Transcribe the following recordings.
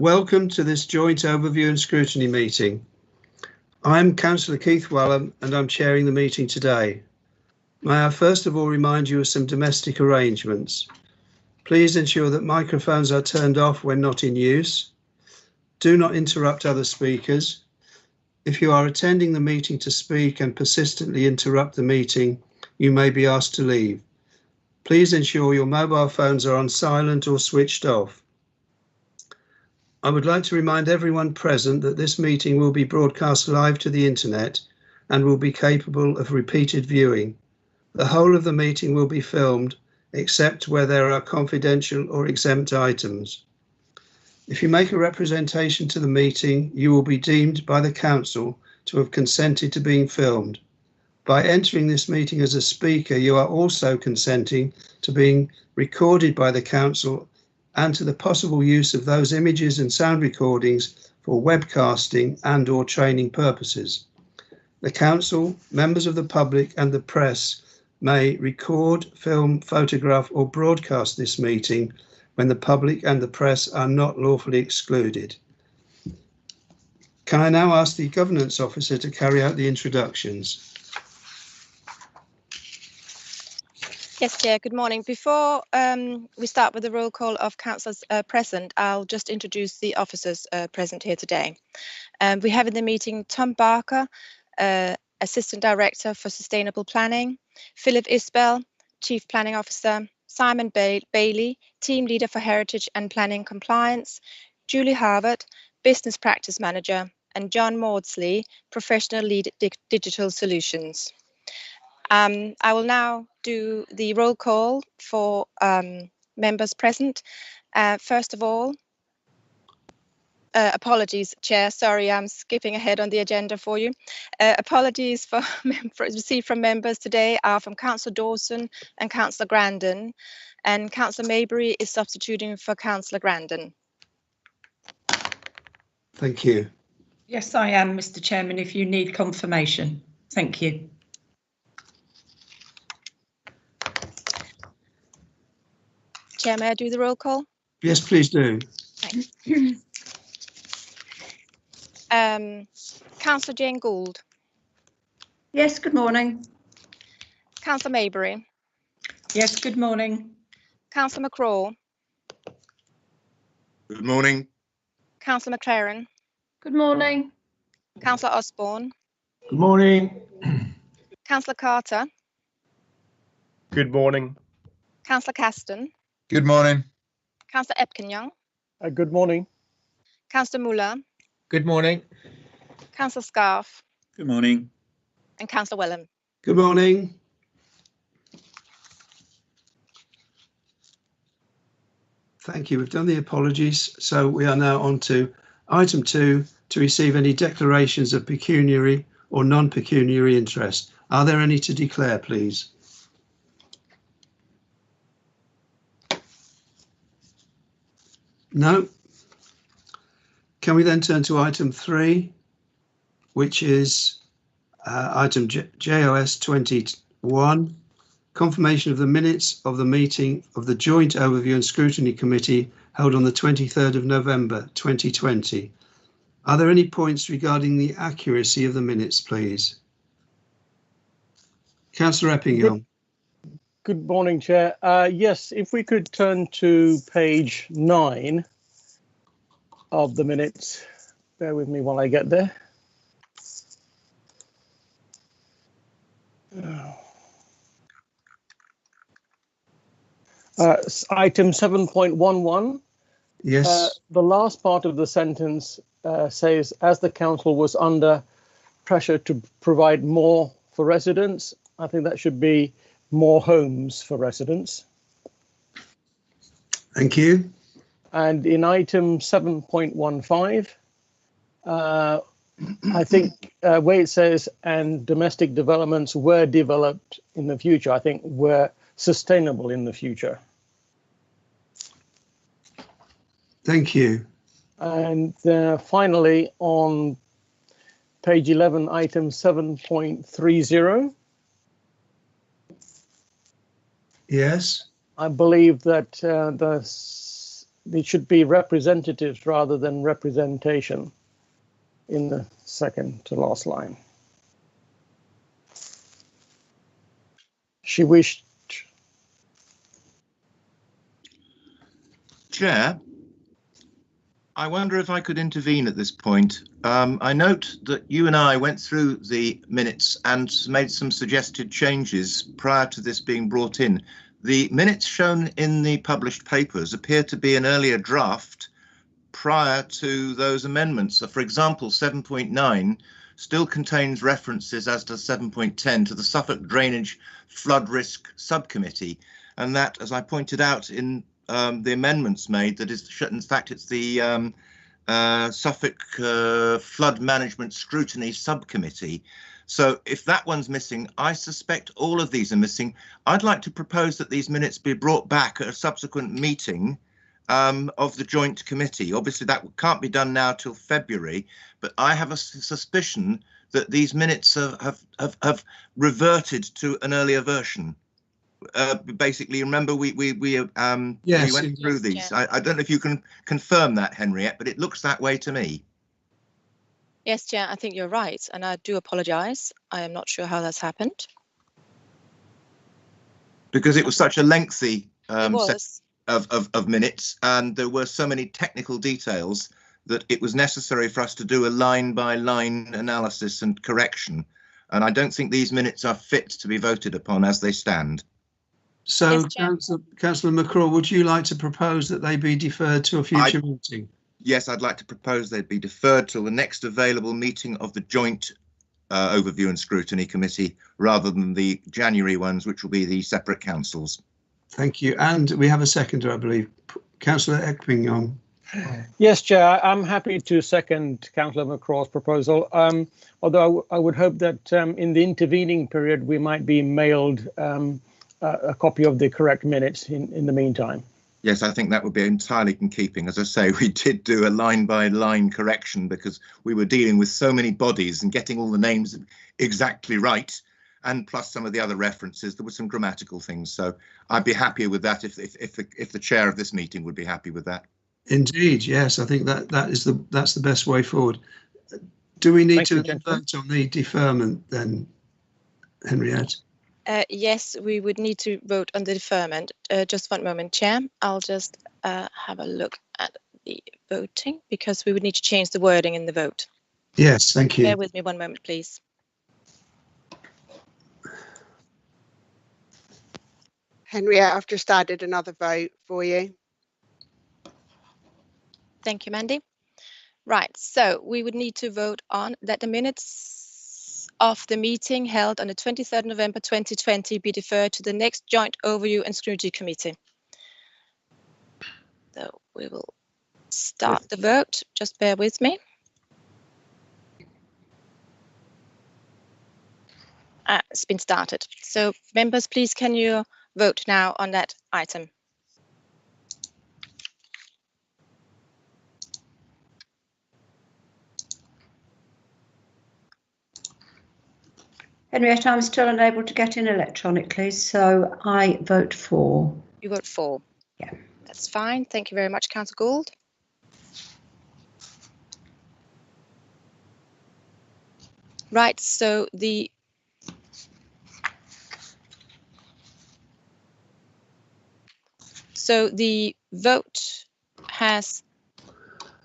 Welcome to this joint overview and scrutiny meeting. I'm Councillor Keith Whallam and I'm chairing the meeting today. May I first of all remind you of some domestic arrangements. Please ensure that microphones are turned off when not in use. Do not interrupt other speakers. If you are attending the meeting to speak and persistently interrupt the meeting, you may be asked to leave. Please ensure your mobile phones are on silent or switched off. I would like to remind everyone present that this meeting will be broadcast live to the internet and will be capable of repeated viewing. The whole of the meeting will be filmed, except where there are confidential or exempt items. If you make a representation to the meeting, you will be deemed by the Council to have consented to being filmed. By entering this meeting as a speaker, you are also consenting to being recorded by the Council and to the possible use of those images and sound recordings for webcasting and/or training purposes. The Council, members of the public and the press may record, film, photograph or broadcast this meeting when the public and the press are not lawfully excluded. Can I now ask the Governance Officer to carry out the introductions? Yes, Chair, good morning. Before we start with the roll call of councillors present, I'll just introduce the officers present here today. We have in the meeting Tom Barker, Assistant Director for Sustainable Planning, Philip Isbell, Chief Planning Officer, Simon Bailey, Team Leader for Heritage and Planning Compliance, Julie Harvard, Business Practice Manager, and John Maudsley, Professional Lead Digital Solutions. I will now do the roll call for members present. First of all, apologies, Chair, sorry, I'm skipping ahead on the agenda for you. Apologies for received from members today are from Councillor Dawson and Councillor Grandin, and Councillor Maybury is substituting for Councillor Grandin. Thank you. Yes, I am, Mr. Chairman, if you need confirmation. Thank you. Chair, may I do the roll call? Yes, please do. Thanks. Councillor Jane Gould. Yes, good morning. Councillor Maybury. Yes, good morning. Councillor McCraw. Good morning. Councillor McLaren. Good morning. Councillor Osborne. Good morning. Councillor Carter. Good morning. Councillor Caston. Good morning. Councillor Epkinyoung. Good morning. Councillor Muller. Good morning. Councillor Scarf. Good morning. And Councillor Wellham. Good morning. Thank you. We've done the apologies. So we are now on to item 2, to receive any declarations of pecuniary or non-pecuniary interest. Are there any to declare, please? No. Can we then turn to item 3, which is item JOS 21, confirmation of the minutes of the meeting of the Joint Overview and Scrutiny Committee held on the 23rd of November 2020. Are there any points regarding the accuracy of the minutes, please? Councillor Eppingham. Good morning, Chair. Yes, if we could turn to page 9 of the minutes. Bear with me while I get there. Item 7.11. Yes. The last part of the sentence says, as the council was under pressure to provide more for residents. I think that should be more homes for residents. Thank you. And in item 7.15, I think where it says, and domestic developments were developed in the future, I think were sustainable in the future. Thank you. And finally, on page 11, item 7.30. Yes. I believe that the it should be representatives rather than representation in the second to last line. She wished. Chair, I wonder if I could intervene at this point. I note that you and I went through the minutes and made some suggested changes prior to this being brought in. The minutes shown in the published papers appear to be an earlier draft prior to those amendments. So, for example, 7.9 still contains references, as does 7.10, to the Suffolk Drainage Flood Risk Subcommittee. And that, as I pointed out in the amendments made, that is, in fact, it's the Suffolk Flood Management Scrutiny Subcommittee. So if that one's missing, I suspect all of these are missing. I'd like to propose that these minutes be brought back at a subsequent meeting of the joint committee. Obviously, that can't be done now till February, but I have a suspicion that these minutes have reverted to an earlier version. Basically, remember we went through these. Yeah. I don't know if you can confirm that, Henriette, but it looks that way to me. Yes, Chair, I think you're right, and I do apologise. I am not sure how that's happened. Because it was such a lengthy It set was. of minutes, and there were so many technical details that it was necessary for us to do a line-by-line analysis and correction. And I don't think these minutes are fit to be voted upon as they stand. So, Yes, Chair. Councillor McCraw, would you like to propose that they be deferred to a future meeting? Yes, I'd like to propose they'd be deferred till the next available meeting of the joint Overview and Scrutiny Committee, rather than the January ones, which will be the separate councils. Thank you. And we have a seconder, I believe. Councillor Eckping. Yes, Chair, I'm happy to second Councillor McCraw's proposal, although I would hope that in the intervening period we might be mailed a copy of the correct minutes in the meantime. Yes, I think that would be entirely in keeping. As I say, we did do a line-by-line correction because we were dealing with so many bodies and getting all the names exactly right, and plus some of the other references. There were some grammatical things, so I'd be happier with that if the chair of this meeting would be happy with that. Indeed, yes, I think that's the best way forward. Do we need to vote on the deferment then, Henriette? Yes, we would need to vote on the deferment. Just 1 moment, Chair. I'll just have a look at the voting, because we would need to change the wording in the vote. Yes, thank you. Bear with me 1 moment, please. Henriette, I've just added another vote for you. Thank you, Mandy. Right, so we would need to vote on that the minutes of the meeting held on the 23rd November 2020 be deferred to the next joint Overview and Scrutiny Committee. So we will start the vote. Just bear with me. It's been started. So members, please, can you vote now on that item? Henriette, I'm still unable to get in electronically, so I vote for. You vote for? Yeah. That's fine. Thank you very much, Councillor Gould. Right, so the vote has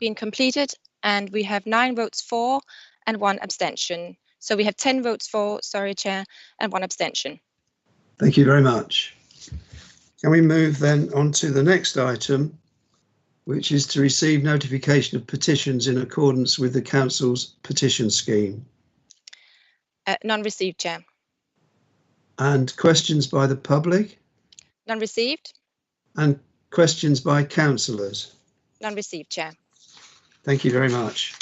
been completed, and we have 9 votes for and 1 abstention. So we have 10 votes for, sorry, Chair, and 1 abstention. Thank you very much. Can we move then on to the next item, which is to receive notification of petitions in accordance with the Council's petition scheme? None received, Chair. And questions by the public? None received. And questions by councillors? None received, Chair. Thank you very much.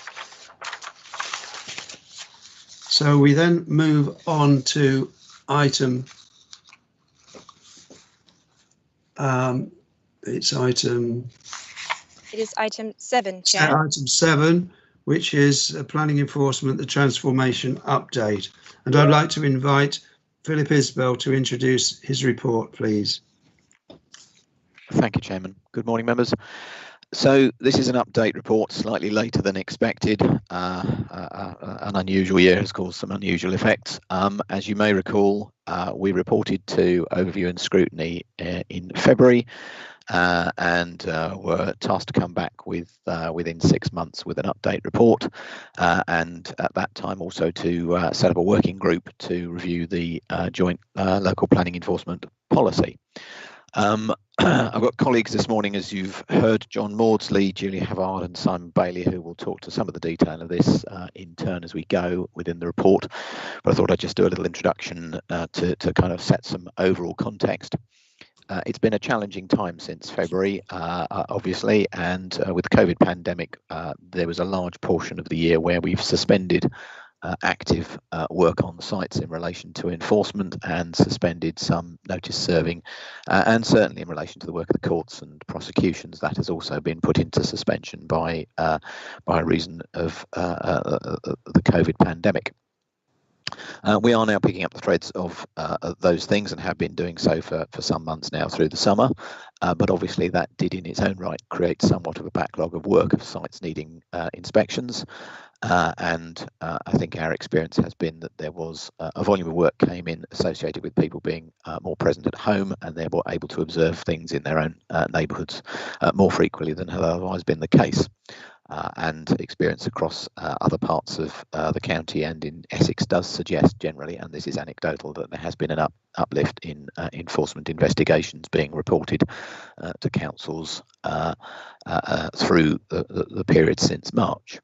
So we then move on to item, it is item 7, Chair. Item 7, which is planning enforcement, the transformation update. And I'd like to invite Philip Isbell to introduce his report, please. Thank you, Chairman. Good morning, members. So this is an update report, slightly later than expected. An unusual year has caused some unusual effects. As you may recall, we reported to Overview and Scrutiny in February and were tasked to come back with within 6 months with an update report, and at that time also to set up a working group to review the joint local planning enforcement policy. I've got colleagues this morning, as you've heard, John Maudsley, Julia Havard and Simon Bailey, who will talk to some of the detail of this in turn as we go within the report. But I thought I'd just do a little introduction to kind of set some overall context. It's been a challenging time since February, obviously, and with the COVID pandemic, there was a large portion of the year where we've suspended active work on sites in relation to enforcement and suspended some notice serving, and certainly in relation to the work of the courts and prosecutions, that has also been put into suspension by reason of the COVID pandemic. We are now picking up the threads of those things and have been doing so for some months now through the summer, but obviously that did in its own right create somewhat of a backlog of work of sites needing inspections. And I think our experience has been that there was a volume of work came in associated with people being more present at home and therefore able to observe things in their own neighbourhoods more frequently than had otherwise been the case. And experience across other parts of the county and in Essex does suggest generally, and this is anecdotal, that there has been an uplift in enforcement investigations being reported to councils through the period since March.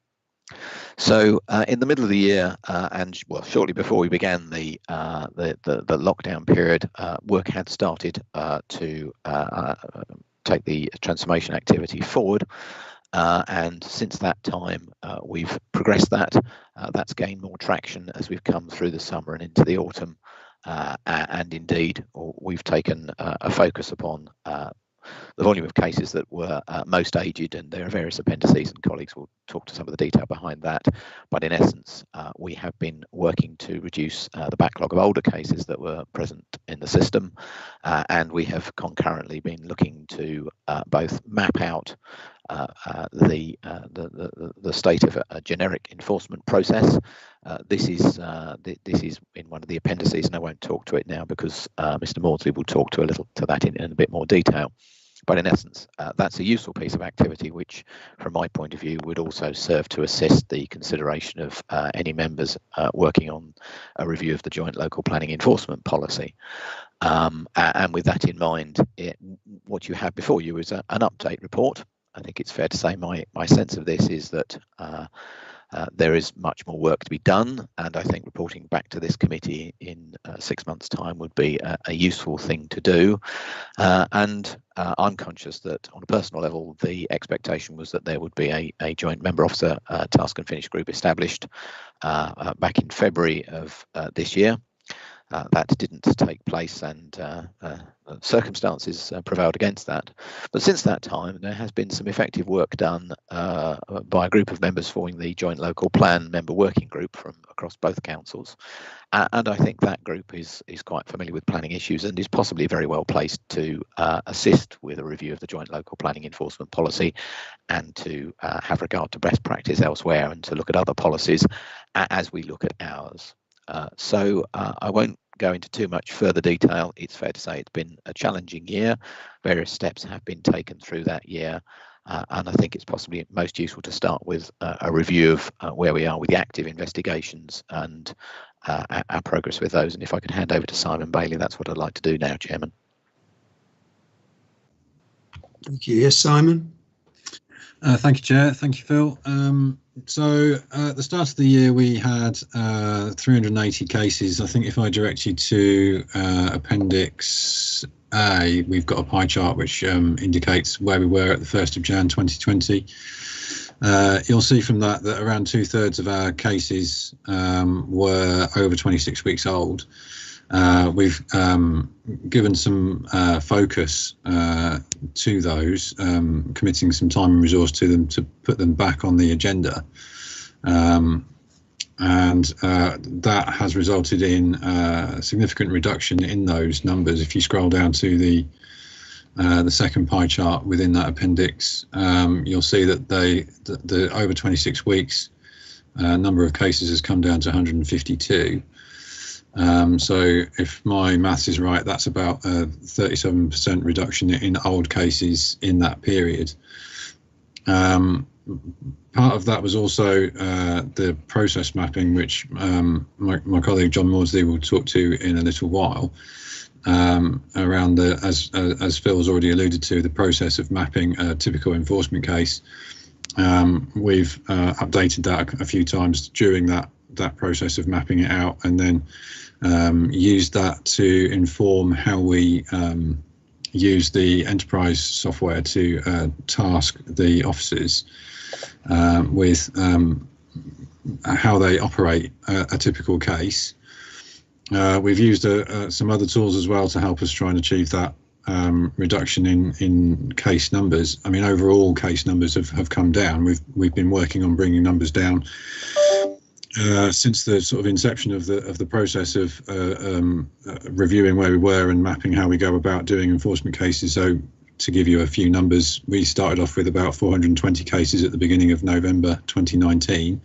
So in the middle of the year, and well, shortly before we began the lockdown period, work had started to take the transformation activity forward. And since that time, we've progressed that. That's gained more traction as we've come through the summer and into the autumn. And indeed, we've taken a focus upon the volume of cases that were most aged, and there are various appendices, and colleagues will talk to some of the detail behind that. But in essence, we have been working to reduce the backlog of older cases that were present in the system, and we have concurrently been looking to both map out the state of a generic enforcement process. This is in one of the appendices, and I won't talk to it now because Mr. Maudsley will talk to that in a bit more detail. But in essence, that's a useful piece of activity, which, from my point of view, would also serve to assist the consideration of any members working on a review of the joint local planning enforcement policy. And with that in mind, what you have before you is an update report. I think it's fair to say my sense of this is that there is much more work to be done, and I think reporting back to this committee in 6 months' time would be a useful thing to do. And I'm conscious that on a personal level, the expectation was that there would be a joint member officer task and finish group established back in February of this year. That didn't take place, and circumstances prevailed against that. But since that time, there has been some effective work done by a group of members forming the Joint Local Plan Member Working Group from across both councils. And I think that group is quite familiar with planning issues and is possibly very well placed to assist with a review of the Joint Local Planning Enforcement Policy and to have regard to best practice elsewhere and to look at other policies as we look at ours. So I won't go into too much further detail. It's fair to say it's been a challenging year. Various steps have been taken through that year. And I think it's possibly most useful to start with a review of where we are with the active investigations and our progress with those. And if I could hand over to Simon Bailey, that's what I'd like to do now, Chairman. Thank you. Yes, Simon. Thank you, Chair. Thank you, Phil. So at the start of the year, we had 380 cases. I think if I direct you to Appendix A, we've got a pie chart which indicates where we were at the 1st of Jan 2020. You'll see from that around 2/3 of our cases were over 26 weeks old. We've given some focus to those, committing some time and resource to them to put them back on the agenda. And that has resulted in a significant reduction in those numbers. If you scroll down to the the second pie chart within that appendix, you'll see that the over 26 weeks number of cases has come down to 152. So if my maths is right, that's about a 37% reduction in old cases in that period. Part of that was also the process mapping, which my colleague John Maudsley will talk to in a little while, around as Phil's already alluded to, the process of mapping a typical enforcement case. We've updated that a few times during that process of mapping it out, and then used that to inform how we use the enterprise software to task the officers with how they operate a typical case. We've used some other tools as well to help us try and achieve that reduction in case numbers. I mean, overall case numbers have come down. We've been working on bringing numbers down since the sort of inception of the process of reviewing where we were and mapping how we go about doing enforcement cases. So to give you a few numbers, we started off with about 420 cases at the beginning of November 2019.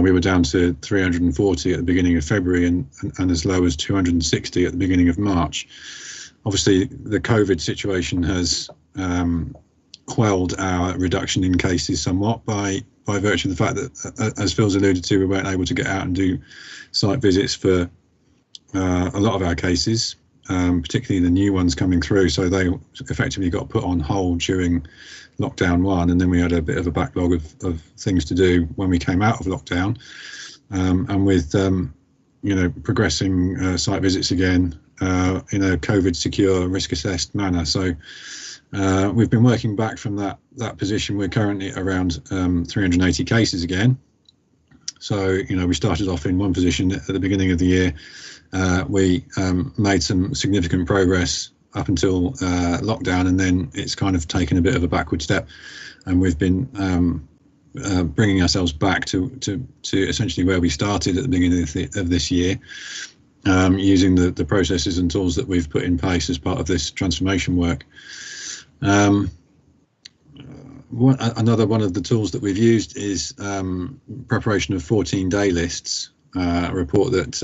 We were down to 340 at the beginning of February and as low as 260 at the beginning of March. Obviously, the COVID situation has quelled our reduction in cases somewhat by virtue of the fact that, as Phil's alluded to, we weren't able to get out and do site visits for a lot of our cases, particularly the new ones coming through. So they effectively got put on hold during lockdown 1, and then we had a bit of a backlog of things to do when we came out of lockdown. And with progressing site visits again in a COVID secure, risk assessed manner. So we've been working back from that position. We're currently around 380 cases again. So, we started off in one position at the beginning of the year. We made some significant progress up until lockdown, and then it's kind of taken a bit of a backward step, and we've been bringing ourselves back to essentially where we started at the beginning of this year, using the processes and tools that we've put in place as part of this transformation work. Another one of the tools that we've used is preparation of 14-day lists, a report that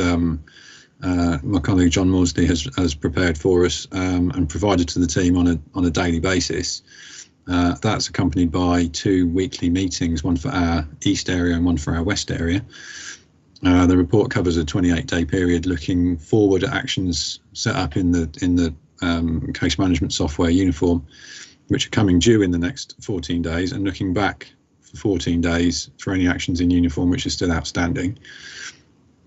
my colleague John Maudsley has prepared for us and provided to the team on a daily basis. That's accompanied by 2 weekly meetings, one for our east area and one for our west area. The report covers a 28-day period, looking forward at actions set up in the case management software Uniform, which are coming due in the next 14 days, and looking back for 14 days for any actions in Uniform which are still outstanding.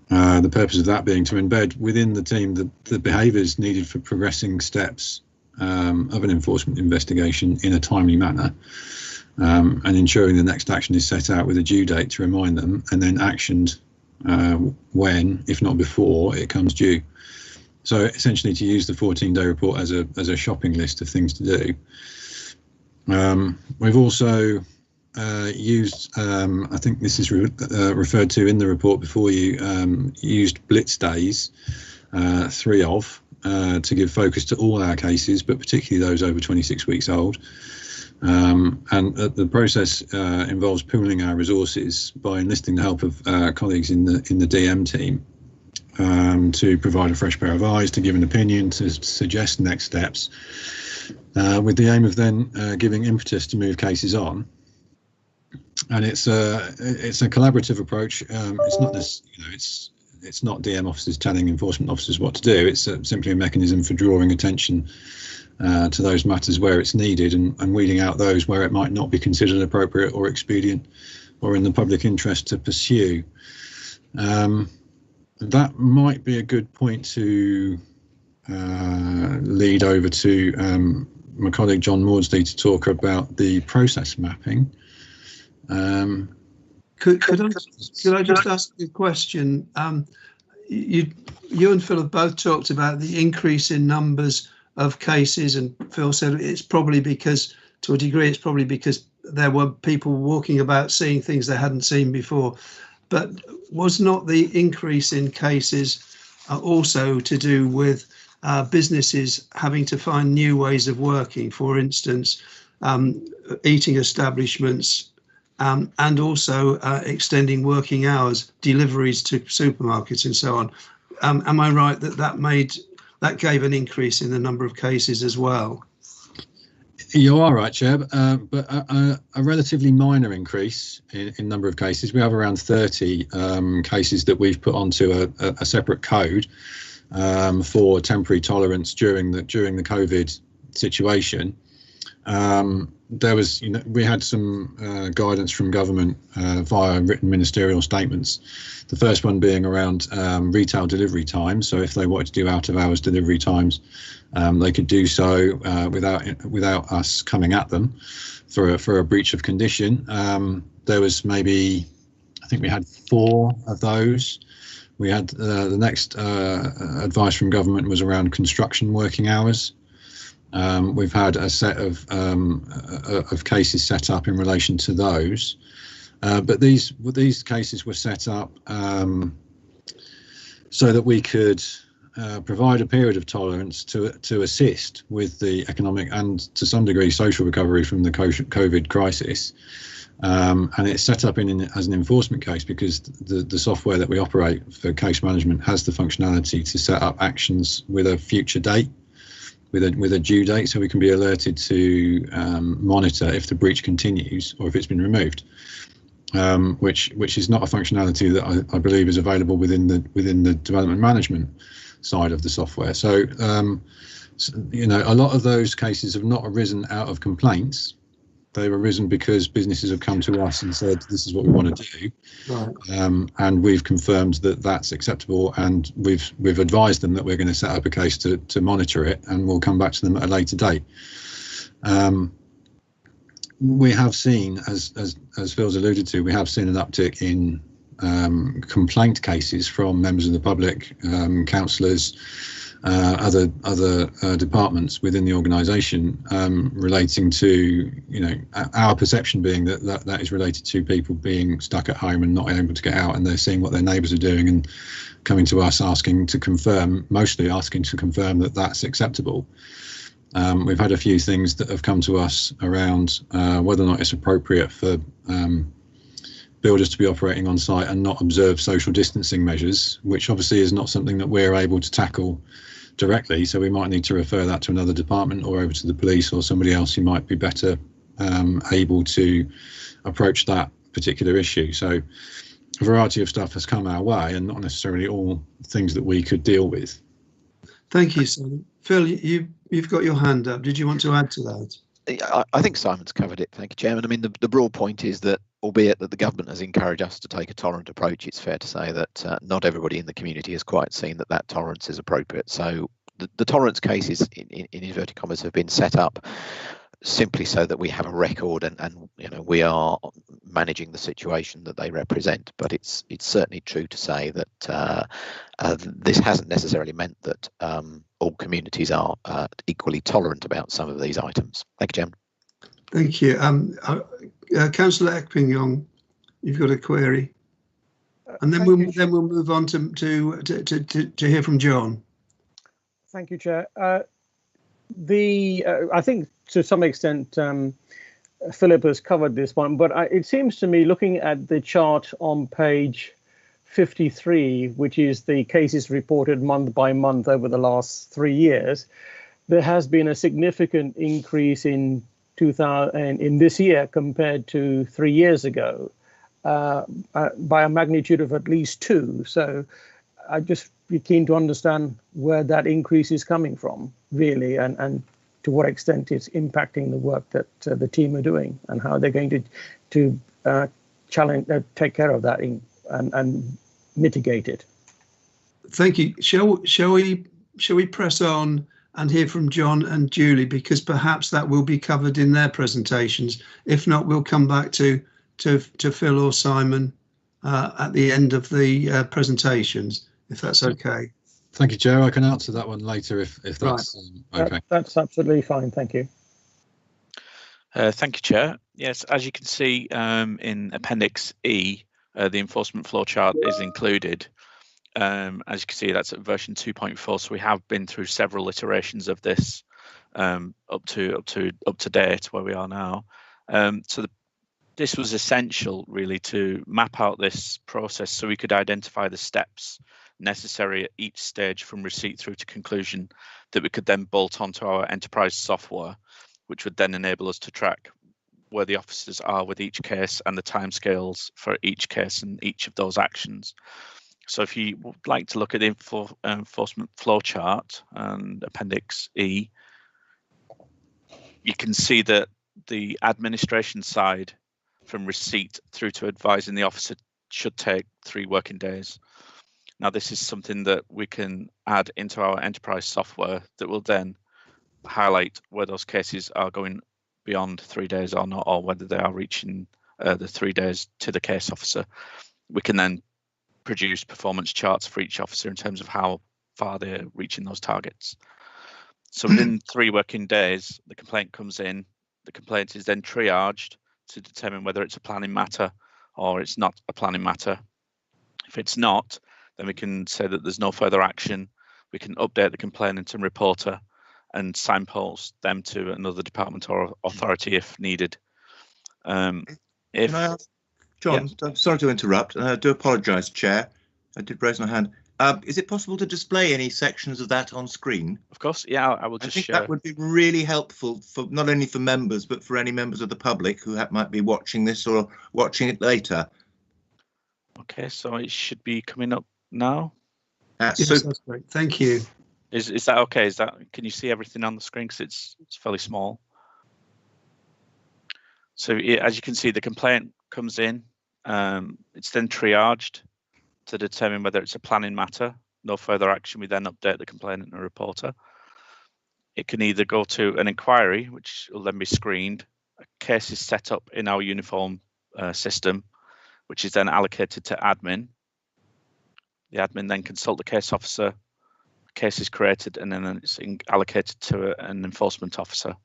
The purpose of that being to embed within the team the behaviours needed for progressing steps of an enforcement investigation in a timely manner, and ensuring the next action is set out with a due date to remind them, and then actioned when, if not before, it comes due. So essentially to use the 14-day report as a shopping list of things to do. We've also used, I think this is referred to in the report before you, used blitz days, 3 of, to give focus to all our cases, but particularly those over 26 weeks old. And the process involves pooling our resources by enlisting the help of colleagues in the DM team to provide a fresh pair of eyes, to give an opinion, to suggest next steps, with the aim of then giving impetus to move cases on. And it's a collaborative approach. It's not this, it's not DM officers telling enforcement officers what to do. It's simply a mechanism for drawing attention to those matters where it's needed, and weeding out those where it might not be considered appropriate or expedient or in the public interest to pursue. That might be a good point to lead over to my colleague John Maudsley to talk about the process mapping. Could I just ask a question? You and Phil have both talked about the increase in numbers of cases, and Phil said it's probably because, to a degree, it's probably because there were people walking about seeing things they hadn't seen before. But was not the increase in cases also to do with businesses having to find new ways of working, for instance, eating establishments, and also extending working hours, deliveries to supermarkets and so on. Am I right that that gave an increase in the number of cases as well? You are right, Chair, but a relatively minor increase in number of cases. We have around 30 cases that we've put onto a separate code for temporary tolerance during the COVID situation. There was, we had some guidance from government via written ministerial statements. The first one being around retail delivery times. So if they wanted to do out of hours delivery times, they could do so without us coming at them for a breach of condition. There was maybe, I think we had 4 of those. We had the next advice from government was around construction working hours. We've had a set of cases set up in relation to those, but these cases were set up so that we could provide a period of tolerance to assist with the economic and to some degree social recovery from the COVID crisis. And it's set up as an enforcement case because the software that we operate for case management has the functionality to set up actions with a future date, with a due date, so we can be alerted to monitor if the breach continues or if it's been removed, which is not a functionality that I believe is available within the development management side of the software. So a lot of those cases have not arisen out of complaints. They've arisen because businesses have come to us and said, this is what we want to do. Right. And we've confirmed that that's acceptable, and we've advised them that we're going to set up a case to monitor it, and we'll come back to them at a later date. We have seen, as Phil's alluded to, we have seen an uptick in complaint cases from members of the public, councillors, other departments within the organisation, relating to, our perception being that is related to people being stuck at home and not able to get out, and they're seeing what their neighbours are doing and coming to us mostly asking to confirm that that's acceptable. We've had a few things that have come to us around whether or not it's appropriate for builders to be operating on site and not observe social distancing measures, which obviously is not something that we're able to tackle directly. So we might need to refer that to another department or over to the police or somebody else who might be better able to approach that particular issue. So a variety of stuff has come our way, and not necessarily all things that we could deal with. Thank you, Simon. Phil, you've got your hand up. Did you want to add to that? I think Simon's covered it. Thank you, Chairman. I mean, the broad point is that, albeit that the government has encouraged us to take a tolerant approach, it's fair to say that not everybody in the community has quite seen that tolerance is appropriate. So the tolerance cases, in inverted commas, have been set up simply so that we have a record and we are managing the situation that they represent. But it's certainly true to say that this hasn't necessarily meant that all communities are equally tolerant about some of these items. Thank you, Chairman. Thank you. Councillor Ekping-Yong, you've got a query, and then we'll move on to hear from John. Thank you, Chair. I think to some extent Philip has covered this one, but it seems to me, looking at the chart on page 53, which is the cases reported month by month over the last 3 years, there has been a significant increase in this year compared to 3 years ago, by a magnitude of at least 2. So I just be keen to understand where that increase is coming from, really, and to what extent it's impacting the work that the team are doing, and how they're going to take care of that and mitigate it. Thank you. Shall we press on and hear from John and Julie, because perhaps that will be covered in their presentations. If not, we'll come back to Phil or Simon at the end of the presentations, if that's okay. Thank you, Chair. I can answer that one later if that's right. Okay. That's absolutely fine. Thank you. Thank you, Chair. Yes, as you can see in Appendix E, the enforcement flow chart is included. As you can see, that's at version 2.4. So we have been through several iterations of this up to date where we are now. This was essential really to map out this process so we could identify the steps necessary at each stage from receipt through to conclusion that we could then bolt onto our enterprise software, which would then enable us to track where the officers are with each case and the timescales for each case and each of those actions. So if you would like to look at the enforcement flowchart and Appendix E, you can see that the administration side from receipt through to advising the officer should take 3 working days. Now, this is something that we can add into our enterprise software that will then highlight where those cases are going beyond 3 days or not, or whether they are reaching the 3 days to the case officer. We can then produce performance charts for each officer in terms of how far they're reaching those targets. So within 3 working days, the complaint comes in, the complaint is then triaged to determine whether it's a planning matter or it's not a planning matter. If it's not, then we can say that there's no further action. We can update the complainant and reporter and signpost them to another department or authority if needed. Can I ask, John, yeah. I'm sorry to interrupt, and I do apologise, Chair. I did raise my hand. Is it possible to display any sections of that on screen? Of course, yeah, I will just I think that would be really helpful for not only for members, but for any members of the public who might be watching this or watching it later. Okay, so it should be coming up now. Yes, that's great. Thank you. Is that okay? Can you see everything on the screen? Because it's fairly small. So as you can see, the complaint comes in. It's then triaged to determine whether it's a planning matter. No further action. We then update the complainant and reporter. It can either go to an inquiry, which will then be screened. A case is set up in our uniform system, which is then allocated to admin. The admin then consult the case officer. A case is created and then it's allocated to an enforcement officer.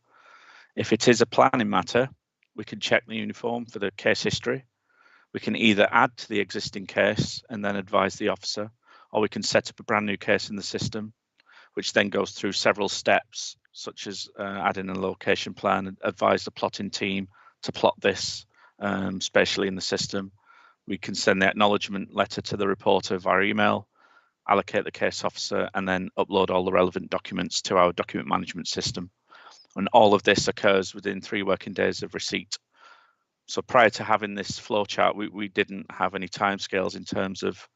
If it is a planning matter, we can check the uniform for the case history. We can either add to the existing case and then advise the officer, or we can set up a brand new case in the system, which then goes through several steps, such as adding a location plan and advise the plotting team to plot this spatially in the system. We can send the acknowledgement letter to the reporter via email, allocate the case officer, and then upload all the relevant documents to our document management system. And all of this occurs within 3 working days of receipt. So prior to having this flowchart, we didn't have any timescales in terms of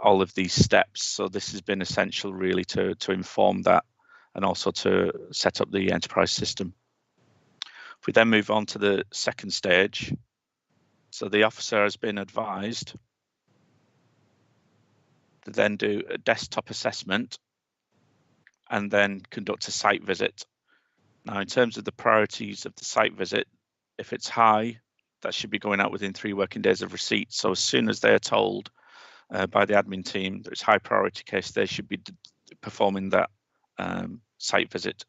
all of these steps. So this has been essential really to inform that and also to set up the enterprise system. If we then move on to the second stage, so the officer has been advised to then do a desktop assessment and then conduct a site visit. Now, in terms of the priorities of the site visit, if it's high, that should be going out within 3 working days of receipt. So as soon as they are told by the admin team that it's high priority case, they should be performing that site visit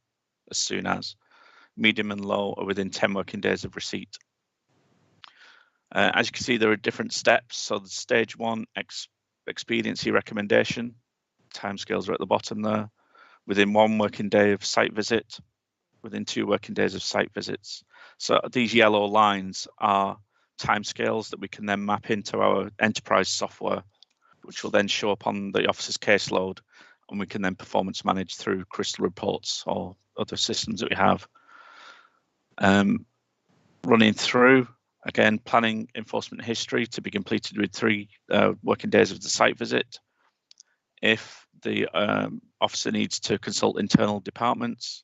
as soon as. Medium and low are within 10 working days of receipt. As you can see, there are different steps. So the stage 1, expediency recommendation, timescales are at the bottom there. Within 1 working day of site visit, within 2 working days of site visits. So these yellow lines are timescales that we can then map into our enterprise software, which will then show up on the officer's caseload, and we can then performance manage through Crystal reports or other systems that we have. Running through, again, planning enforcement history to be completed with 3 working days of the site visit. If the officer needs to consult internal departments,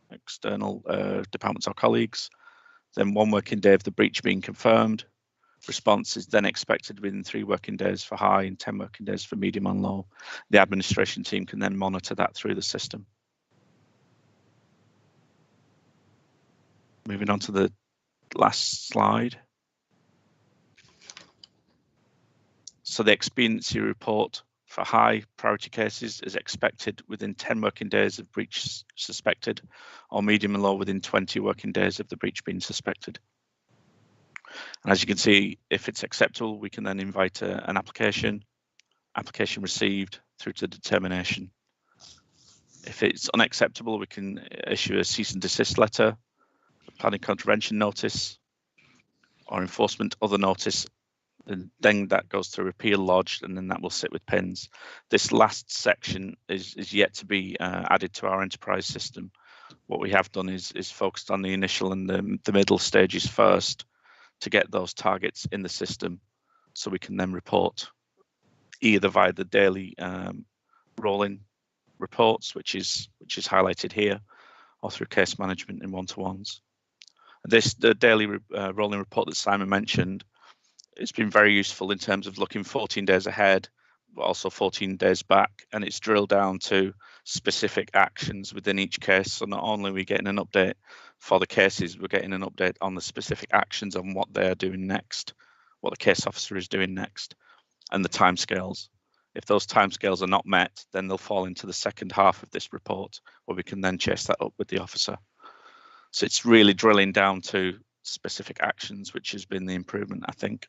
external departments or colleagues, then 1 working day of the breach being confirmed. Response is then expected within 3 working days for high and 10 working days for medium and low. The administration team can then monitor that through the system. Moving on to the last slide. So the expediency report for high priority cases is expected within 10 working days of breach suspected, or medium and low within 20 working days of the breach being suspected. And as you can see, if it's acceptable, we can then invite an application, application received through to determination. If it's unacceptable, we can issue a cease and desist letter, a planning contravention notice, or enforcement other notice. And then that goes through appeal lodged, and then that will sit with PINs. This last section is yet to be added to our enterprise system. What we have done is focused on the initial and the middle stages first to get those targets in the system, so we can then report either via the daily rolling reports, which is highlighted here, or through case management in one-to-ones. The daily rolling report that Simon mentioned, it's been very useful in terms of looking 14 days ahead, but also 14 days back, and it's drilled down to specific actions within each case. So not only are we getting an update for the cases, we're getting an update on the specific actions on what they're doing next, what the case officer is doing next, and the timescales. If those timescales are not met, then they'll fall into the second half of this report, where we can then chase that up with the officer. So it's really drilling down to specific actions, which has been the improvement, I think.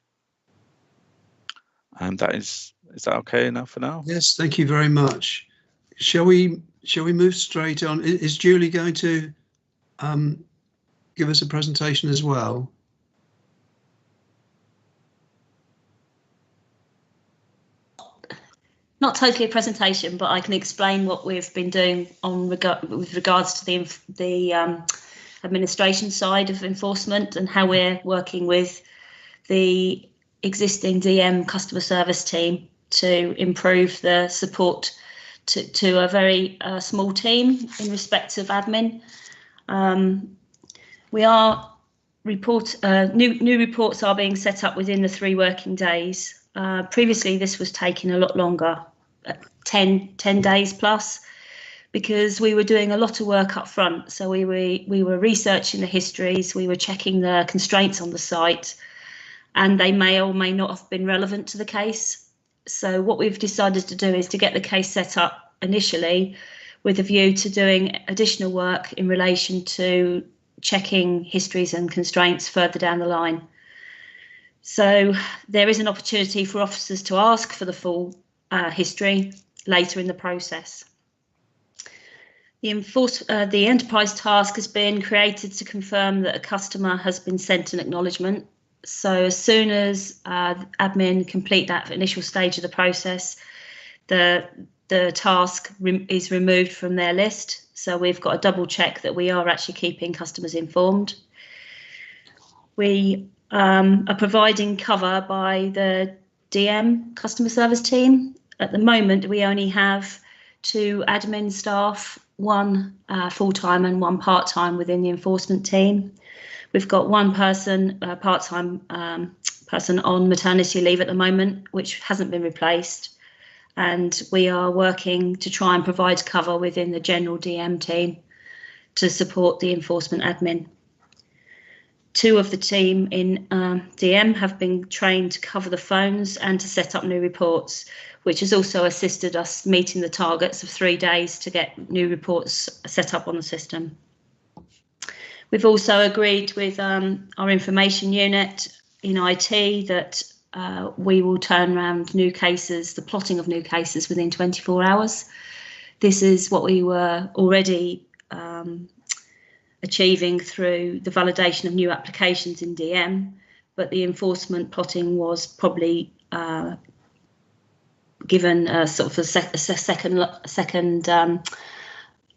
And that is that okay now for now? Yes, thank you very much. Shall we move straight on? Is Julie going to give us a presentation as well? Not totally a presentation, but I can explain what we've been doing with regards to the administration side of enforcement and how we're working with the existing DM customer service team to improve the support to a very small team in respect of admin. New reports are being set up within the 3 working days. Previously, this was taking a lot longer, 10 days plus, because we were doing a lot of work up front. So we were researching the histories, we were checking the constraints on the site, and they may or may not have been relevant to the case. So what we've decided to do is to get the case set up initially with a view to doing additional work in relation to checking histories and constraints further down the line. So there is an opportunity for officers to ask for the full history later in the process. The enterprise task has been created to confirm that a customer has been sent an acknowledgement. So as soon as admin complete that initial stage of the process, the task is removed from their list. So we've got to double check that we are actually keeping customers informed. We are providing cover by the DM customer service team. At the moment, we only have 2 admin staff, 1 full-time and 1 part-time within the enforcement team. We've got 1 person, part-time person on maternity leave at the moment, which hasn't been replaced. And we are working to try and provide cover within the general DM team to support the enforcement admin. 2 of the team in DM have been trained to cover the phones and to set up new reports, which has also assisted us meeting the targets of 3 days to get new reports set up on the system. We've also agreed with our information unit in IT that we will turn around new cases, the plotting of new cases, within 24 hours. This is what we were already achieving through the validation of new applications in DM, but the enforcement plotting was probably given a sort of a second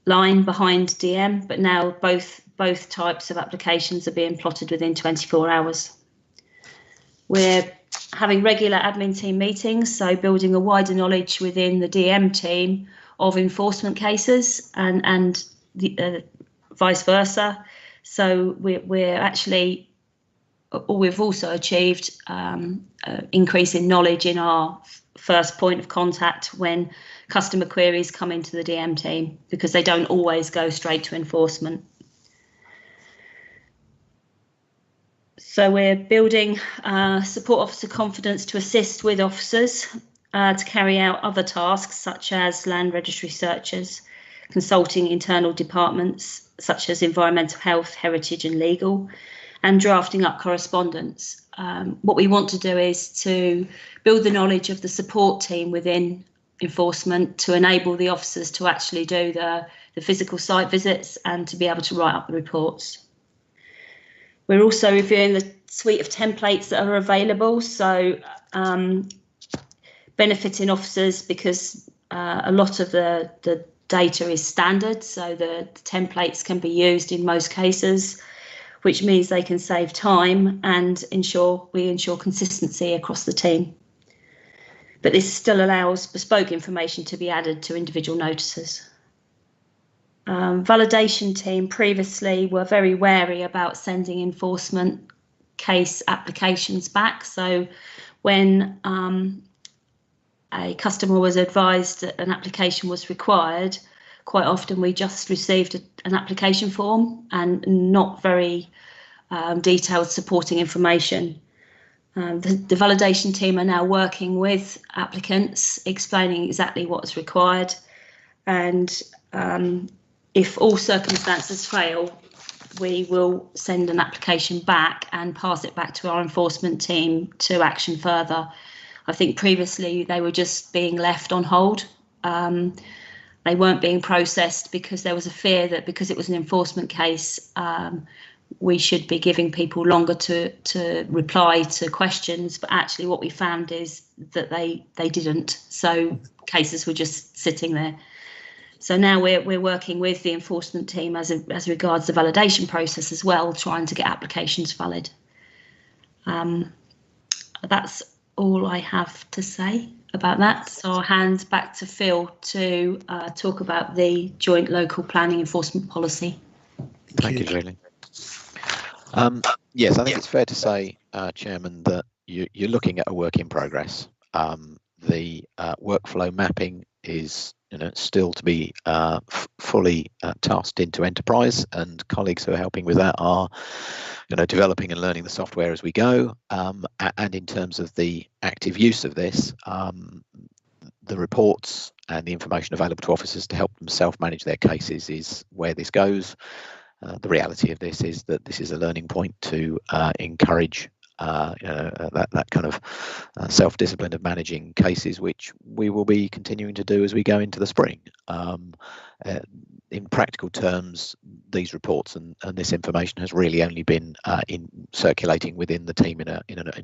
line behind DM, but now both types of applications are being plotted within 24 hours. We're having regular admin team meetings, so building a wider knowledge within the DM team of enforcement cases and the, vice versa. So we're actually, we've also achieved increase in knowledge in our first point of contact when customer queries come into the DM team, because they don't always go straight to enforcement. So we're building support officer confidence to assist with officers to carry out other tasks such as land registry searches, consulting internal departments such as environmental health, heritage and legal, and drafting up correspondence. What we want to do is to build the knowledge of the support team within enforcement to enable the officers to actually do the physical site visits and to be able to write up the reports. We're also reviewing the suite of templates that are available, so benefiting officers because a lot of the data is standard, so the templates can be used in most cases, which means they can save time and we ensure consistency across the team. But this still allows bespoke information to be added to individual notices. Validation team previously were very wary about sending enforcement case applications back. So when a customer was advised that an application was required, quite often we just received an application form and not very detailed supporting information. The validation team are now working with applicants, explaining exactly what is required, and if all circumstances fail, we will send an application back and pass it back to our enforcement team to action further. I think previously they were just being left on hold. They weren't being processed because there was a fear that because it was an enforcement case, we should be giving people longer to reply to questions. But actually what we found is that they didn't. So cases were just sitting there. So now we're working with the enforcement team as regards the validation process as well, trying to get applications valid. That's all I have to say about that. So I'll hand back to Phil to talk about the joint local planning enforcement policy. Thank you, Julie. Yes, I think it's fair to say, Chairman, that you're looking at a work in progress. The workflow mapping is still to be fully tasked into enterprise, and colleagues who are helping with that are developing and learning the software as we go. And in terms of the active use of this, the reports and the information available to officers to help them self-manage their cases is where this goes. The reality of this is that this is a learning point to encourage that kind of self-discipline of managing cases, which we will be continuing to do as we go into the spring. In practical terms, these reports and this information has really only been circulating within the team in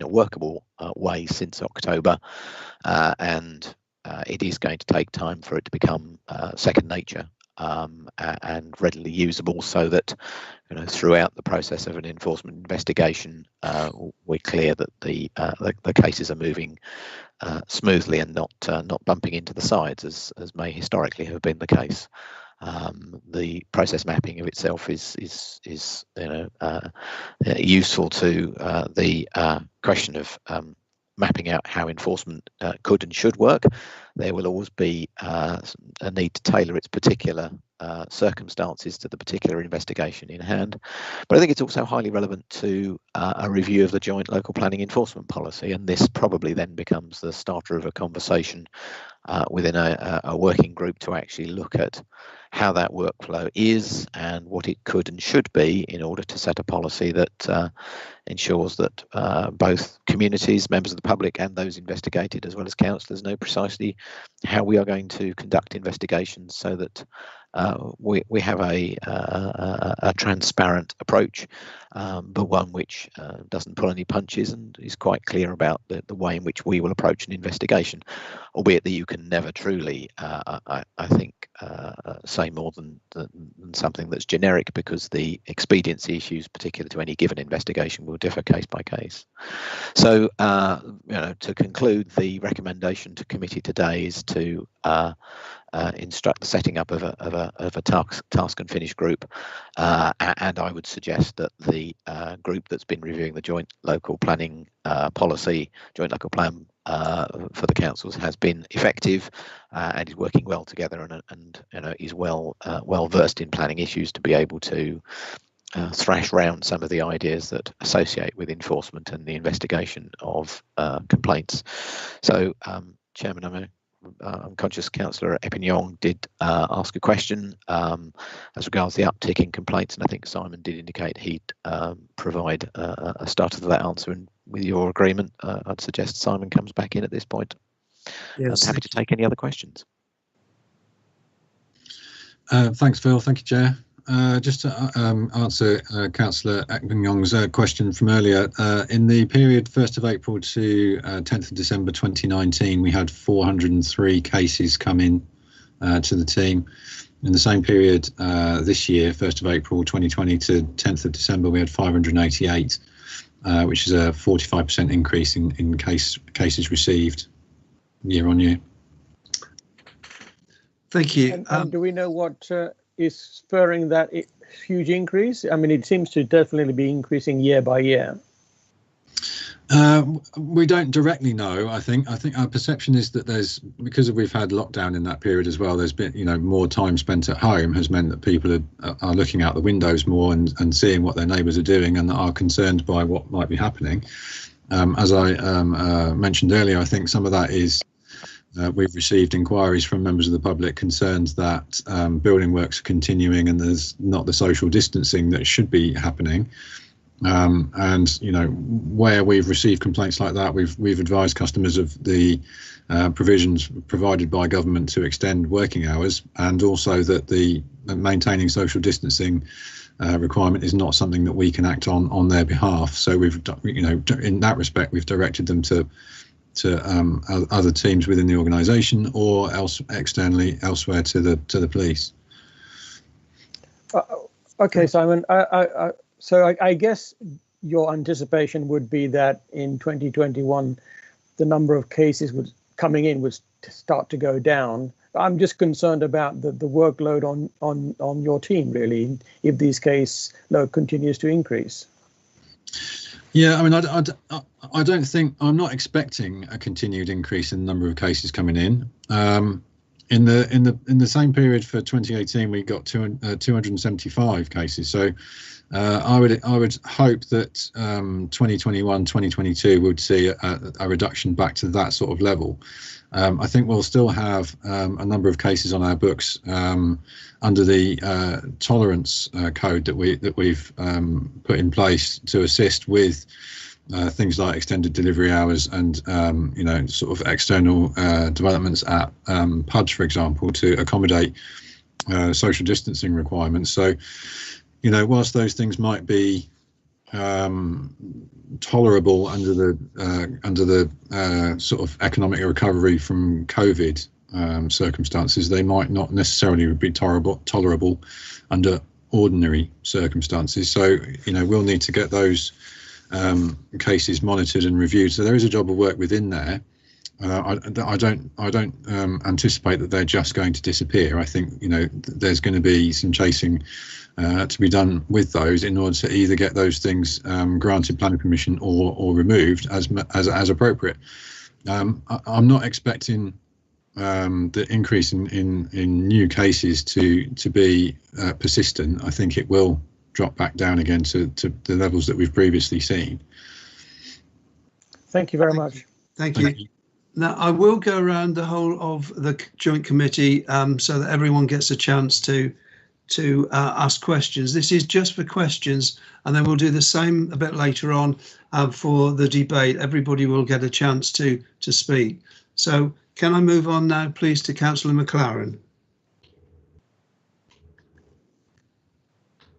a workable way since October, and it is going to take time for it to become second nature. And readily usable, so that throughout the process of an enforcement investigation, we're clear that the cases are moving smoothly and not bumping into the sides as may historically have been the case. The process mapping of itself is useful to the question of mapping out how enforcement could and should work. There will always be a need to tailor its particular circumstances to the particular investigation in hand. But I think it's also highly relevant to a review of the joint local planning enforcement policy, and this probably then becomes the starter of a conversation within a working group to actually look at how that workflow is and what it could and should be in order to set a policy that ensures that both communities, members of the public and those investigated, as well as councillors, know precisely how we are going to conduct investigations, so that we have a transparent approach, but one which doesn't pull any punches and is quite clear about the way in which we will approach an investigation, albeit that you can never truly, I think, say more than something that's generic, because the expediency issues particular to any given investigation will differ case by case. So, to conclude, the recommendation to committee today is to instruct the setting up of a task and finish group, and I would suggest that the group that's been reviewing the joint local planning policy, joint local plan for the councils, has been effective and is working well together, and is well versed in planning issues to be able to thrash round some of the ideas that associate with enforcement and the investigation of complaints. So, Chairman, I'm I'm conscious Councillor Epignon did ask a question as regards the uptick in complaints, and I think Simon did indicate he'd provide a start to that answer. And with your agreement, I'd suggest Simon comes back in at this point. Yes, I'm happy to take any other questions. Thanks, Phil. Thank you, Chair. Just to answer Councillor Epignon's question from earlier, in the period 1st of April to 10th of December 2019, we had 403 cases come in to the team. In the same period this year, 1st of April 2020 to 10th of December, we had 588, which is a 45% increase in cases received year on year. Thank you. And do we know what is spurring that huge increase? I mean, it seems to definitely be increasing year by year. We don't directly know. I think our perception is that because we've had lockdown in that period as well, there's been, more time spent at home has meant that people are looking out the windows more and seeing what their neighbours are doing and are concerned by what might be happening. As I mentioned earlier, I think some of that is we've received inquiries from members of the public concerned that building works are continuing and there's not the social distancing that should be happening. And where we've received complaints like that, we've advised customers of the provisions provided by government to extend working hours, and also that the maintaining social distancing requirement is not something that we can act on their behalf. So we've, in that respect, we've directed them to other teams within the organisation or externally elsewhere to the police. Okay, Simon. So I guess your anticipation would be that in 2021, the number of cases coming in would start to go down. I'm just concerned about the workload on your team, really, if this case load continues to increase. Yeah, I mean, I don't think, I'm not expecting a continued increase in the number of cases coming in. In the same period for 2018, we got 275 cases. So I would hope that 2021, 2022 would see a reduction back to that sort of level. I think we'll still have a number of cases on our books under the tolerance code that we've put in place to assist with things like extended delivery hours and sort of external developments at pubs, for example, to accommodate social distancing requirements. So, whilst those things might be tolerable under the sort of economic recovery from COVID circumstances, they might not necessarily be tolerable under ordinary circumstances. So, we'll need to get those cases monitored and reviewed. So there is a job of work within there. I don't anticipate that they're just going to disappear. I think there's going to be some chasing to be done with those in order to either get those things granted planning permission or removed as appropriate. I'm not expecting the increase in new cases to be persistent. I think it will drop back down again to the levels that we've previously seen. Thank you very much. Thank you. Now, I will go around the whole of the joint committee so that everyone gets a chance to ask questions. This is just for questions, and then we'll do the same a bit later on for the debate. Everybody will get a chance to speak. So can I move on now, please, to Councillor McLaren?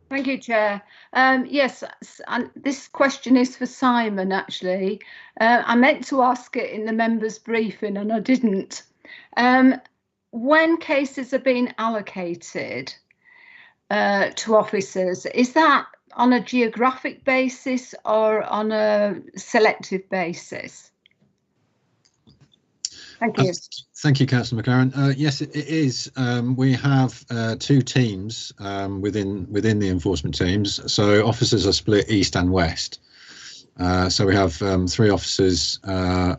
Thank you, Chair. Yes, and this question is for Simon, actually. I meant to ask it in the members' briefing and I didn't. When cases are being allocated to officers, is that on a geographic basis or on a selective basis? Thank you. Thank you, Councillor McLaren. Yes, it is. We have two teams within the enforcement teams. So officers are split east and west. So we have 3 officers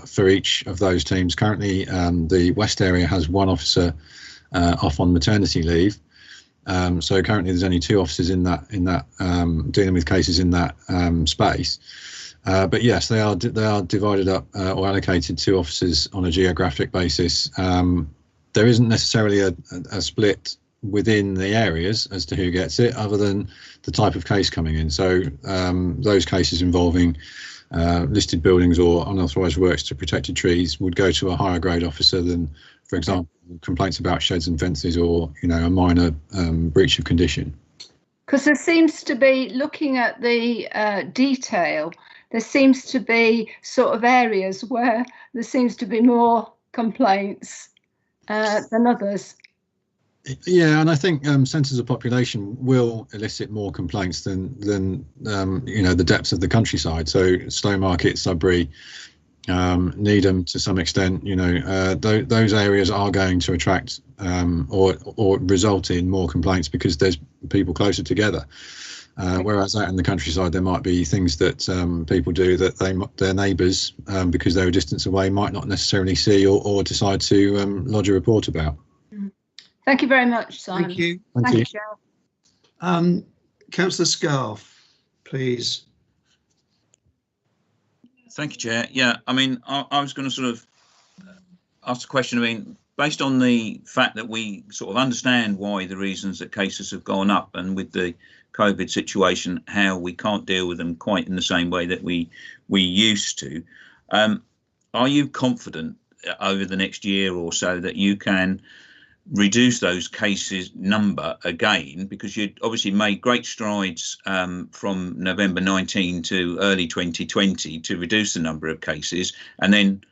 for each of those teams. Currently, the west area has 1 officer off on maternity leave. So currently, there's only 2 officers in that dealing with cases in that space. But yes, they are divided up or allocated to officers on a geographic basis. There isn't necessarily a split within the areas as to who gets it, other than the type of case coming in. So those cases involving listed buildings or unauthorised works to protected trees would go to a higher grade officer than, for example, complaints about sheds and fences or, you know, a minor breach of condition. Because there seems to be, looking at the detail, there seems to be sort of areas where there seems to be more complaints than others. Yeah, and I think centres of population will elicit more complaints than you know, the depths of the countryside. So Stowmarket, Sudbury, Needham to some extent, you know, those areas are going to attract or result in more complaints because there's people closer together. Whereas out in the countryside, there might be things that people do that their neighbours, because they're a distance away, might not necessarily see or decide to lodge a report about. Thank you very much, Simon. Thank you. Thank you, Chair. Councillor Scarf, please. Thank you, Chair. Yeah, I mean, I was going to sort of ask a question. I mean, based on the fact that we sort of understand why the reasons that cases have gone up, and with the COVID situation, how we can't deal with them quite in the same way that we used to. Are you confident over the next year or so that you can reduce those cases number again, because you obviously made great strides from November 19 to early 2020 to reduce the number of cases, and then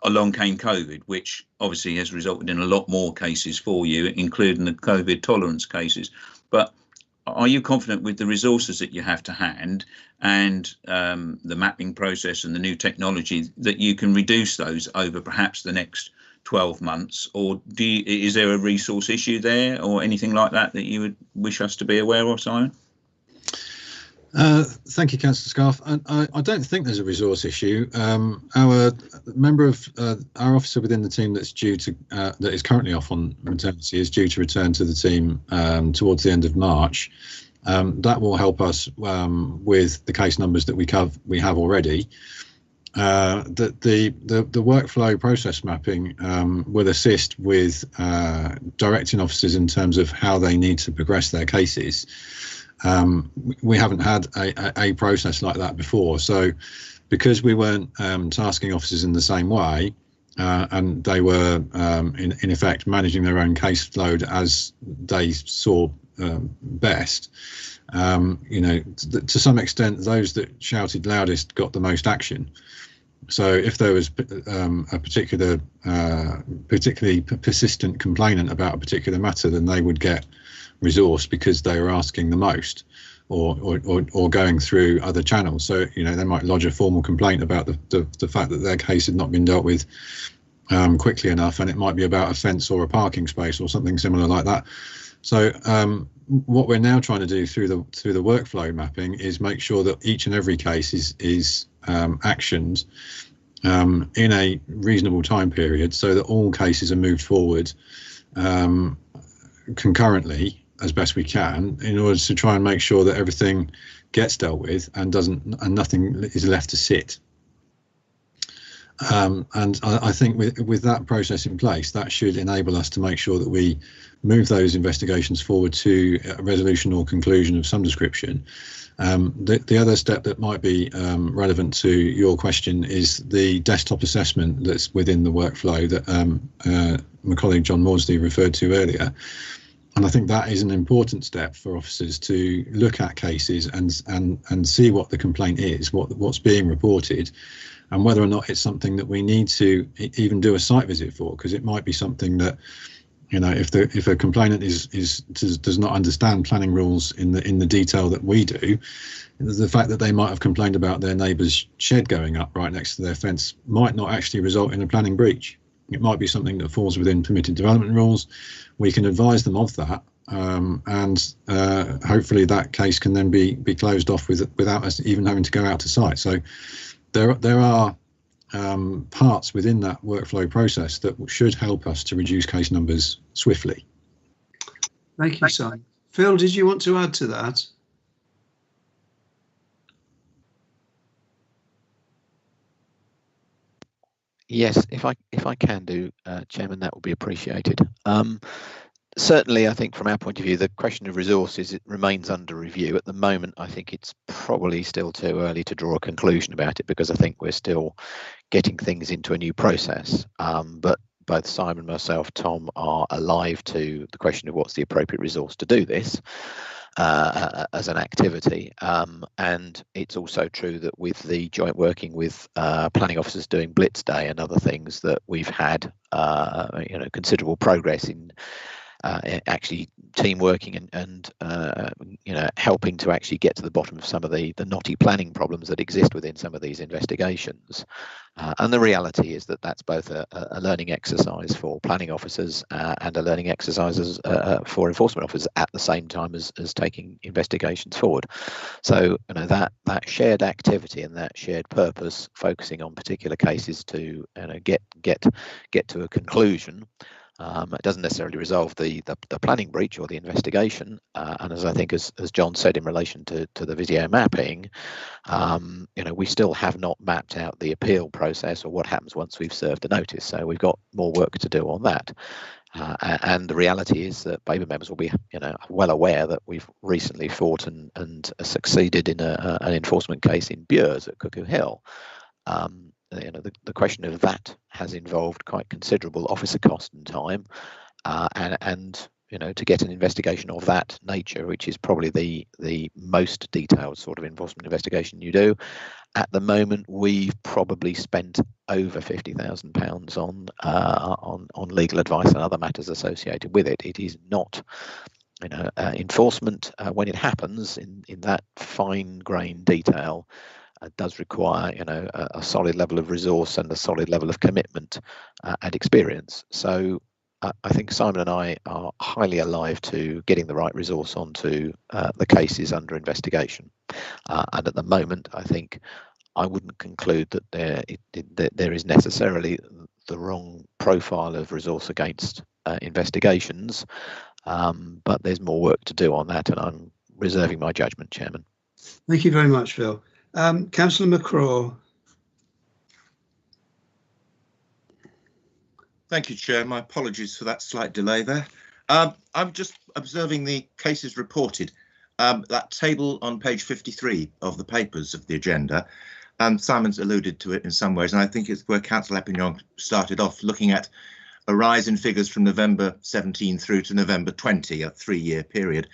along came COVID, which obviously has resulted in a lot more cases for you, including the COVID tolerance cases. But are you confident with the resources that you have to hand and the mapping process and the new technology that you can reduce those over perhaps the next 12 months, or is there a resource issue there or anything like that that you would wish us to be aware of, Simon? Thank you, Councillor Scarf. I don't think there's a resource issue. Our member of our officer within the team that's due to that is currently off on maternity is due to return to the team towards the end of March. That will help us with the case numbers that we have already. The workflow process mapping will assist with directing officers in terms of how they need to progress their cases. We haven't had a process like that before, so because we weren't tasking officers in the same way, and they were in effect managing their own caseload as they saw best, you know, to some extent those that shouted loudest got the most action. So if there was a particularly persistent complainant about a particular matter, then they would get resource because they were asking the most or going through other channels. So, you know, they might lodge a formal complaint about the fact that their case had not been dealt with quickly enough, and it might be about a fence or a parking space or something similar like that. So what we're now trying to do through the workflow mapping is make sure that each and every case is actioned in a reasonable time period, so that all cases are moved forward concurrently as best we can, in order to try and make sure that everything gets dealt with and nothing is left to sit. And I think with that process in place, that should enable us to make sure that we move those investigations forward to a resolution or conclusion of some description. The other step that might be relevant to your question is the desktop assessment that's within the workflow that my colleague John Maudsley referred to earlier. And I think that is an important step for officers to look at cases and see what the complaint is, what's being reported, and whether or not it's something that we need to even do a site visit for, because it might be something that, you know, if a complainant does not understand planning rules in the detail that we do, the fact that they might have complained about their neighbour's shed going up right next to their fence might not actually result in a planning breach. It might be something that falls within permitted development rules. We can advise them of that, and hopefully that case can then be closed off without us even having to go out to site. So there are parts within that workflow process that should help us to reduce case numbers swiftly. Thank you, Simon. Phil, did you want to add to that? Yes, if I can do, Chairman, that would be appreciated. Certainly, I think from our point of view, the question of resources, it remains under review. At the moment, I think it's probably still too early to draw a conclusion about it, because I think we're still getting things into a new process. But both Simon, myself, Tom are alive to the question of what's the appropriate resource to do this as an activity. And it's also true that with the joint working with planning officers doing Blitz Day and other things, that we've had considerable progress in actually team working and helping to actually get to the bottom of some of the knotty planning problems that exist within some of these investigations. And the reality is that that's both a learning exercise for planning officers and a learning exercise for enforcement officers at the same time as taking investigations forward. So that shared activity and that shared purpose, focusing on particular cases to get to a conclusion. It doesn't necessarily resolve the planning breach or the investigation, and as I think as John said in relation to the video mapping, we still have not mapped out the appeal process or what happens once we've served a notice. So we've got more work to do on that. And the reality is that Babergh members will be well aware that we've recently fought and succeeded in an enforcement case in Bures at Cuckoo Hill. The question of that has involved quite considerable officer cost and time, and to get an investigation of that nature, which is probably the most detailed sort of enforcement investigation you do. At the moment, we've probably spent over £50,000 on legal advice and other matters associated with it. It is not enforcement when it happens in that fine-grained detail. Does require a solid level of resource and a solid level of commitment and experience. So I think Simon and I are highly alive to getting the right resource onto the cases under investigation. And at the moment, I think I wouldn't conclude that there is necessarily the wrong profile of resource against investigations, but there's more work to do on that, and I'm reserving my judgment, Chairman. Thank you very much, Phil. Councillor McCraw. Thank you, Chair. My apologies for that slight delay there. I'm just observing the cases reported, that table on page 53 of the papers of the agenda. Simon's alluded to it in some ways, and I think it's where Councillor Epignon started off, looking at a rise in figures from November 17 through to November 20, a 3-year period.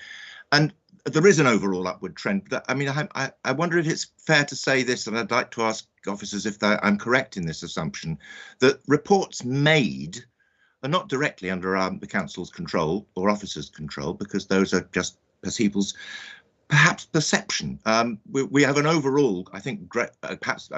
And there is an overall upward trend. I mean, I wonder if it's fair to say this, and I'd like to ask officers if I'm correct in this assumption, that reports made are not directly under the council's control or officers' control, because those are just people's perhaps perception. We have an overall, I think, perhaps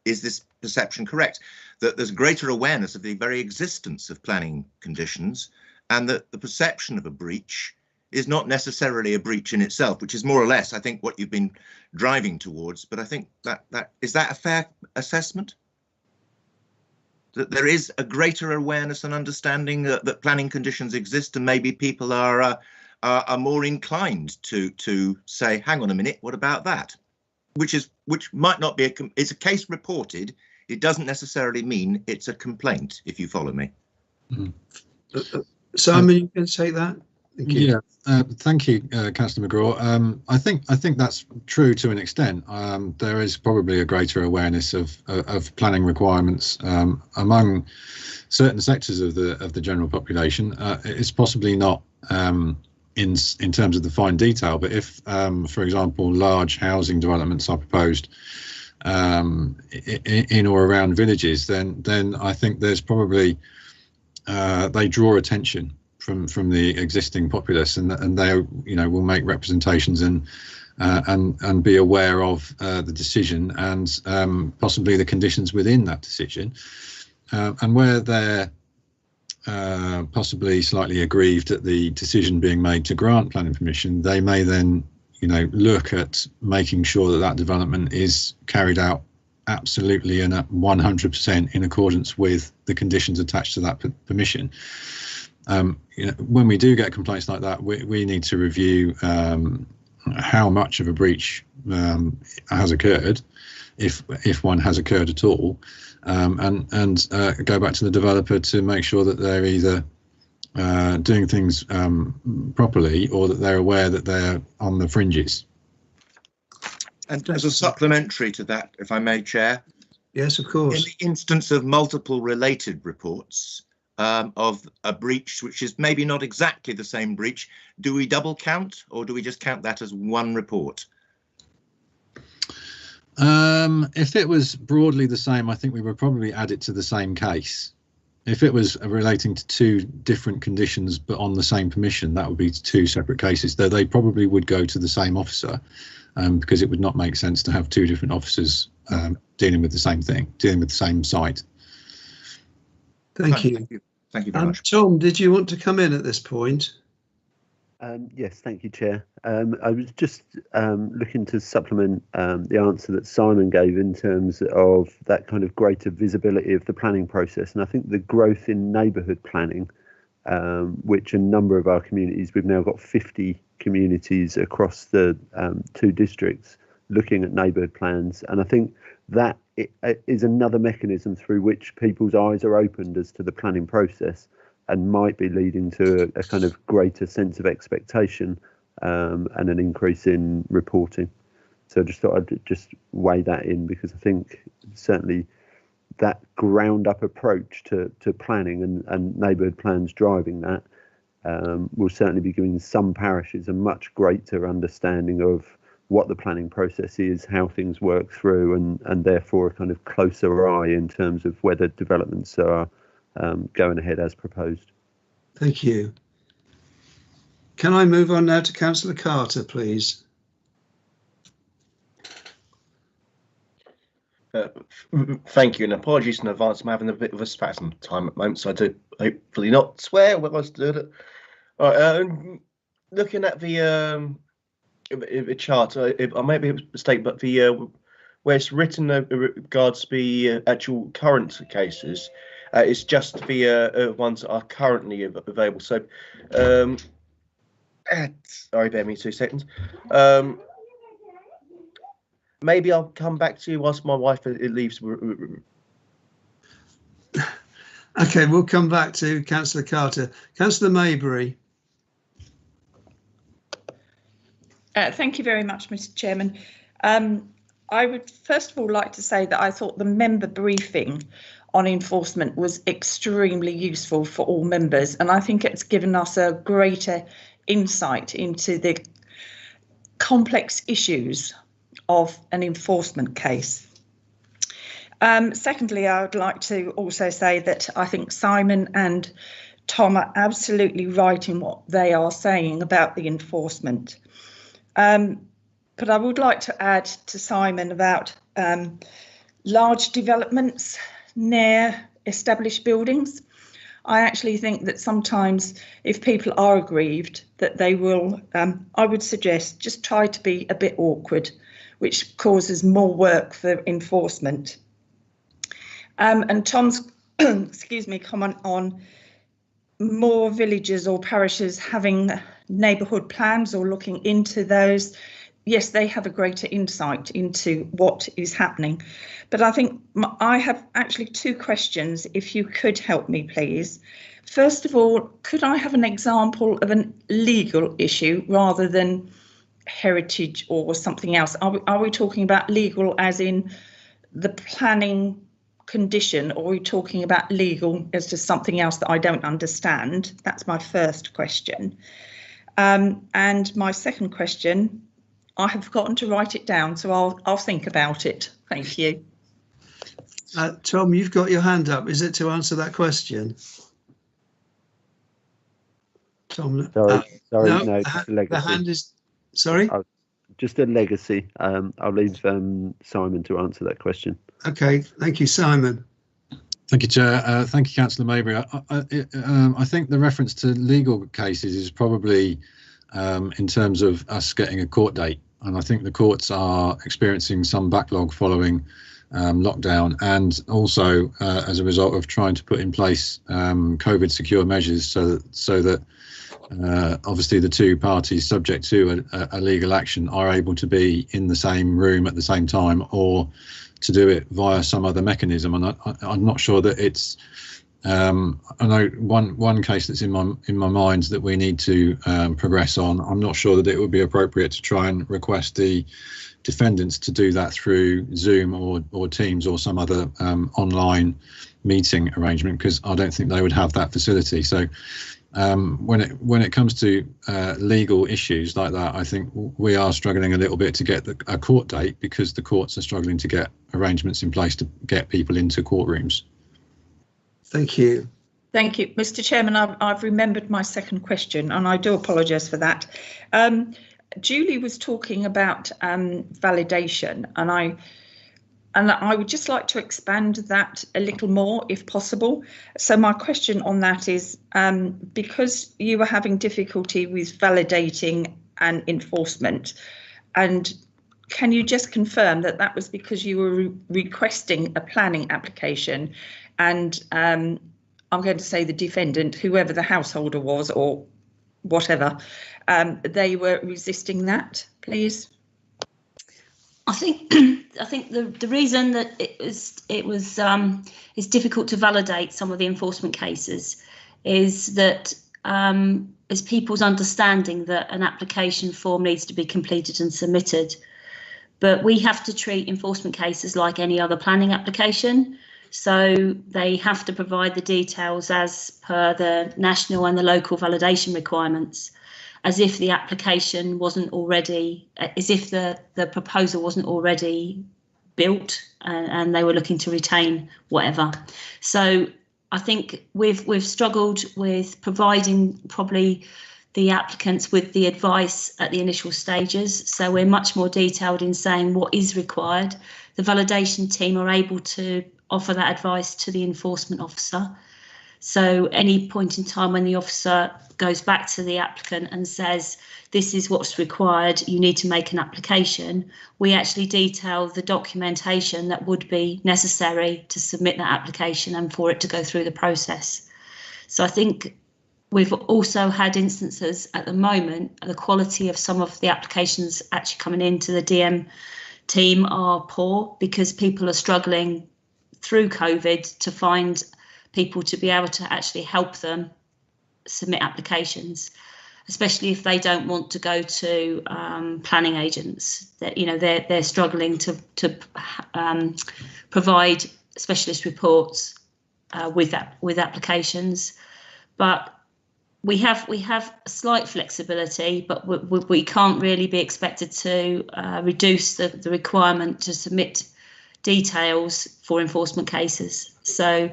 is this perception correct, that there's greater awareness of the very existence of planning conditions, and that the perception of a breach is not necessarily a breach in itself, which is more or less, I think, what you've been driving towards. But I think that is that a fair assessment? That there is a greater awareness and understanding that planning conditions exist, and maybe people are more inclined to say, hang on a minute, what about that? Which might not be it's a case reported. It doesn't necessarily mean it's a complaint, if you follow me. Mm-hmm. Simon, you can say that. Thank you. Yeah, thank you, Councillor McGraw. I think that's true to an extent. There is probably a greater awareness of planning requirements among certain sectors of the general population. It's possibly not in terms of the fine detail, but if, for example, large housing developments are proposed in or around villages, then I think there's probably they draw attention from the existing populace, and they will make representations and be aware of the decision and possibly the conditions within that decision, and where they're possibly slightly aggrieved at the decision being made to grant planning permission, they may then look at making sure that development is carried out absolutely and at 100% in accordance with the conditions attached to that permission. When we do get complaints like that, we need to review how much of a breach has occurred, if one has occurred at all, and go back to the developer to make sure that they're either doing things properly, or that they're aware that they're on the fringes. And as a supplementary to that, if I may, Chair. Yes, of course. In the instance of multiple related reports of a breach, which is maybe not exactly the same breach, do we double count, or do we just count that as one report? If it was broadly the same, I think we would probably add it to the same case. If it was relating to two different conditions but on the same permission, that would be two separate cases, though they probably would go to the same officer, because it would not make sense to have two different officers dealing with the same thing, dealing with the same site. Thank you. Thank you very much. Tom, did you want to come in at this point? Yes, thank you, Chair. I was just looking to supplement the answer that Simon gave in terms of that kind of greater visibility of the planning process. And I think the growth in neighbourhood planning, which a number of our communities, we've now got 50 communities across the two districts looking at neighbourhood plans. And I think that is another mechanism through which people's eyes are opened as to the planning process, and might be leading to a kind of greater sense of expectation and an increase in reporting. So I just thought I'd just weigh that in, because I think certainly that ground up approach to planning and neighbourhood plans driving that will certainly be giving some parishes a much greater understanding of what the planning process is, how things work through, and therefore a kind of closer eye in terms of whether developments are going ahead as proposed. Thank you. Can I move on now to Councillor Carter, please? Thank you, and apologies in advance. I'm having a bit of a spasm time at the moment, so I do hopefully not swear when I stood it. All right, looking at the chart, I may be a mistake, but the where it's written regards the actual current cases, it's just the ones that are currently available. So, sorry, bear me 2 seconds. Maybe I'll come back to you whilst my wife leaves. Okay, we'll come back to Councillor Carter. Councillor Maybury. Thank you very much, Mr. Chairman. I would first of all like to say that I thought the member briefing on enforcement was extremely useful for all members, and I think it's given us a greater insight into the complex issues of an enforcement case. Secondly, I would like to also say that I think Simon and Tom are absolutely right in what they are saying about the enforcement. But I would like to add to Simon about large developments near established buildings. I actually think that sometimes if people are aggrieved, that they will, I would suggest, just try to be a bit awkward, which causes more work for enforcement. And Tom's, excuse me, comment on more villages or parishes having neighbourhood plans or looking into those. Yes, they have a greater insight into what is happening. But I think I have actually two questions, if you could help me, please. First of all, could I have an example of a legal issue rather than heritage or something else? Are we talking about legal as in the planning condition, or are we talking about legal as to something else that I don't understand? That's my first question. And my second question, I have forgotten to write it down, so I'll think about it. Thank you. Tom, you've got your hand up. Is it to answer that question? Tom, sorry, no, the hand is, sorry? Just a legacy. I'll leave Simon to answer that question. Okay, thank you, Simon. Thank you, Chair. Thank you, Councillor Maybury. I think the reference to legal cases is probably in terms of us getting a court date. And I think the courts are experiencing some backlog following lockdown, and also as a result of trying to put in place COVID secure measures so that obviously the two parties subject to a legal action are able to be in the same room at the same time, or to do it via some other mechanism. And I'm not sure that it's I know one case that's in my mind that we need to progress on. I'm not sure that it would be appropriate to try and request the defendants to do that through Zoom or Teams or some other online meeting arrangement, because I don't think they would have that facility. So when it comes to legal issues like that, I think we are struggling a little bit to get a court date, because the courts are struggling to get arrangements in place to get people into courtrooms. Thank you. Thank you, Mr. Chairman. I've remembered my second question, and I do apologise for that. Julie was talking about validation, and I would just like to expand that a little more, if possible. So my question on that is, because you were having difficulty with validating and enforcement, and can you just confirm that that was because you were requesting a planning application, and I'm going to say the defendant, whoever the householder was or whatever, they were resisting that, please? I think the reason that it's difficult to validate some of the enforcement cases is that it's people's understanding that an application form needs to be completed and submitted. But we have to treat enforcement cases like any other planning application. So they have to provide the details as per the national and the local validation requirements, as if the application wasn't already, as if the proposal wasn't already built and they were looking to retain whatever. So I think we've struggled with providing probably the applicants with the advice at the initial stages. So we're much more detailed in saying what is required. The validation team are able to offer that advice to the enforcement officer. So any point in time when the officer goes back to the applicant and says, this is what's required, you need to make an application, we actually detail the documentation that would be necessary to submit that application and for it to go through the process. So I think we've also had instances at the moment, the quality of some of the applications actually coming into the DM team are poor, because people are struggling through COVID to find people to be able to actually help them submit applications, especially if they don't want to go to planning agents. That, you know, they're struggling to provide specialist reports with applications. But we have a slight flexibility, but we can't really be expected to reduce the requirement to submit details for enforcement cases. So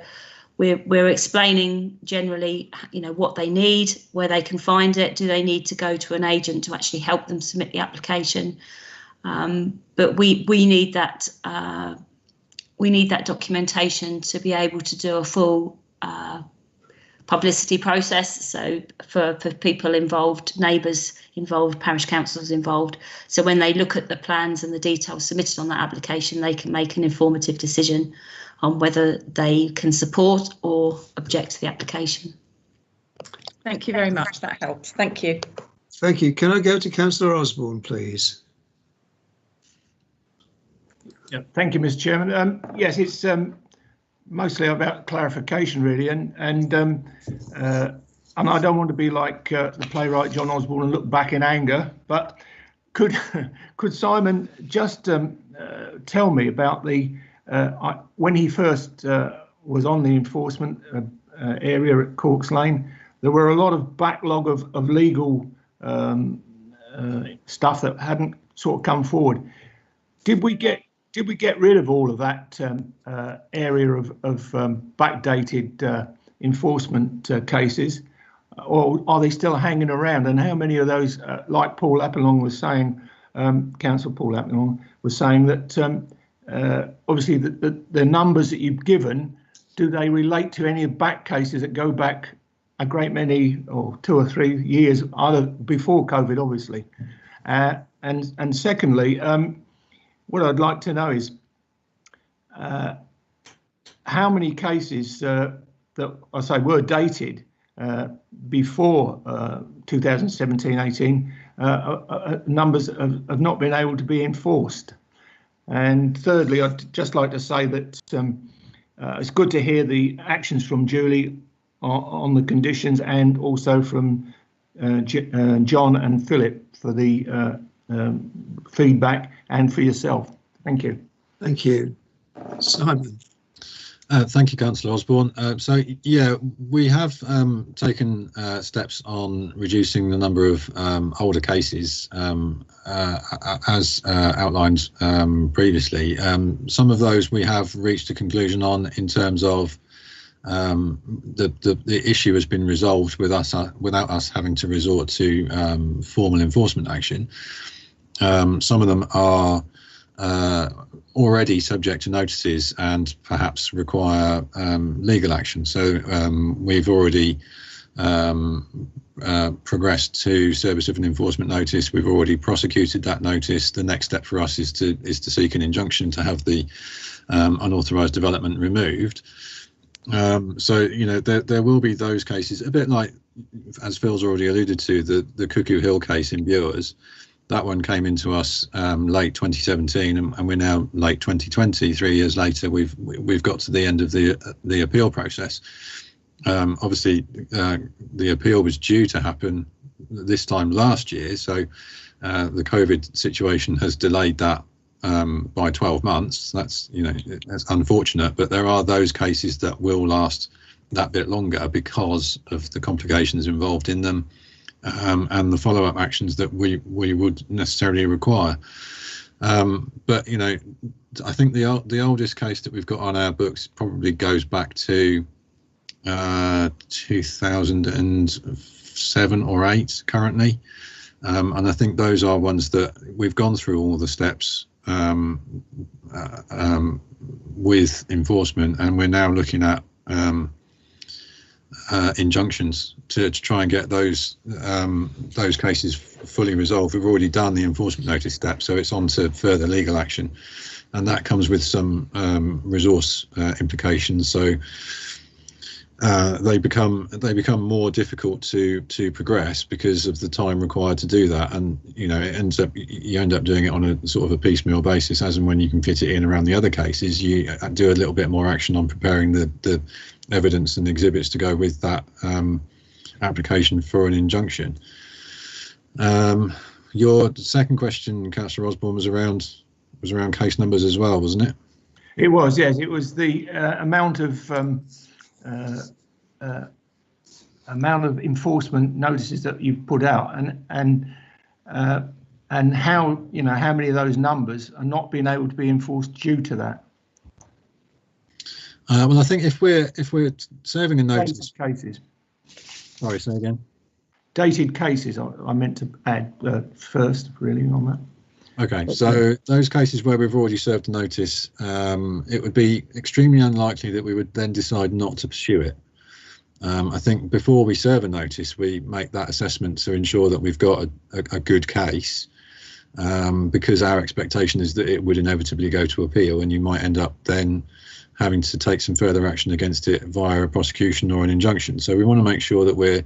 we're explaining generally, you know, what they need, where they can find it. Do they need to go to an agent to actually help them submit the application? But we need that documentation to be able to do a full publicity process. So for people involved, neighbours involved, parish councils involved. So when they look at the plans and the details submitted on that application, they can make an informative decision on whether they can support or object to the application. Thank you very much. That helps. Thank you. Thank you. Can I go to Councillor Osborne, please? Yeah, thank you, Mr. Chairman. Yes, it's mostly about clarification, really, and I don't want to be like the playwright John Osborne and look back in anger, but could Simon just tell me about the when he first was on the enforcement area at Corks Lane, there were a lot of backlog of legal stuff that hadn't sort of come forward. Did we get rid of all of that area of backdated enforcement cases, or are they still hanging around? And how many of those, like Paul Appelong was saying, Councillor Paul Appelong was saying that obviously the numbers that you've given, do they relate to any back cases that go back a great many, or 2 or 3 years, either before COVID, obviously? And secondly, what I'd like to know is how many cases that I say were dated before 2017-18, numbers have not been able to be enforced. And thirdly, I'd just like to say that it's good to hear the actions from Julie on the conditions, and also from John and Philip for the feedback, and for yourself. Thank you. Thank you. Simon. Thank you, Councillor Osborne. So, yeah, we have taken steps on reducing the number of older cases, as outlined previously. Some of those we have reached a conclusion on in terms of the issue has been resolved with us without us having to resort to formal enforcement action. Some of them are already subject to notices and perhaps require legal action. So we've already progressed to service of an enforcement notice. We've already prosecuted that notice. The next step for us is to seek an injunction to have the unauthorised development removed. So, you know, there will be those cases, a bit like, as Phil's already alluded to, the Cuckoo Hill case in Bures. That one came into us late 2017, and we're now late 2020. 3 years later, we've got to the end of the appeal process. Obviously, the appeal was due to happen this time last year, so the COVID situation has delayed that by 12 months. That's, you know, that's unfortunate, but there are those cases that will last that bit longer because of the complications involved in them. And the follow-up actions that we would necessarily require. But, you know, I think the oldest case that we've got on our books probably goes back to 2007 or 8 currently. And I think those are ones that we've gone through all the steps with enforcement, and we're now looking at injunctions to try and get those cases fully resolved. We've already done the enforcement notice step, so it's on to further legal action, and that comes with some resource implications. So they become more difficult to progress because of the time required to do that, and you know, you end up doing it on a sort of a piecemeal basis. As and when you can fit it in around the other cases, you do a little bit more action on preparing the evidence and exhibits to go with that application for an injunction. Your second question, Councillor Osborne, was around case numbers as well, wasn't it? It was, yes. It was the amount of enforcement notices that you've put out, and how, you know, how many of those numbers are not being able to be enforced due to that. Well, I think if we're serving a notice, cases. Sorry, say again. Dated cases, I meant to add first, really, on that. Okay, so those cases where we've already served a notice, it would be extremely unlikely that we would then decide not to pursue it. I think before we serve a notice, we make that assessment to ensure that we've got a good case, because our expectation is that it would inevitably go to appeal, and you might end up then having to take some further action against it via a prosecution or an injunction. So we want to make sure that we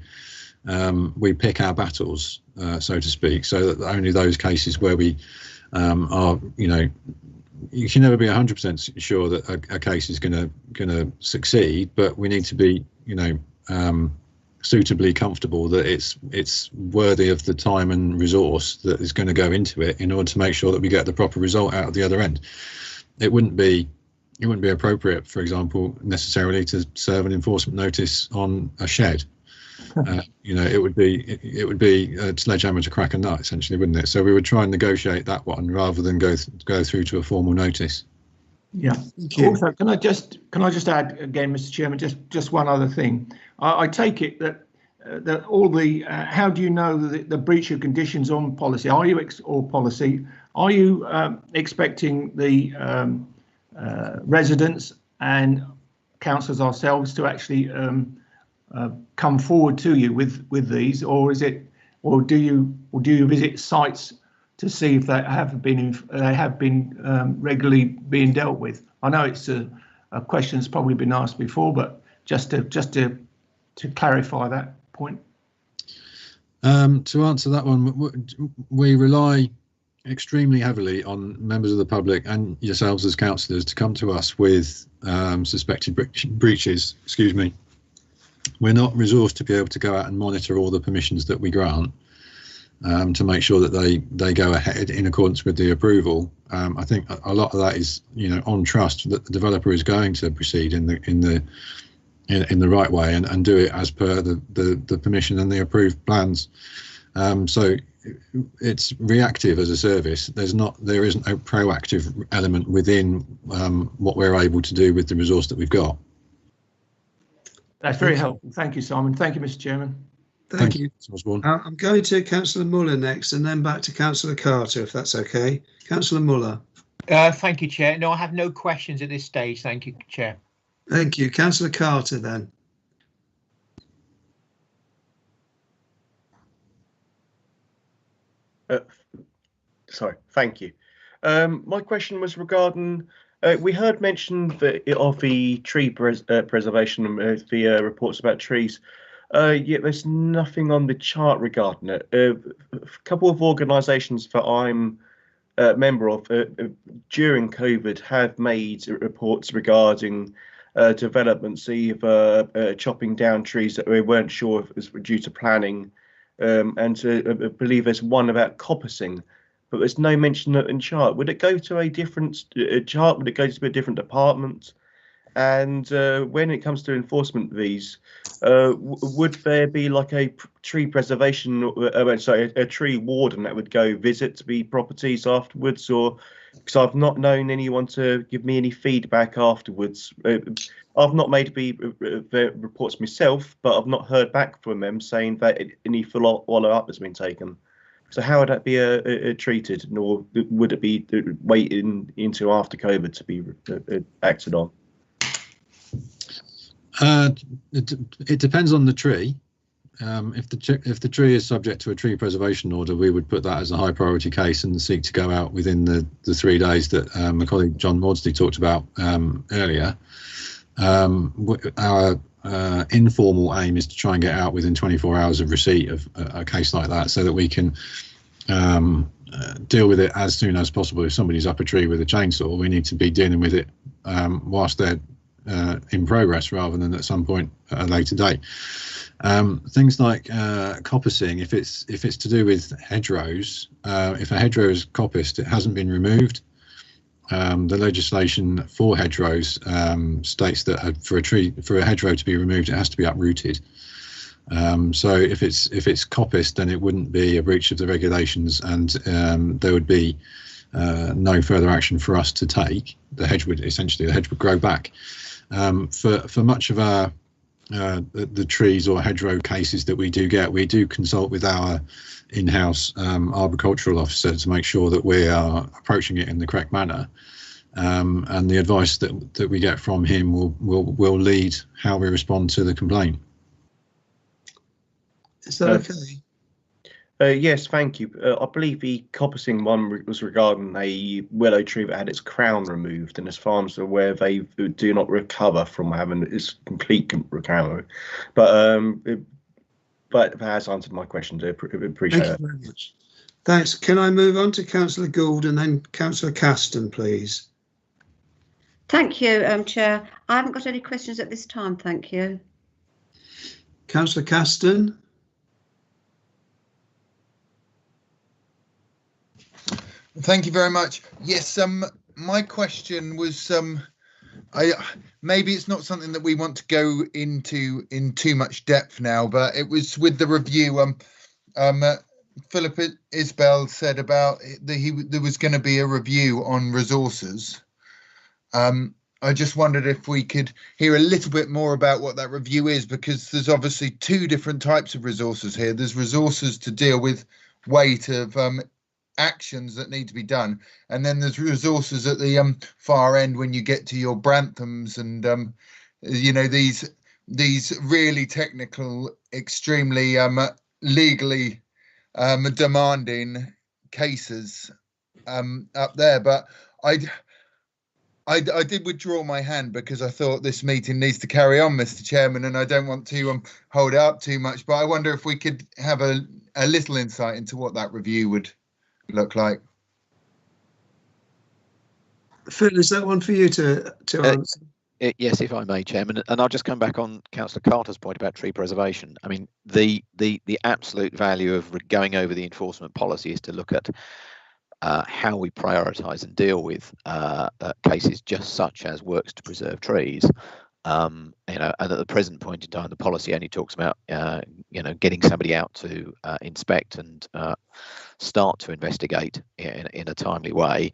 pick our battles, so to speak, so that only those cases where we are, you know, you can never be 100% sure that a case is going to succeed, but we need to be, you know, suitably comfortable that it's worthy of the time and resource that is going to go into it in order to make sure that we get the proper result out of the other end. It wouldn't be appropriate, for example, necessarily to serve an enforcement notice on a shed. You know, it would be a sledgehammer to crack a nut, essentially, wouldn't it? So we would try and negotiate that one rather than go through to a formal notice. Yeah. Also, can I just add again, Mr. Chairman, just one other thing. I take it that all the how do you know the breach of conditions on policy? Are you expecting the residents and councillors ourselves to actually come forward to you with these, or do you visit sites to see if they have been regularly being dealt with? I know it's a question that's probably been asked before, but just to to clarify that point? To answer that one, we rely extremely heavily on members of the public and yourselves as councillors to come to us with suspected breaches. Excuse me. We're not resourced to be able to go out and monitor all the permissions that we grant to make sure that they go ahead in accordance with the approval. I think a lot of that is, on trust that the developer is going to proceed in the right way and do it as per the permission and the approved plans. So it's reactive as a service. There isn't a proactive element within what we're able to do with the resource that we've got. That's very helpful. Thank you, Simon. Thank you, Mr. Chairman. Thank you. I'm going to Councillor Muller next and then back to Councillor Carter, if that's okay. Councillor Muller. Thank you, Chair. No, I have no questions at this stage. Thank you, Chair. Thank you. Councillor Carter then. Sorry, thank you. My question was regarding, we heard mention of the tree preservation and the reports about trees, yet there's nothing on the chart regarding it. A couple of organisations that I'm a member of during COVID have made reports regarding developments, either chopping down trees that we weren't sure if it was due to planning, and I believe there's one about coppicing, but there's no mention in chart. Would it go to a different chart? Would it go to a different department? And when it comes to enforcement of these, would there be like a tree preservation, a tree warden that would go visit the properties afterwards? Or because I've not known anyone to give me any feedback afterwards. I've not made the reports myself, but I've not heard back from them saying that any follow-up has been taken. So how would that be treated, nor would it be waiting into after COVID to be acted on? It depends on the tree. If the tree is subject to a tree preservation order, we would put that as a high priority case and seek to go out within the 3 days that my colleague John Maudsley talked about earlier. Our informal aim is to try and get out within 24 hours of receipt of a case like that, so that we can deal with it as soon as possible. If somebody's up a tree with a chainsaw, we need to be dealing with it whilst they're in progress, rather than at some point at a later date. Things like coppicing, if it's to do with hedgerows, if a hedgerow is coppiced, it hasn't been removed. The legislation for hedgerows states that for a hedgerow to be removed, it has to be uprooted. So if it's coppiced, then it wouldn't be a breach of the regulations, and there would be no further action for us to take. The hedge would grow back. For much of our the trees or hedgerow cases that we do consult with our in-house arboricultural officer to make sure that we are approaching it in the correct manner, and the advice that we get from him will lead how we respond to the complaint. Is that okay? Yes, thank you. I believe the coppicing one was regarding a willow tree that had its crown removed, and as far as I'm aware, they do not recover from having its complete recovery. But that has answered my question. I appreciate it. Thank you very much. Thanks. Can I move on to Councillor Gould and then Councillor Caston, please? Thank you, Chair. I haven't got any questions at this time, thank you. Councillor Caston. Thank you very much. Yes, my question was, maybe it's not something that we want to go into in too much depth now, but it was with the review. Philip Isbell said about there was going to be a review on resources. I just wondered if we could hear a little bit more about what that review is, because there's obviously two different types of resources here. There's resources to deal with weight of actions that need to be done, and then there's resources at the far end when you get to your Branthams and these really technical, extremely legally demanding cases up there. But I did withdraw my hand because I thought this meeting needs to carry on, Mr. Chairman, and I don't want to hold it up too much. But I wonder if we could have a little insight into what that review would look like. Phil, is that one for you to answer? Yes, if I may, Chairman, and I'll just come back on Councillor Carter's point about tree preservation. I mean, the absolute value of going over the enforcement policy is to look at how we prioritise and deal with cases just such as works to preserve trees. And at the present point in time, the policy only talks about getting somebody out to inspect and start to investigate in a timely way.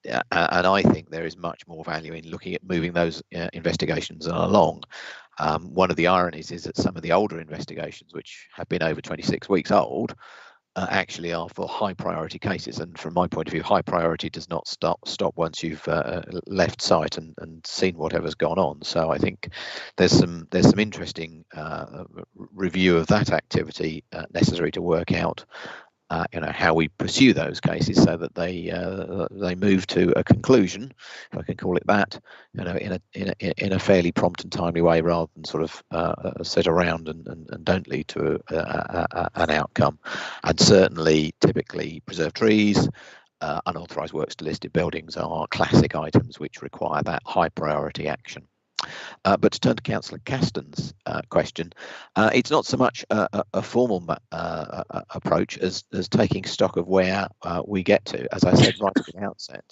And I think there is much more value in looking at moving those investigations along. One of the ironies is that some of the older investigations, which have been over 26 weeks old, actually are for high priority cases. And from my point of view, high priority does not stop once you've left site and seen whatever's gone on. So I think there's some interesting review of that activity necessary to work out how we pursue those cases so that they move to a conclusion, if I can call it that, in a fairly prompt and timely way, rather than sort of sit around and don't lead to an outcome. And certainly, typically, preserved trees, unauthorised works to listed buildings are classic items which require that high priority action. But to turn to Councillor Caston's question, it's not so much a formal approach as taking stock of where we get to. As I said right at the outset,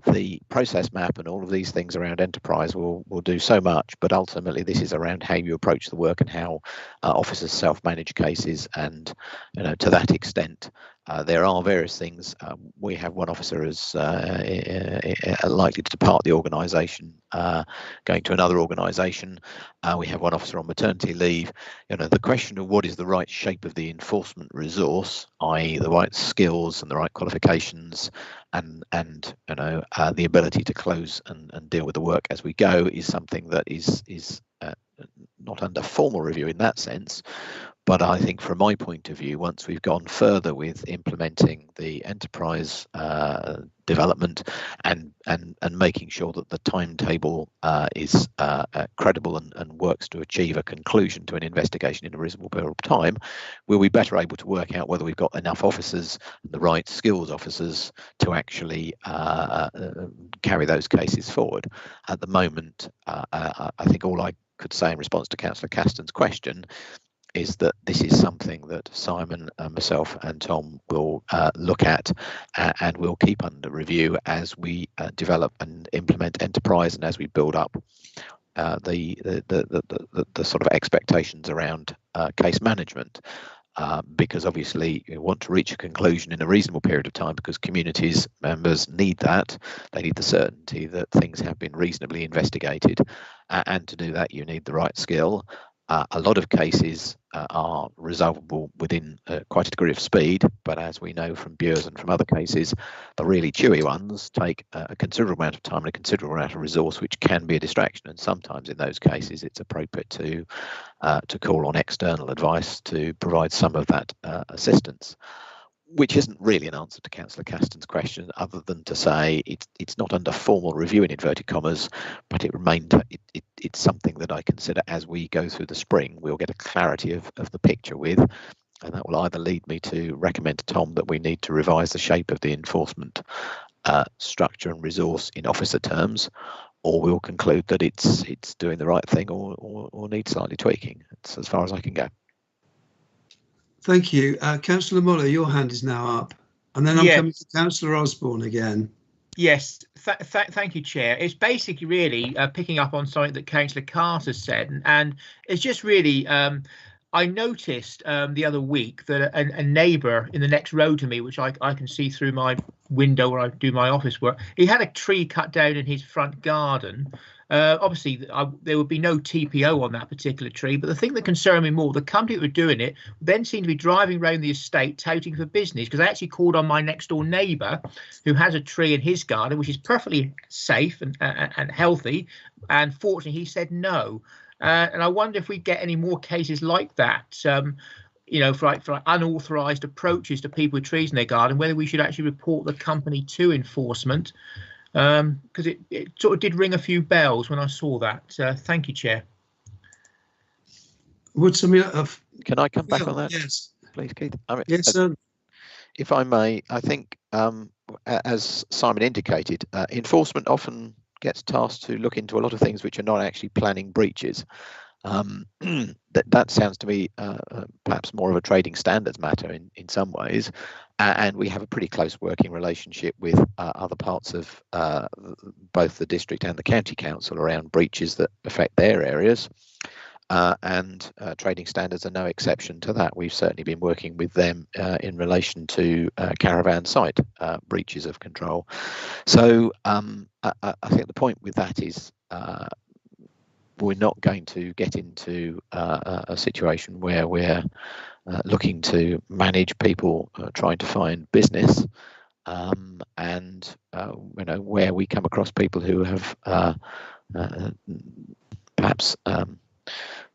the process map and all of these things around enterprise will do so much, but ultimately this is around how you approach the work and how officers self-manage cases. And to that extent, there are various things. We have one officer is likely to depart the organisation, going to another organisation. We have one officer on maternity leave. The question of what is the right shape of the enforcement resource, i.e. the right skills and the right qualifications and the ability to close and deal with the work as we go, is something that is not under formal review in that sense. But I think from my point of view, once we've gone further with implementing the enterprise development and making sure that the timetable is credible and works to achieve a conclusion to an investigation in a reasonable period of time, we'll be better able to work out whether we've got enough officers, the right skills officers, to actually carry those cases forward. At the moment, I think all I could say in response to Councillor Caston's question is that this is something that Simon, myself and Tom will look at and will keep under review as we develop and implement enterprise and as we build up the sort of expectations around case management. Because obviously you want to reach a conclusion in a reasonable period of time, because communities members need that. They need the certainty that things have been reasonably investigated, and to do that you need the right skill. A lot of cases are resolvable within quite a degree of speed, but as we know from Bures and from other cases, the really chewy ones take a considerable amount of time and a considerable amount of resource, which can be a distraction. And sometimes in those cases, it's appropriate to call on external advice to provide some of that assistance, which isn't really an answer to Councillor Caston's question, other than to say it's not under formal review in inverted commas, but it's something that I consider as we go through the spring, we'll get a clarity of the picture with, and that will either lead me to recommend to Tom that we need to revise the shape of the enforcement structure and resource in officer terms, or we'll conclude that it's doing the right thing or needs slightly tweaking. It's as far as I can go. Thank you. Councillor Muller, your hand is now up. And then I'm coming to Councillor Osborne again. Yes, thank you, Chair. It's basically really picking up on something that Councillor Carter said. And it's just really, I noticed the other week that a neighbour in the next row to me, which I can see through my window where I do my office work, he had a tree cut down in his front garden. Obviously, there would be no TPO on that particular tree, but the thing that concerned me more, the company that were doing it then seemed to be driving around the estate touting for business, because I actually called on my next door neighbour who has a tree in his garden, which is perfectly safe and healthy, and fortunately he said no. And I wonder if we get any more cases like that, for unauthorised approaches to people with trees in their garden, whether we should actually report the company to enforcement. because it sort of did ring a few bells when I saw that. Thank you, Chair. Would somebody have... Can I come back on that? Yes. Please, Keith. I mean, yes, sir. If I may, I think, as Simon indicated, enforcement often gets tasked to look into a lot of things which are not actually planning breaches. That sounds to me perhaps more of a trading standards matter in some ways, and we have a pretty close working relationship with other parts of both the district and the county council around breaches that affect their areas. And trading standards are no exception to that. We've certainly been working with them in relation to caravan site breaches of control. So I think the point with that is we're not going to get into a situation where we're looking to manage people trying to find business, and where we come across people who have perhaps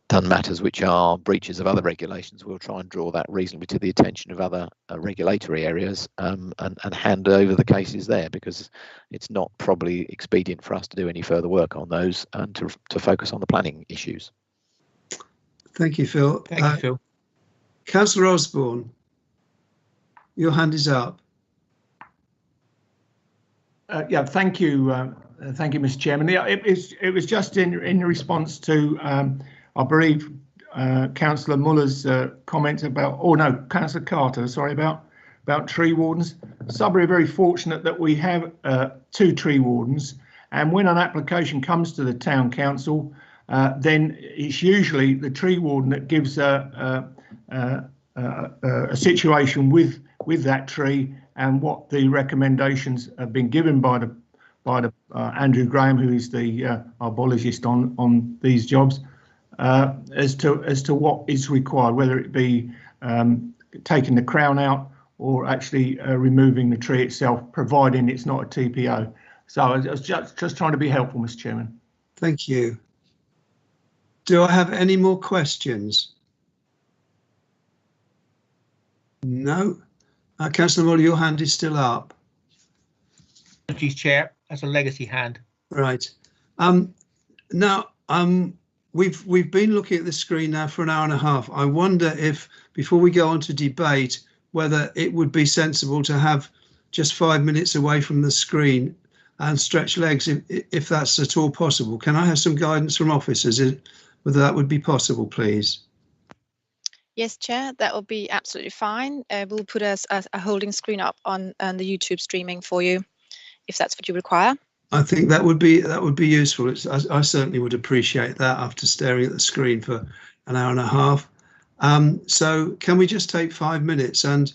done matters which are breaches of other regulations, we'll try and draw that reasonably to the attention of other regulatory areas, and hand over the cases there, because it's not probably expedient for us to do any further work on those and to focus on the planning issues. Thank you, Phil. Thank you, Phil. Councillor Osborne, your hand is up. Yeah, thank you, Mr. Chairman. Yeah, it was just in response to I believe Councillor Muller's comment about, Councillor Carter, sorry, about tree wardens. Sudbury are very fortunate that we have 2 tree wardens, and when an application comes to the town council, then it's usually the tree warden that gives a situation with that tree and what the recommendations have been given by the Andrew Graham, who is the arbologist on these jobs. As to what is required, whether it be taking the crown out or actually removing the tree itself, providing it's not a TPO. So I was just trying to be helpful, Mr. Chairman. Thank you. Do I have any more questions? No. Councillor Muller, your hand is still up. Apologies, Chair. That's a legacy hand. Right. Now, we've been looking at the screen now for an hour and a half. I wonder if, before we go on to debate, whether it would be sensible to have just 5 minutes away from the screen and stretch legs, if that's at all possible. Can I have some guidance from officers whether that would be possible, please? Yes, Chair, that will be absolutely fine. We'll put a holding screen up on the YouTube streaming for you, if that's what you require. I think that would be useful. I certainly would appreciate that after staring at the screen for an hour and a half. So can we just take 5 minutes and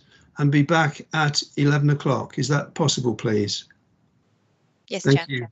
be back at 11 o'clock? Is that possible, please? Yes, Thank Chair. you.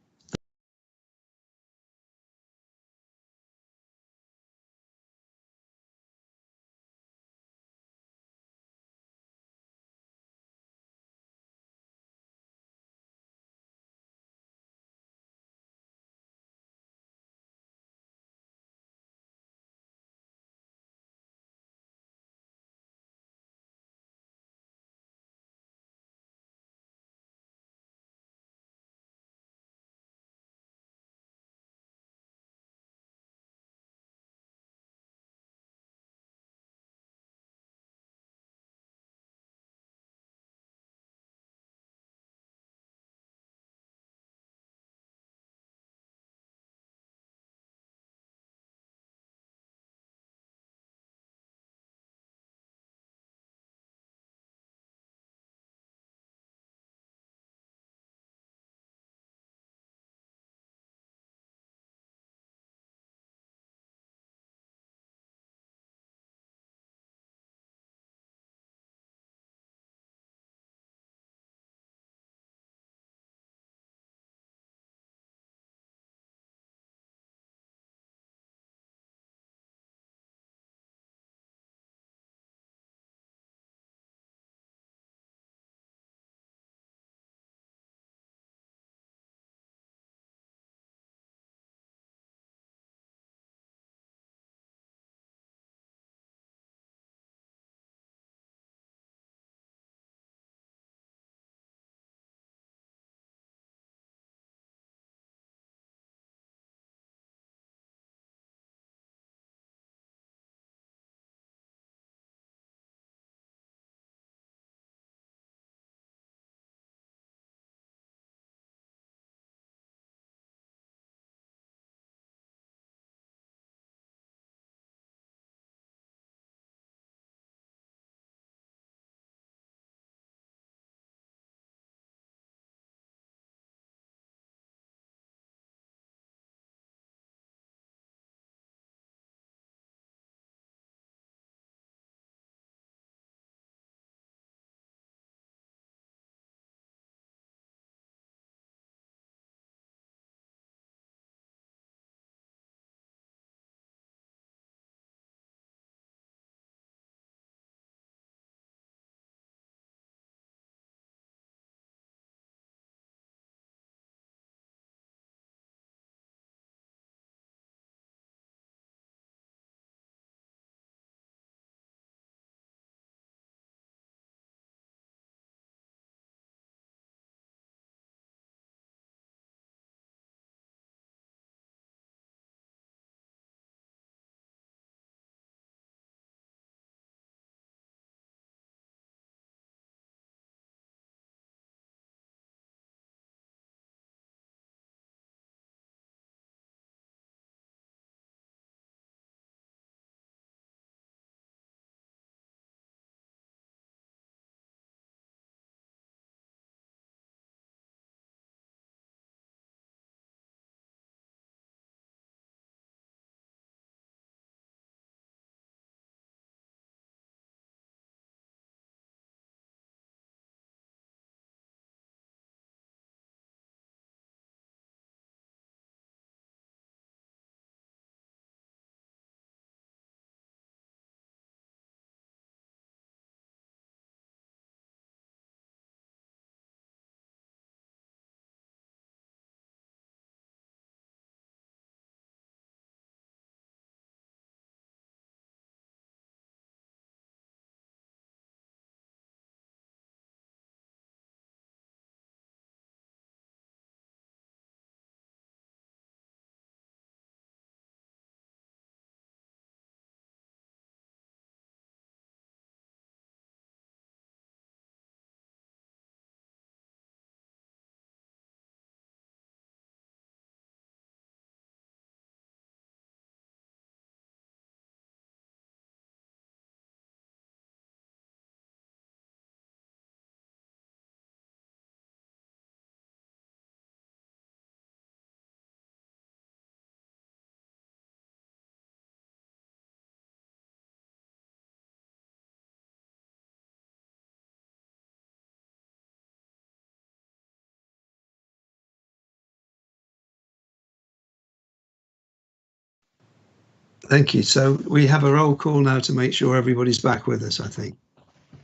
Thank you. So we have a roll call now to make sure everybody's back with us, I think.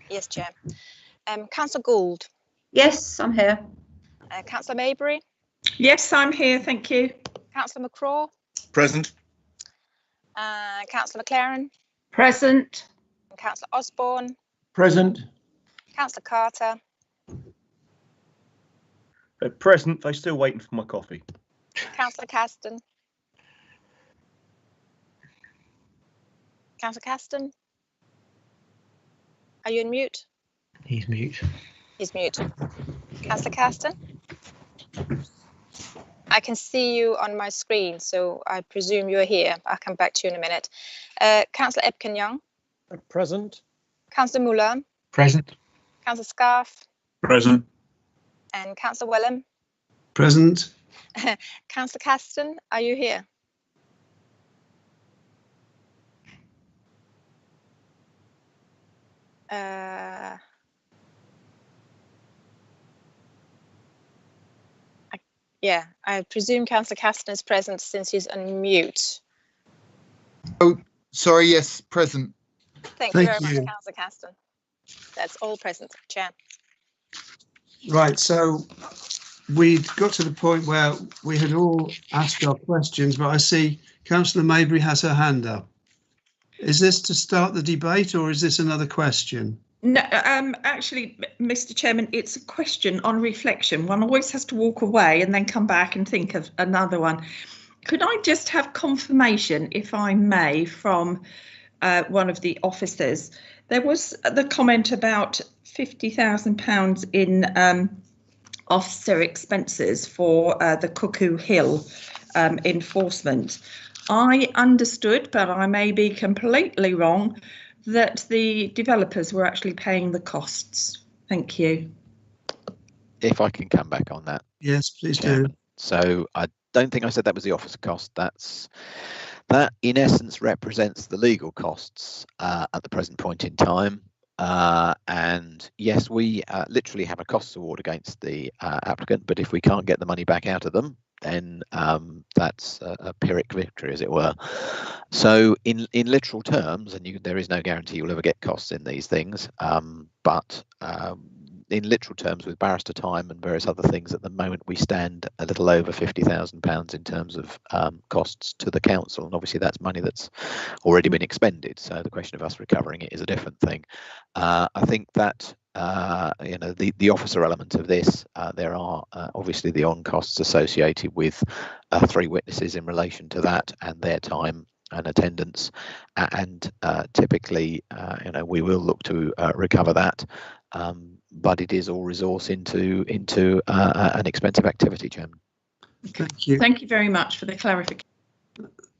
Yes, Chair. Councillor Gould. Yes, I'm here. Councillor Maybury. Yes, I'm here. Thank you. Councillor McCraw. Present. Councillor McLaren. Present. Councillor Osborne. Present. Councillor Carter. Present. They're still waiting for my coffee. Councillor Caston. Councillor Caston. Are you in mute? He's mute. He's mute. Councillor Caston. I can see you on my screen, so I presume you're here. I'll come back to you in a minute. Councillor Epkin-Young. Present. Councillor Muller. Present. Councillor Scarf. Present. And Councillor Wellham. Present. Councillor Caston, are you here? Yeah, I presume Councillor Caston is present since he's on mute. Oh, sorry, yes, present. Thank you very much, Councillor Caston. That's all present, Chair. Right, so we got to the point where we had all asked our questions, but I see Councillor Maybury has her hand up. Is this to start the debate or is this another question? No, actually, Mr. Chairman, it's a question on reflection. One always has to walk away and then come back and think of another one. Could I just have confirmation, if I may, from one of the officers? There was the comment about £50,000 in officer expenses for the Cuckoo Hill enforcement. I understood, but I may be completely wrong, that the developers were actually paying the costs. Thank you. If I can come back on that. Yes, please do. So I don't think I said that was the officer cost. That in essence represents the legal costs at the present point in time. And yes, we literally have a costs award against the applicant, but if we can't get the money back out of them, then that's a Pyrrhic victory, as it were. So in literal terms, and there is no guarantee you'll ever get costs in these things, but in literal terms, with barrister time and various other things, at the moment we stand a little over £50,000 in terms of costs to the council, and obviously that's money that's already been expended. So the question of us recovering it is a different thing. I think that the officer element of this, there are obviously the on costs associated with 3 witnesses in relation to that and their time and attendance, and typically we will look to recover that, but it is all resource into an expensive activity, Chairman. Thank you. Thank you very much for the clarification.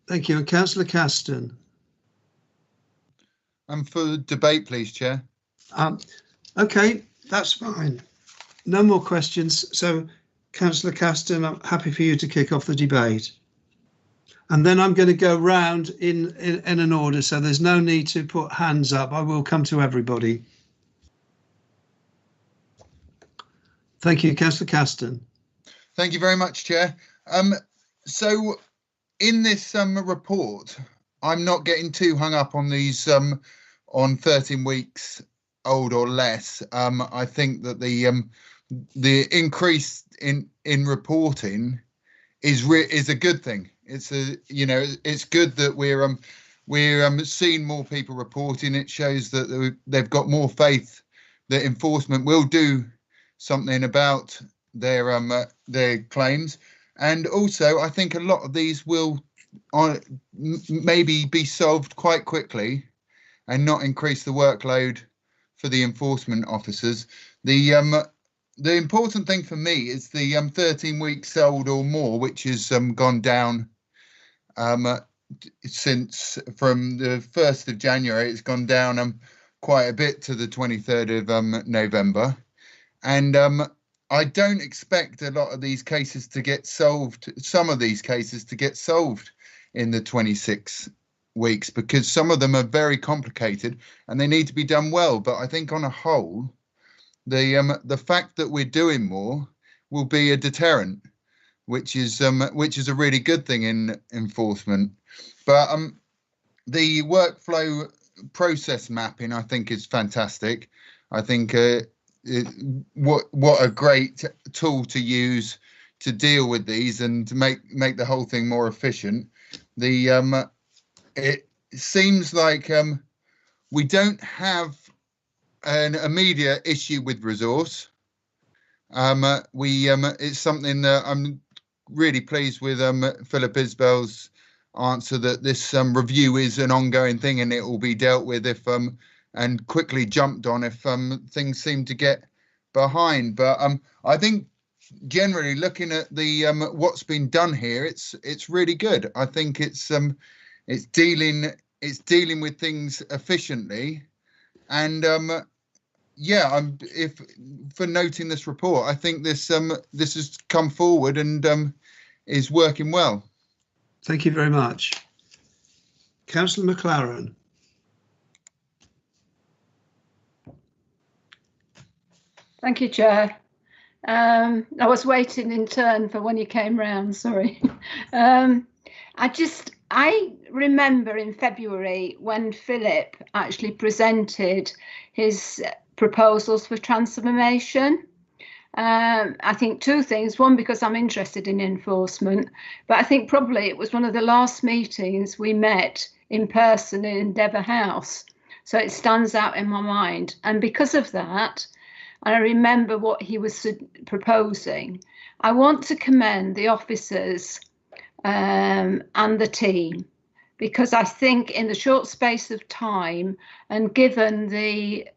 Thank you. And Councillor Caston. For debate, please, Chair. Okay, that's fine. No more questions. So, Councillor Caston, I'm happy for you to kick off the debate. And then I'm going to go round in an order, so there's no need to put hands up. I will come to everybody. Thank you, Councillor Caston. Thank you very much, Chair. So in this report, I'm not getting too hung up on these on 13 weeks old or less. I think that the increase in reporting is a good thing. It's it's good that we're seeing more people reporting. It shows that they've got more faith that enforcement will do something about their claims, and also I think a lot of these will maybe be solved quite quickly and not increase the workload for the enforcement officers. The important thing for me is the 13 weeks old or more, which has gone down since from the 1st of January. It's gone down quite a bit to the 23rd of November. And I don't expect a lot of these cases to get solved, some of these cases to get solved in the 26 weeks, because some of them are very complicated and they need to be done well. But I think on a whole, the fact that we're doing more will be a deterrent, which is a really good thing in enforcement. But the workflow process mapping, I think, is fantastic. I think what a great tool to use to deal with these and to make the whole thing more efficient. It seems like we don't have an immediate issue with resource. It's something that I'm really pleased with Philip Isbell's answer, that this review is an ongoing thing and it will be dealt with if and quickly jumped on if things seem to get behind. But I think generally looking at the what's been done here, it's really good. I think it's dealing with things efficiently, and yeah, for noting this report. I think this has come forward and is working well. Thank you very much. Councillor McLaren. Thank you, Chair. I was waiting in turn for when you came round, sorry. I remember in February when Philip actually presented his proposals for transformation. I think two things. One, because I'm interested in enforcement, but I think probably it was one of the last meetings we met in person in Endeavour House. So it stands out in my mind. And because of that, and I remember what he was proposing, I want to commend the officers and the team, because I think in the short space of time and given the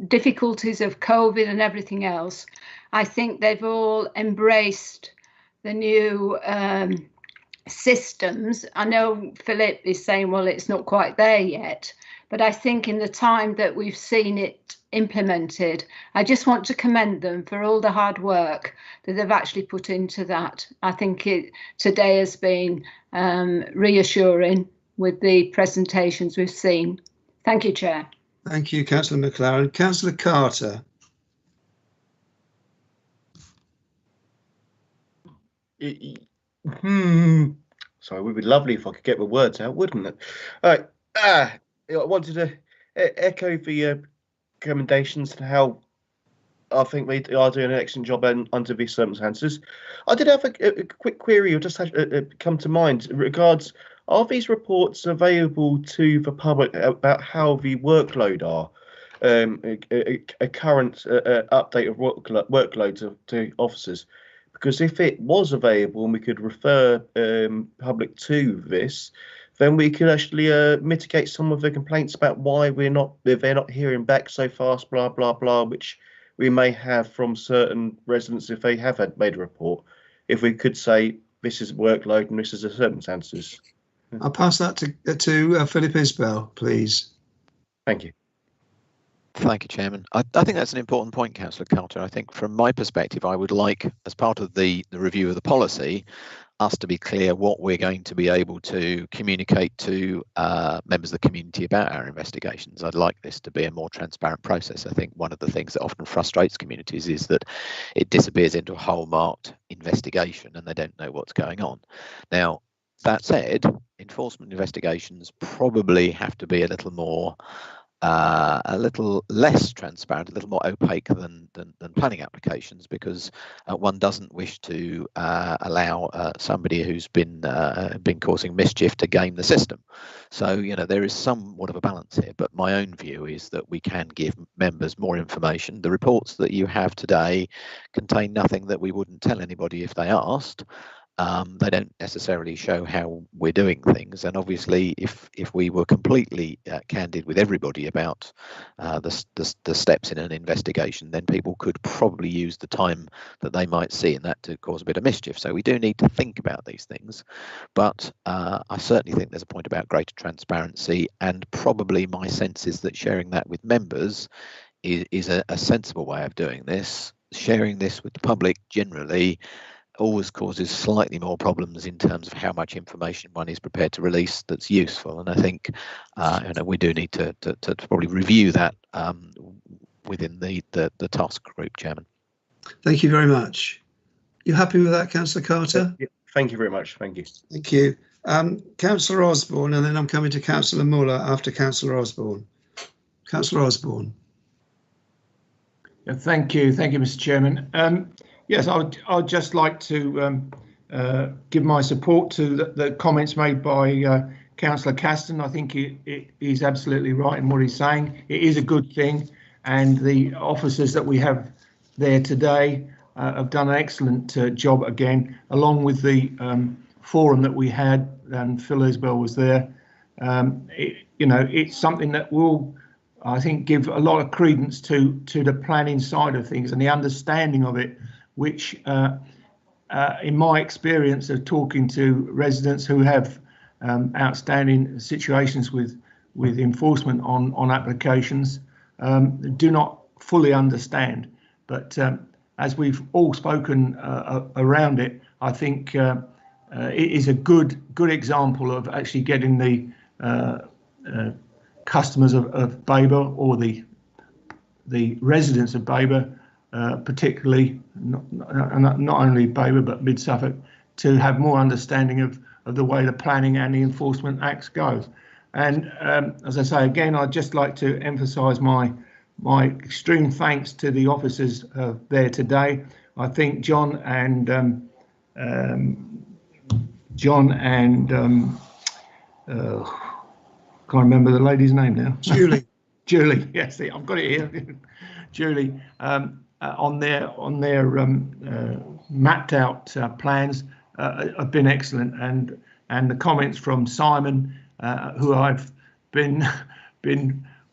difficulties of COVID and everything else, I think they've all embraced the new systems. I know Philip is saying, well, it's not quite there yet, but I think in the time that we've seen it implemented, I just want to commend them for all the hard work that they've actually put into that. I think today has been reassuring with the presentations we've seen. Thank you, Chair. Thank you, Councillor McLaren. Councillor Carter. Sorry, it would be lovely if I could get my words out, wouldn't it? All right. I wanted to echo the recommendations and how I think we are doing an excellent job under these circumstances. I did have a quick query, or just had come to mind in regards, are these reports available to the public about how the workload are? A current update of workload to officers? Because if it was available and we could refer public to this, then we could actually mitigate some of the complaints about why they're not hearing back so fast, blah, blah, blah, which we may have from certain residents if they have made a report. If we could say this is workload and this is the circumstances. I'll pass that to Philip Isbell, please. Thank you. Thank you, Chairman. I think that's an important point, Councillor Carter. I think from my perspective, I would like, as part of the review of the policy, us to be clear what we're going to be able to communicate to members of the community about our investigations. I'd like this to be a more transparent process. I think one of the things that often frustrates communities is that it disappears into a whole marked investigation and they don't know what's going on. Now, that said, enforcement investigations probably have to be a little more a little less transparent, a little more opaque than planning applications, because one doesn't wish to allow somebody who's been causing mischief to game the system. So, you know, there is somewhat of a balance here, but my own view is that we can give members more information. The reports that you have today contain nothing that we wouldn't tell anybody if they asked. They don't necessarily show how we're doing things, and obviously if we were completely candid with everybody about the steps in an investigation, then people could probably use the time that they might see in that to cause a bit of mischief. So we do need to think about these things, but I certainly think there's a point about greater transparency, and probably my sense is that sharing that with members is a sensible way of doing this. Sharing this with the public generally always causes slightly more problems in terms of how much information one is prepared to release that's useful, and I think you know, we do need to probably review that within the task group, Chairman. Thank you very much. You happy with that, Councillor Carter? Yeah, thank you very much. Thank you. Thank you. Councillor Osborne, and then I'm coming to Councillor Muller after Councillor Osborne. Councillor Osborne. Thank you, Mr. Chairman. Yes, I'd just like to give my support to the comments made by Councillor Caston. I think he's absolutely right in what he's saying. It is a good thing, and the officers that we have there today have done an excellent job again, along with the forum that we had, and Phil Isbell was there. It's something that will, I think, give a lot of credence to the planning side of things and the understanding of it, which in my experience of talking to residents who have outstanding situations with enforcement on applications, do not fully understand. But as we've all spoken around it, I think it is a good example of actually getting the customers of Babergh, or the residents of Babergh, particularly not only Babergh but mid Suffolk, to have more understanding of the way the planning and the enforcement acts goes. And as I say again, I'd just like to emphasise my extreme thanks to the officers there today. I think John and can't remember the lady's name now. Julie. Julie, yes, I've got it here. Julie, on their mapped out plans have been excellent, and the comments from Simon, who I've been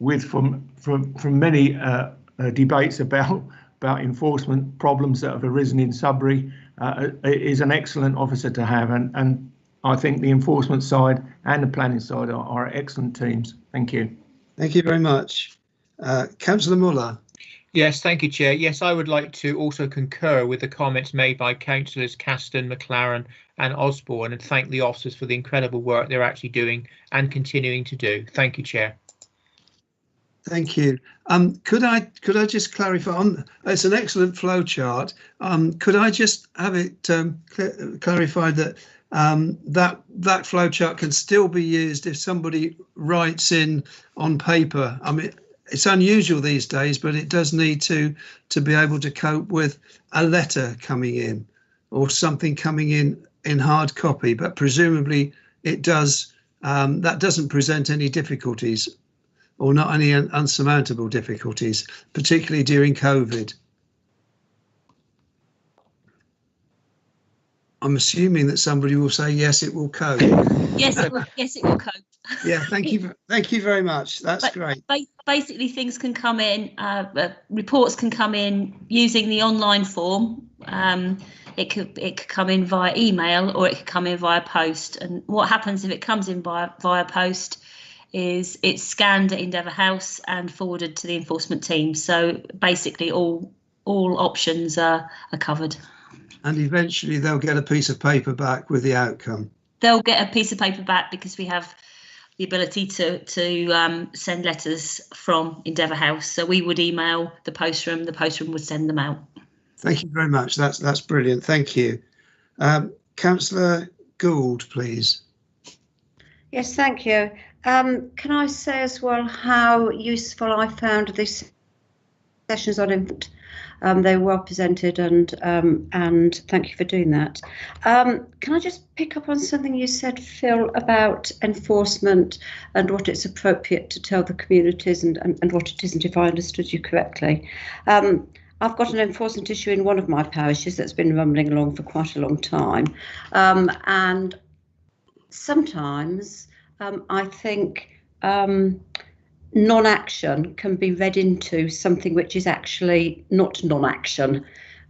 with from many debates about enforcement problems that have arisen in Sudbury, is an excellent officer to have, and I think the enforcement side and the planning side are excellent teams. Thank you. Thank you very much. Councillor Muller. Yes, thank you, Chair. Yes, I would like to also concur with the comments made by Councillors Caston, McLaren and Osborne, and thank the officers for the incredible work they're actually doing and continuing to do. Thank you, Chair. Thank you. Could I just clarify on? It's an excellent flow chart. Could I just have it clarified that that flow chart can still be used if somebody writes in on paper? I mean, it's unusual these days, but it does need to be able to cope with a letter coming in or something coming in hard copy. But presumably it does. That doesn't present any difficulties, or not any unsurmountable difficulties, particularly during COVID. I'm assuming that somebody will say yes, it will cope. Yes, it will cope. Yeah, thank you very much. That's great. Basically, things can come in, reports can come in using the online form. It could come in via email, or it could come in via post. And what happens if it comes in via post is it's scanned at Endeavour House and forwarded to the enforcement team. So basically, all options are covered. And eventually they'll get a piece of paper back with the outcome. They'll get a piece of paper back because we have the ability to send letters from Endeavour House. So we would email the post room would send them out. Thank you very much. That's brilliant. Thank you. Councillor Gould, please. Yes, thank you. Can I say as well how useful I found these sessions on infant? They were well presented, and thank you for doing that. Can I just pick up on something you said, Phil, about enforcement and what it's appropriate to tell the communities and what it isn't, if I understood you correctly. I've got an enforcement issue in one of my parishes that's been rumbling along for quite a long time, and sometimes I think non-action can be read into something which is actually not non-action.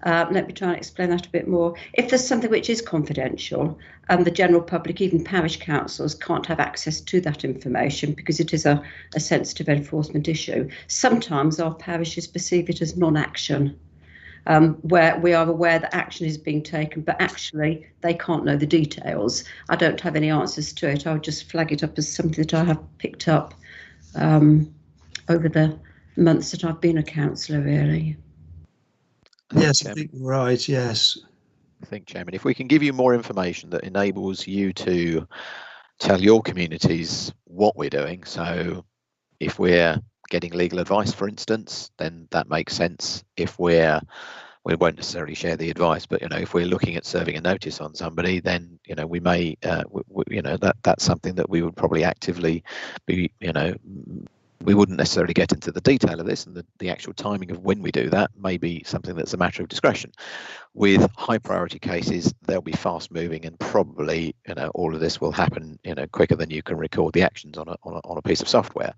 Let me try and explain that a bit more. If there's something which is confidential, the general public, even parish councils, can't have access to that information because it is a sensitive enforcement issue. Sometimes our parishes perceive it as non-action, where we are aware that action is being taken, but actually they can't know the details. I don't have any answers to it. I would just flag it up as something that I have picked up over the months that I've been a councillor, really. Yes, I think you're right, yes. Chairman, if we can give you more information that enables you to tell your communities what we're doing. So if we're getting legal advice, for instance, then that makes sense. If we won't necessarily share the advice, but if we're looking at serving a notice on somebody, then we may that's something that we would probably actively be we wouldn't necessarily get into the detail of this, and the actual timing of when we do that may be something that's a matter of discretion. With high priority cases, they'll be fast moving, and probably all of this will happen quicker than you can record the actions on a piece of software.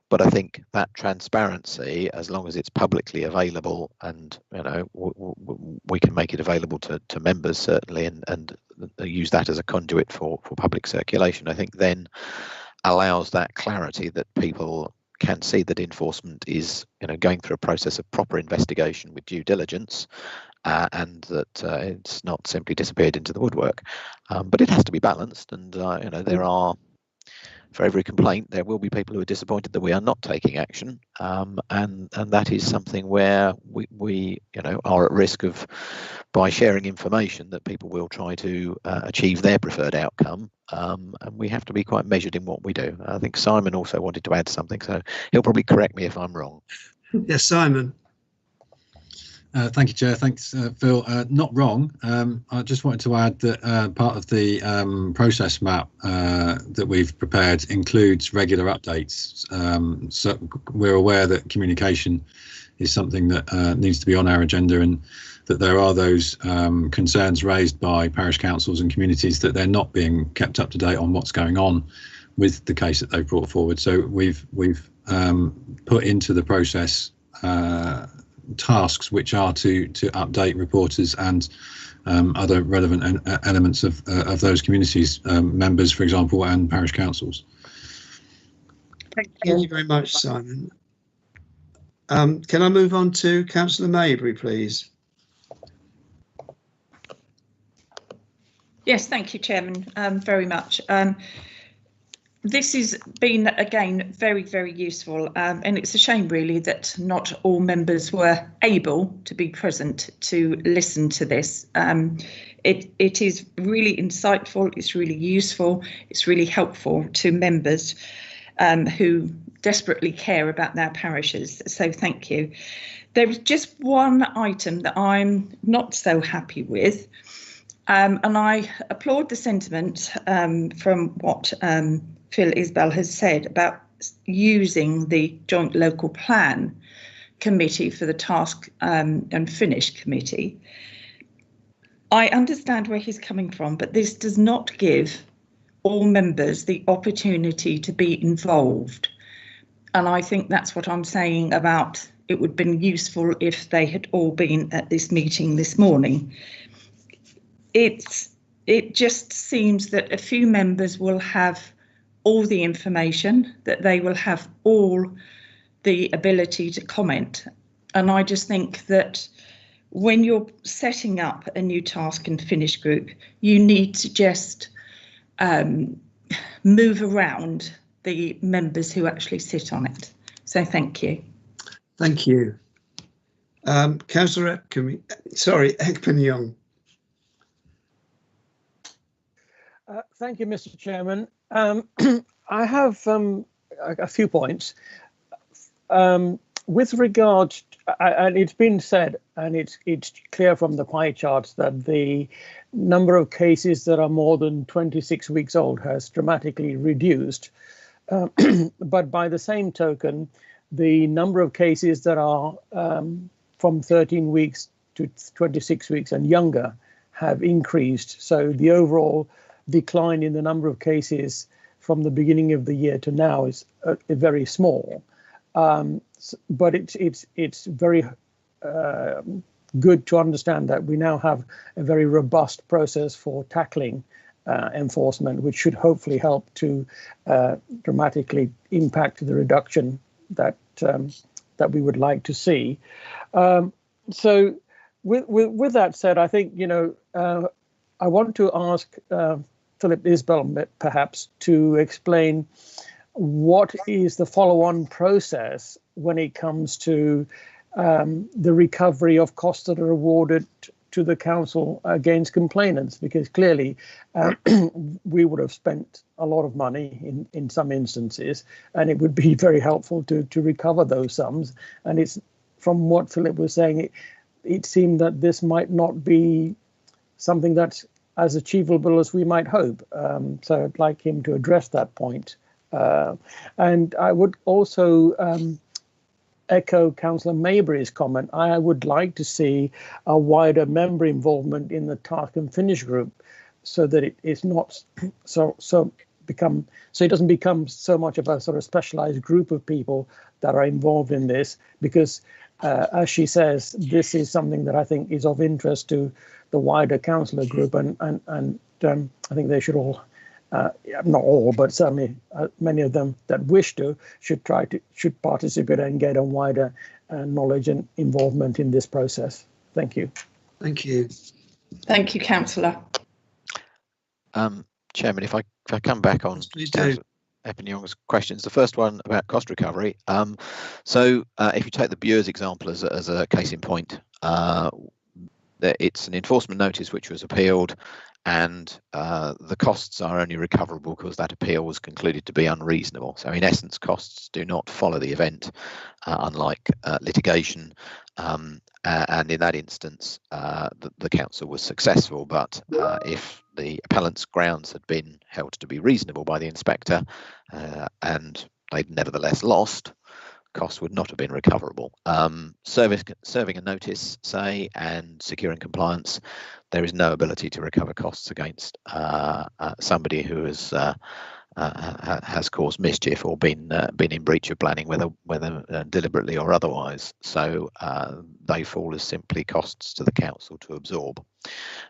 But I think that transparency, as long as it's publicly available, and we can make it available to members certainly, and use that as a conduit for public circulation, I think then allows that clarity that people can see that enforcement is going through a process of proper investigation with due diligence, and that it's not simply disappeared into the woodwork. But it has to be balanced, and there are, for every complaint, there will be people who are disappointed that we are not taking action, and that is something where we are at risk of, by sharing information, that people will try to achieve their preferred outcome, and we have to be quite measured in what we do. I think Simon also wanted to add something, so he'll probably correct me if I'm wrong. Yes, Simon. Thank you, Chair. Thanks, Phil. Not wrong. I just wanted to add that part of the process map that we've prepared includes regular updates. So we're aware that communication is something that needs to be on our agenda, and that there are those concerns raised by parish councils and communities that they're not being kept up to date on what's going on with the case that they've brought forward. So we've put into the process tasks which are to update reporters and other relevant elements of those communities, members, for example, and parish councils. Thank you very much, Simon. Can I move on to Councillor Maybury, please? Yes, thank you, Chairman, very much. This has been, again, very, very useful, and it's a shame, really, that not all members were able to be present to listen to this. It is really insightful, it's really useful, it's really helpful to members who desperately care about their parishes, so thank you. There is just one item that I'm not so happy with, and I applaud the sentiment from what Phil Isbell has said about using the Joint Local Plan Committee for the Task and Finish Committee. I understand where he's coming from, but this does not give all members the opportunity to be involved. And I think that's what I'm saying about it would have been useful if they had all been at this meeting this morning. It just seems that a few members will have all the information, that they will have all the ability to comment. And I just think that when you're setting up a new task and finish group, you need to just move around the members who actually sit on it. So thank you. Thank you. Councillor Ekpenyong. Thank you, Mr. Chairman. I have a few points. With regard, and it's been said, and it's clear from the pie charts that the number of cases that are more than 26 weeks old has dramatically reduced. But by the same token, the number of cases that are from 13 weeks to 26 weeks and younger have increased. So the overall decline in the number of cases from the beginning of the year to now is very small, but it's very good to understand that we now have a very robust process for tackling enforcement, which should hopefully help to dramatically impact the reduction that we would like to see. So with that said, I think I want to ask Philip Isbell perhaps to explain what is the follow-on process when it comes to the recovery of costs that are awarded to the council against complainants, because clearly we would have spent a lot of money in some instances, and it would be very helpful to recover those sums. And it's, from what Philip was saying, it seemed that this might not be something that's as achievable as we might hope. So I'd like him to address that point. And I would also echo Councillor Maybury's comment. I would like to see a wider member involvement in the task and finish group, so that it is not so it doesn't become so much of a sort of specialized group of people that are involved in this, because as she says, this is something that I think is of interest to the wider councillor group, and I think they should all, not all, but certainly many of them that wish to should participate and get a wider knowledge and involvement in this process. Thank you. Thank you. Thank you, Councillor. Chairman, if I come back on Epping-Young's questions, the first one about cost recovery. So if you take the Bureau's example as a case in point, it's an enforcement notice which was appealed, and the costs are only recoverable because that appeal was concluded to be unreasonable. So in essence, costs do not follow the event, unlike litigation. And in that instance, the council was successful, but if the appellant's grounds had been held to be reasonable by the inspector and they'd nevertheless lost, costs would not have been recoverable. Serving a notice, say, and securing compliance, there is no ability to recover costs against somebody who has caused mischief or been in breach of planning, whether deliberately or otherwise. So they fall as simply costs to the council to absorb.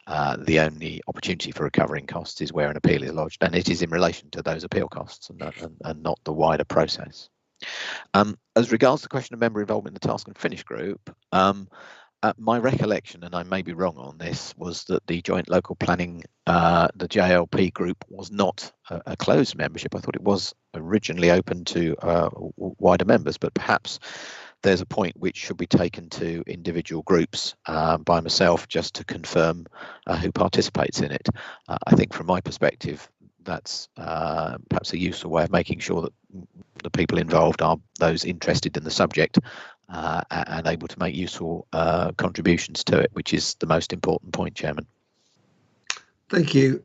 The only opportunity for recovering costs is where an appeal is lodged, and it is in relation to those appeal costs and not the wider process. As regards the question of member involvement in the task and finish group, my recollection, and I may be wrong on this, was that the joint local planning, the JLP group, was not a closed membership. I thought it was originally open to wider members, but perhaps there's a point which should be taken to individual groups by myself just to confirm who participates in it. I think from my perspective, that's perhaps a useful way of making sure that the people involved are those interested in the subject and able to make useful contributions to it, which is the most important point, Chairman. Thank you.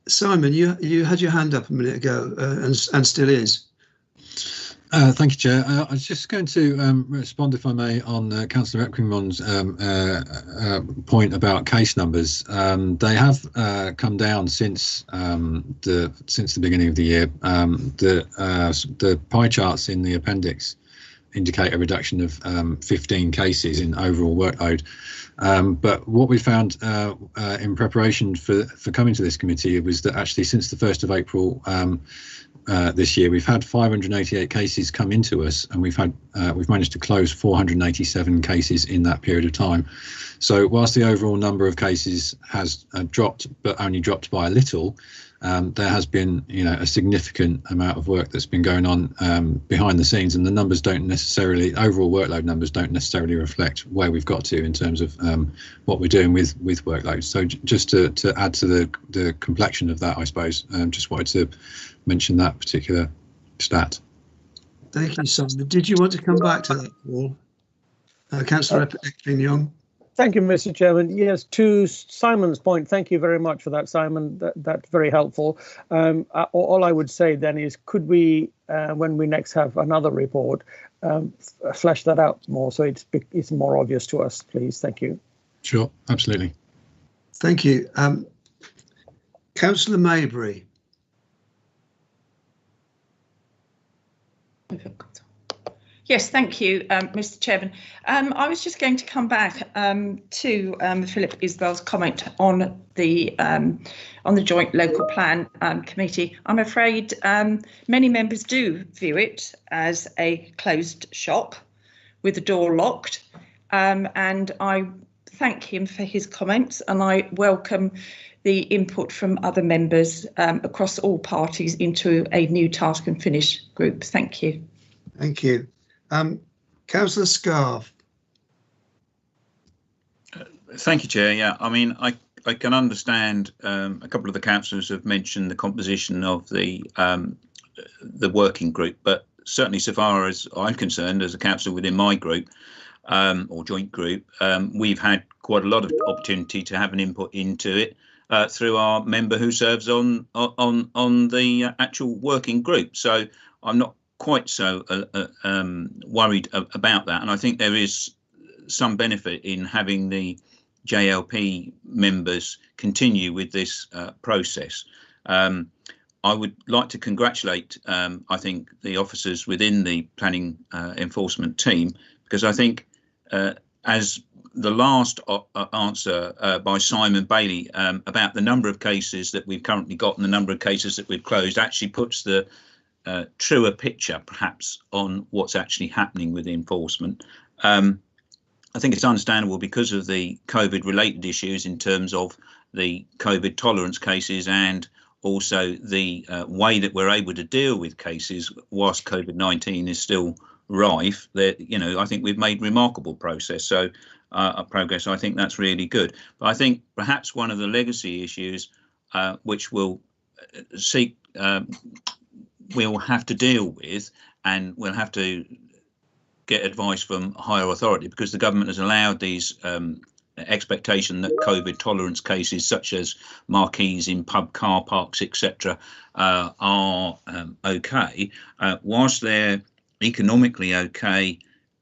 Simon, you had your hand up a minute ago and still is. Thank you, Chair. I was just going to respond, if I may, on Councillor Epping-Young's point about case numbers. They have come down since the beginning of the year. The pie charts in the appendix indicate a reduction of 15 cases in overall workload. But what we found in preparation for coming to this committee was that actually since the 1st of April this year, we've had 588 cases come into us, and we've managed to close 487 cases in that period of time. So whilst the overall number of cases has dropped, but only dropped by a little, there has been, a significant amount of work that's been going on behind the scenes, and the numbers don't necessarily, overall workload numbers don't necessarily reflect where we've got to in terms of what we're doing with workload. So just to add to the complexion of that, I suppose, just wanted to mention that particular stat. Thank you, Simon. Did you want to come back to that, Paul? Councillor Epping-Young. Thank you, Mr. Chairman. Yes, to Simon's point, thank you very much for that, Simon. That's very helpful. All I would say then is, could we, when we next have another report, flesh that out more so it's more obvious to us, please? Thank you. Sure, absolutely. Thank you. Councillor Maybury. Yes, thank you, Mr. Chairman. I was just going to come back to Philip Isbell's comment on the Joint Local Plan Committee. I'm afraid many members do view it as a closed shop with the door locked, and I thank him for his comments, and I welcome the input from other members across all parties into a new task and finish group. Thank you. Thank you. Councillor Scarf. Thank you, Chair. Yeah, I mean, I can understand a couple of the councillors have mentioned the composition of the working group, but certainly so far as I'm concerned, as a councillor within my group or joint group, we've had quite a lot of opportunity to have an input into it through our member who serves on the actual working group. So I'm not quite so worried about that, and I think there is some benefit in having the JLP members continue with this process. I would like to congratulate, I think, the officers within the planning enforcement team, because I think, as the last answer by Simon Bailey about the number of cases that we've currently got and the number of cases that we've closed actually puts the truer picture, perhaps, on what's actually happening with enforcement. I think it's understandable because of the COVID-related issues in terms of the COVID tolerance cases and also the way that we're able to deal with cases whilst COVID-19 is still rife. That, you know, I think we've made remarkable progress. So progress. I think that's really good. But I think perhaps one of the legacy issues which we'll we'll have to deal with, and we'll have to get advice from higher authority, because the government has allowed these expectation that COVID tolerance cases such as marquees in pub car parks, etc., are okay. Whilst they're economically okay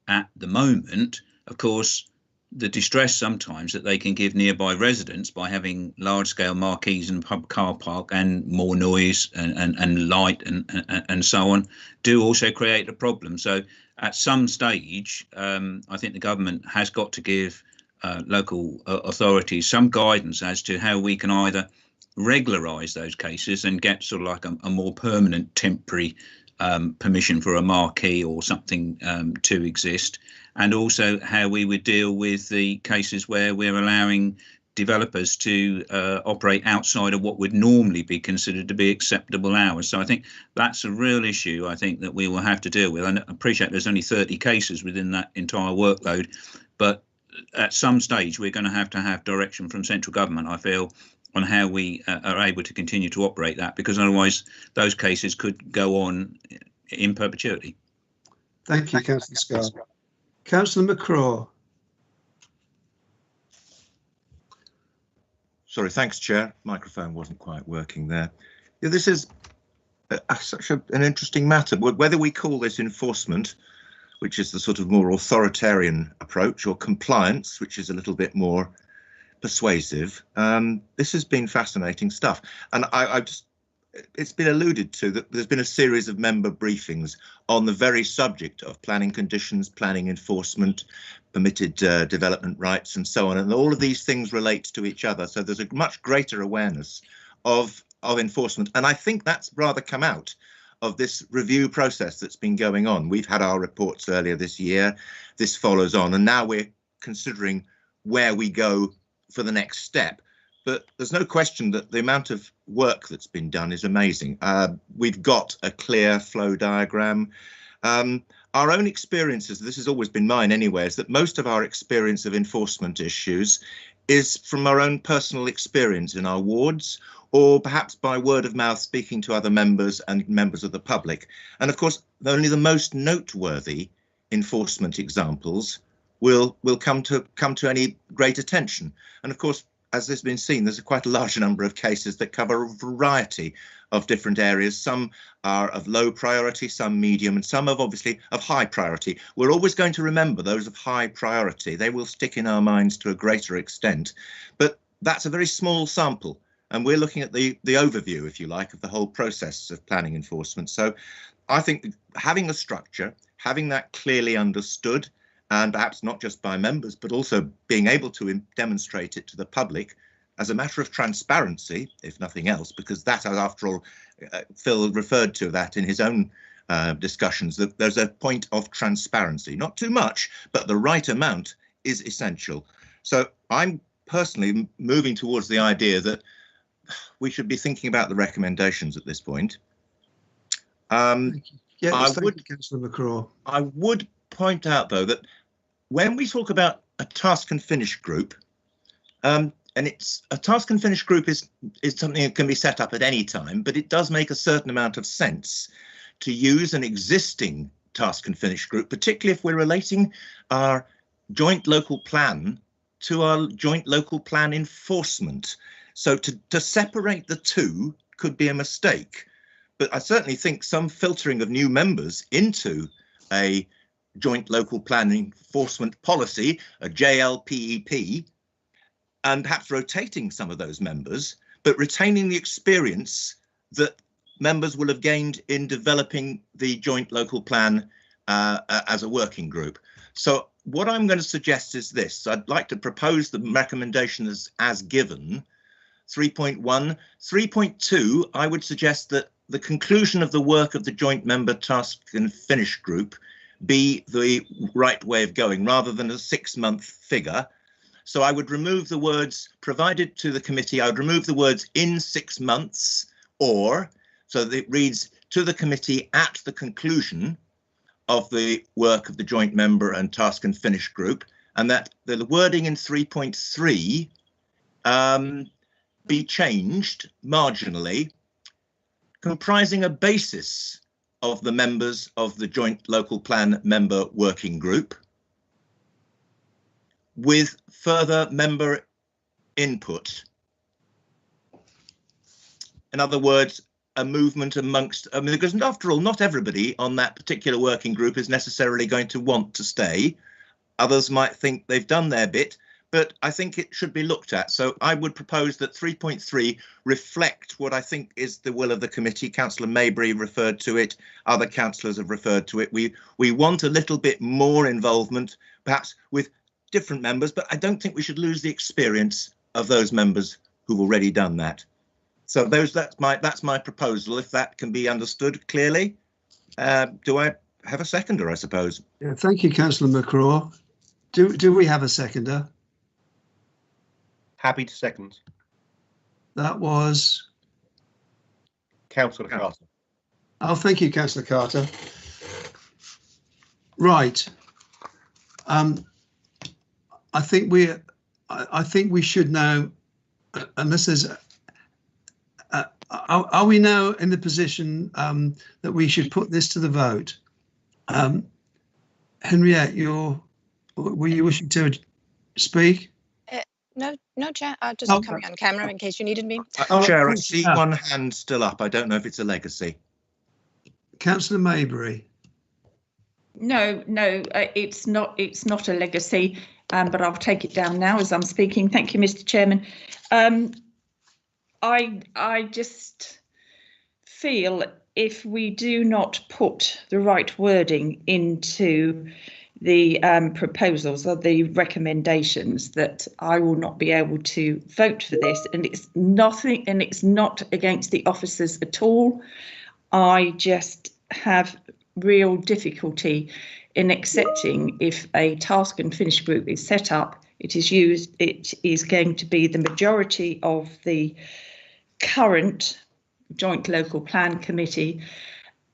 at the moment, of course, the distress sometimes that they can give nearby residents by having large-scale marquees and pub car park and more noise and light and so on do also create a problem. So at some stage, I think the government has got to give local authorities some guidance as to how we can either regularise those cases and get sort of like a more permanent temporary permission for a marquee or something to exist, and also how we would deal with the cases where we're allowing developers to operate outside of what would normally be considered to be acceptable hours. So I think that's a real issue, I think, that we will have to deal with. I appreciate there's only 30 cases within that entire workload, but at some stage we're going to have direction from central government, I feel, on how we are able to continue to operate that, because otherwise those cases could go on in perpetuity. Thank you, Councillor Scott. Councillor McCraw. Sorry, thanks, Chair. Microphone wasn't quite working there. Yeah, this is such an interesting matter. Whether we call this enforcement, which is the sort of more authoritarian approach, or compliance, which is a little bit more persuasive, this has been fascinating stuff. And it's been alluded to that there's been a series of member briefings on the very subject of planning conditions, planning enforcement, permitted development rights and so on, and all of these things relate to each other. So there's a much greater awareness of enforcement, and I think that's rather come out of this review process that's been going on. We've had our reports earlier this year, this follows on, and now we're considering where we go for the next step. But there's no question that the amount of work that's been done is amazing. We've got a clear flow diagram. Our own experiences, this has always been mine anyway, is that most of our experience of enforcement issues is from our own personal experience in our wards, or perhaps by word of mouth speaking to other members and members of the public. And of course, only the most noteworthy enforcement examples will come to any great attention. And of course, as has been seen, there's quite a large number of cases that cover a variety of different areas. Some are of low priority, some medium, and some obviously of high priority. We're always going to remember those of high priority. They will stick in our minds to a greater extent, but that's a very small sample. And we're looking at the overview, if you like, of the whole process of planning enforcement. So I think having a structure, having that clearly understood, and perhaps not just by members, but also being able to demonstrate it to the public as a matter of transparency, if nothing else, because that, after all, Phil referred to that in his own discussions, that there's a point of transparency, not too much, but the right amount is essential. So I'm personally moving towards the idea that we should be thinking about the recommendations at this point. Yes, thank you, Councillor McCraw. I would point out, though, that when we talk about a task and finish group, And it's a task and finish group is something that can be set up at any time, but it does make a certain amount of sense to use an existing task and finish group, particularly if we're relating our joint local plan to our joint local plan enforcement. So to separate the two could be a mistake, but I certainly think some filtering of new members into a joint local plan enforcement policy, a JLPEP, and perhaps rotating some of those members, but retaining the experience that members will have gained in developing the joint local plan as a working group. So what I'm going to suggest is this. I'd like to propose the recommendation as given, 3.1. 3.2, I would suggest that the conclusion of the work of the joint member task and finish group be the right way of going, rather than a 6-month figure. So I would remove the words provided to the committee. I would remove the words in 6 months, or, so that it reads to the committee at the conclusion of the work of the joint member and task and finish group, and that the wording in 3.3 be changed marginally, comprising a basis of the members of the joint local plan member working group, with further member input. In other words, a movement amongst, because after all, not everybody on that particular working group is necessarily going to want to stay. Others might think they've done their bit, but I think it should be looked at. So I would propose that 3.3 reflect what I think is the will of the committee. Councillor Maybury referred to it, other councillors have referred to it. We want a little bit more involvement, perhaps with different members, but I don't think we should lose the experience of those members who've already done that. So that's my proposal, if that can be understood clearly. Do I have a seconder, I suppose? Yeah, thank you, Councillor McCraw. Do we have a seconder? Happy to second. That was Councillor Carter. Oh, thank you, Councillor Carter. Right. I think we should now, unless there's, are we now in the position that we should put this to the vote? Henriette, were you wishing to speak? No, Chair. Just coming on camera in case you needed me. Chair, I see one hand still up. I don't know if it's a legacy. Councillor Maybury. No, it's not. It's not a legacy. But I'll take it down now as I'm speaking. Thank you, Mr. Chairman. I just feel if we do not put the right wording into the proposals or the recommendations, that I will not be able to vote for this. And it's nothing, and it's not against the officers at all. I just have real difficulty in accepting if a task and finish group is set up, it is going to be the majority of the current joint local plan committee,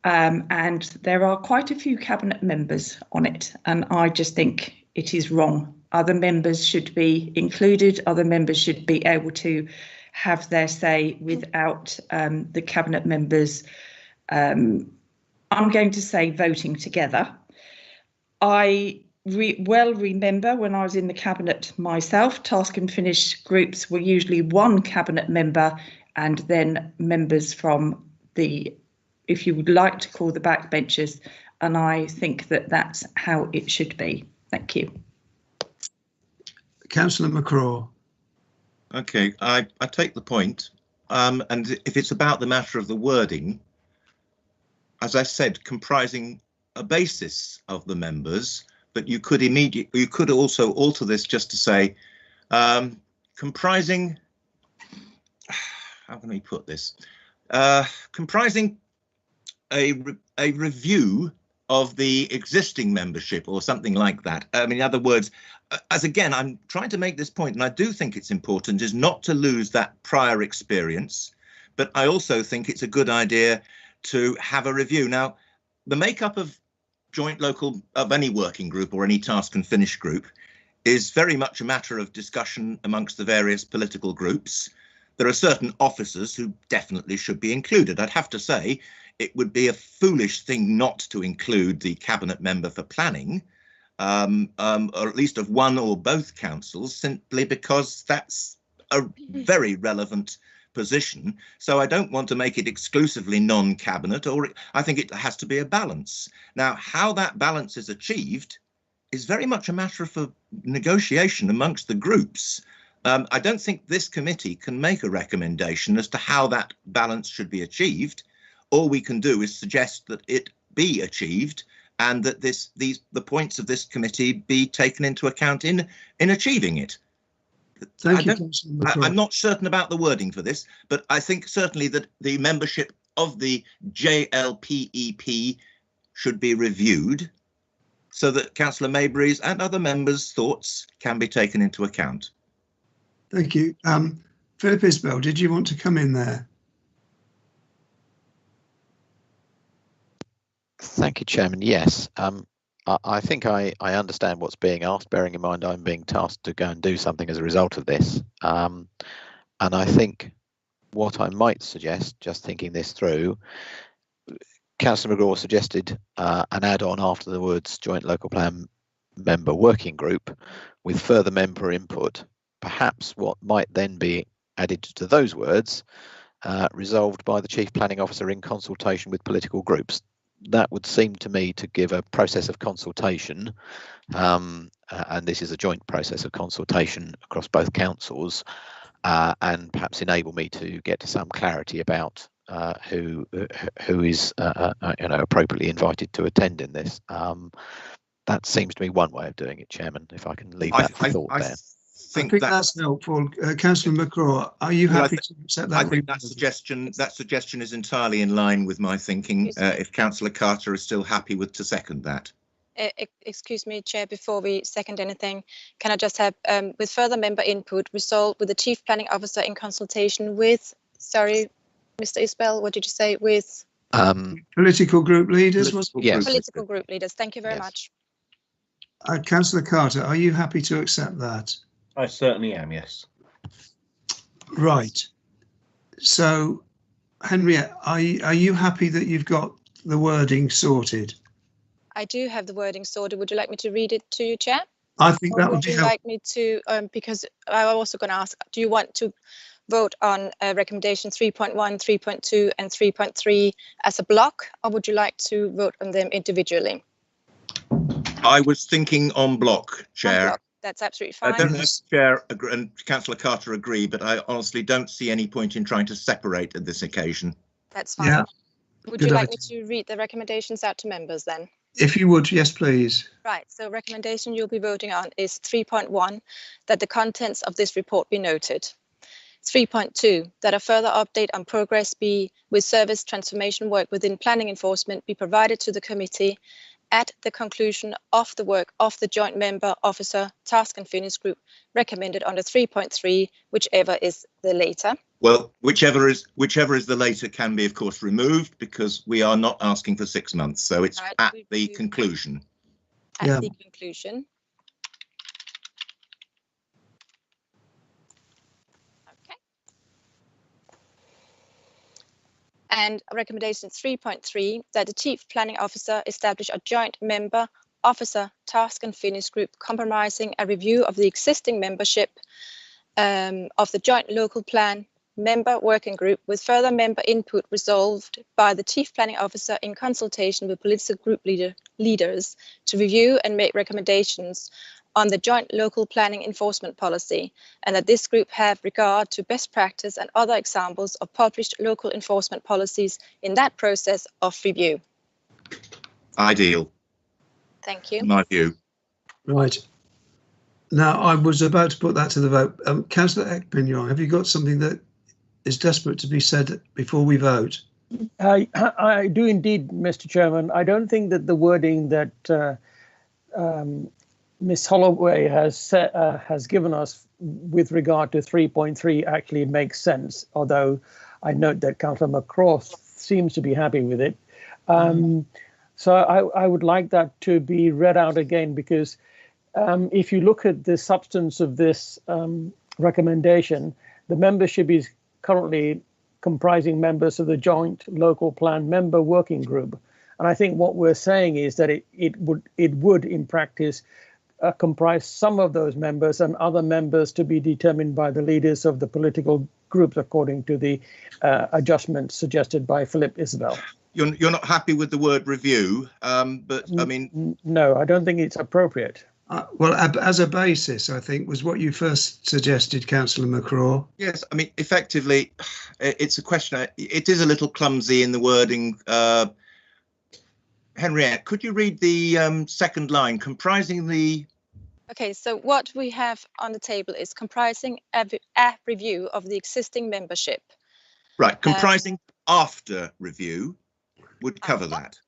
and there are quite a few cabinet members on it, and I just think it is wrong. Other members should be included, other members should be able to have their say without the cabinet members, I'm going to say, voting together. I well remember when I was in the cabinet myself, task and finish groups were usually one cabinet member and then members from the, if you would like to call the backbenchers, and I think that that's how it should be. Thank you. Councillor McCraw. Okay, I take the point. And if it's about the matter of the wording, as I said, comprising a basis of the members, but you could also alter this just to say comprising, how can we put this, comprising a review of the existing membership or something like that. I mean, in other words, as again, I'm trying to make this point, and I do think it's important, is not to lose that prior experience, but I also think it's a good idea to have a review. Now, the makeup of joint local, of any working group or any task and finish group is very much a matter of discussion amongst the various political groups. There are certain officers who definitely should be included. I'd have to say it would be a foolish thing not to include the cabinet member for planning, or at least of one or both councils, simply because that's a very relevant position. So I don't want to make it exclusively non-cabinet, or I think it has to be a balance. Now, how that balance is achieved is very much a matter for negotiation amongst the groups. I don't think this committee can make a recommendation as to how that balance should be achieved. All we can do is suggest that it be achieved, and that the points of this committee be taken into account in achieving it. Thank you, Councillor McCraw. I'm not certain about the wording for this, but I think certainly that the membership of the JLPEP should be reviewed so that Councillor Maybury's and other members' thoughts can be taken into account. Thank you. Philip Isbell, did you want to come in there? Thank you, Chairman. Yes, I think I understand what's being asked, bearing in mind I'm being tasked to go and do something as a result of this. And I think what I might suggest, just thinking this through, Councillor McGraw suggested an add-on after the words Joint Local Plan Member Working Group with further member input. Perhaps what might then be added to those words, resolved by the Chief Planning Officer in consultation with political groups. That would seem to me to give a process of consultation, and this is a joint process of consultation across both councils, and perhaps enable me to get to some clarity about who is appropriately invited to attend in this. That seems to me one way of doing it, Chairman, if I can leave that thought there. I think that's helpful. Councillor McCraw, are you happy to accept that? I think that suggestion is entirely in line with my thinking. If Councillor Carter is still happy to second that. Excuse me, Chair, before we second anything, can I just have, with further member input, resolved with the Chief Planning Officer in consultation with, sorry, Mr. Isbell, what did you say, with? Political group leaders? Yes. Political group leaders, thank you very much. Councillor Carter, are you happy to accept that? I certainly am, yes. Right. So, Henriette, are you happy that you've got the wording sorted? I do have the wording sorted. Would you like me to read it to you, Chair? I think that would be helpful. Would you like me to, because I'm also going to ask, do you want to vote on recommendation 3.1, 3.2 and 3.3 as a block, or would you like to vote on them individually? I was thinking on block, Chair. On block. That's absolutely fine. I don't know if the Chair and Councillor Carter agree, but I honestly don't see any point in trying to separate at this occasion. That's fine. Yeah. Would you like me to read the recommendations out to members then? If you would, yes, please. Right, so recommendation you'll be voting on is 3.1, that the contents of this report be noted. 3.2, that a further update on progress with service transformation work within planning enforcement be provided to the committee at the conclusion of the work of the Joint Member Officer Task and Finish Group recommended under 3.3, whichever is the later. Well, whichever is the later can be, of course, removed, because we are not asking for 6 months. So it's right, at the conclusion. At the conclusion. Okay. And recommendation 3.3, that the Chief Planning Officer establish a Joint Member Officer Task and Finish Group comprising a review of the existing membership of the Joint Local Plan Member Working Group with further member input resolved by the Chief Planning Officer in consultation with political group leaders to review and make recommendations on the Joint Local Planning Enforcement Policy, and that this group have regard to best practice and other examples of published local enforcement policies in that process of review. Ideal. Thank you. In my view. Right. Now, I was about to put that to the vote. Councillor Ekpignon, have you got something that is desperate to be said before we vote? I do indeed, Mr. Chairman. I don't think that the wording that Ms. Holloway has given us with regard to 3.3 actually makes sense, although I note that Councillor McCraw seems to be happy with it. So I would like that to be read out again, because if you look at the substance of this recommendation, the membership is currently comprising members of the Joint Local Plan Member Working Group. And I think what we're saying is that it would in practice comprise some of those members and other members to be determined by the leaders of the political groups according to the adjustment suggested by Philip Isbell. You're not happy with the word review, but I mean... No, I don't think it's appropriate. Well, as a basis, I think, was what you first suggested, Councillor McCraw. Yes, I mean, effectively, it's a question. It is a little clumsy in the wording. Henriette, could you read the second line, comprising the... Okay, so what we have on the table is comprising a review of the existing membership. Right, comprising after review would cover that.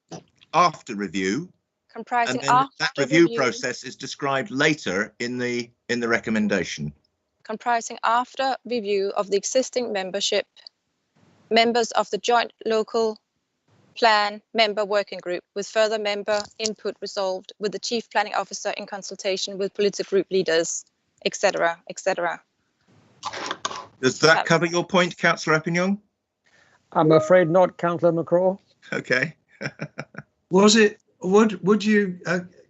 After review. Comprising and then after that review process is described later in the recommendation. Comprising after review of the existing membership, members of the Joint Local Plan Member Working Group, with further member input resolved with the Chief Planning Officer in consultation with political group leaders, etc., etc. Does that cover your point, Councillor Eppingham? I'm afraid not, Councillor McCraw. Okay. Would you,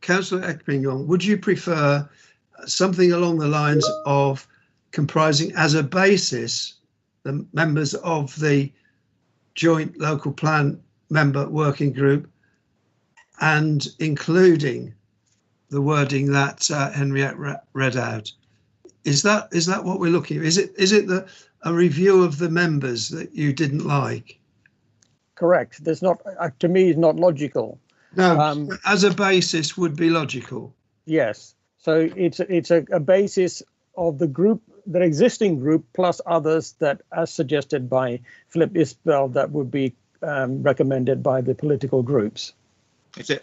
Councillor Eppingham, would you prefer something along the lines of comprising as a basis the members of the Joint Local Plan Member Working Group and including the wording that Henriette read out? Is that what we're looking at? Is it a review of the members that you didn't like? Correct. There's not, to me, is not logical. No, as a basis would be logical. Yes. So it's a basis of the group, the existing group, plus others that, as suggested by Philip Isbell, that would be recommended by the political groups.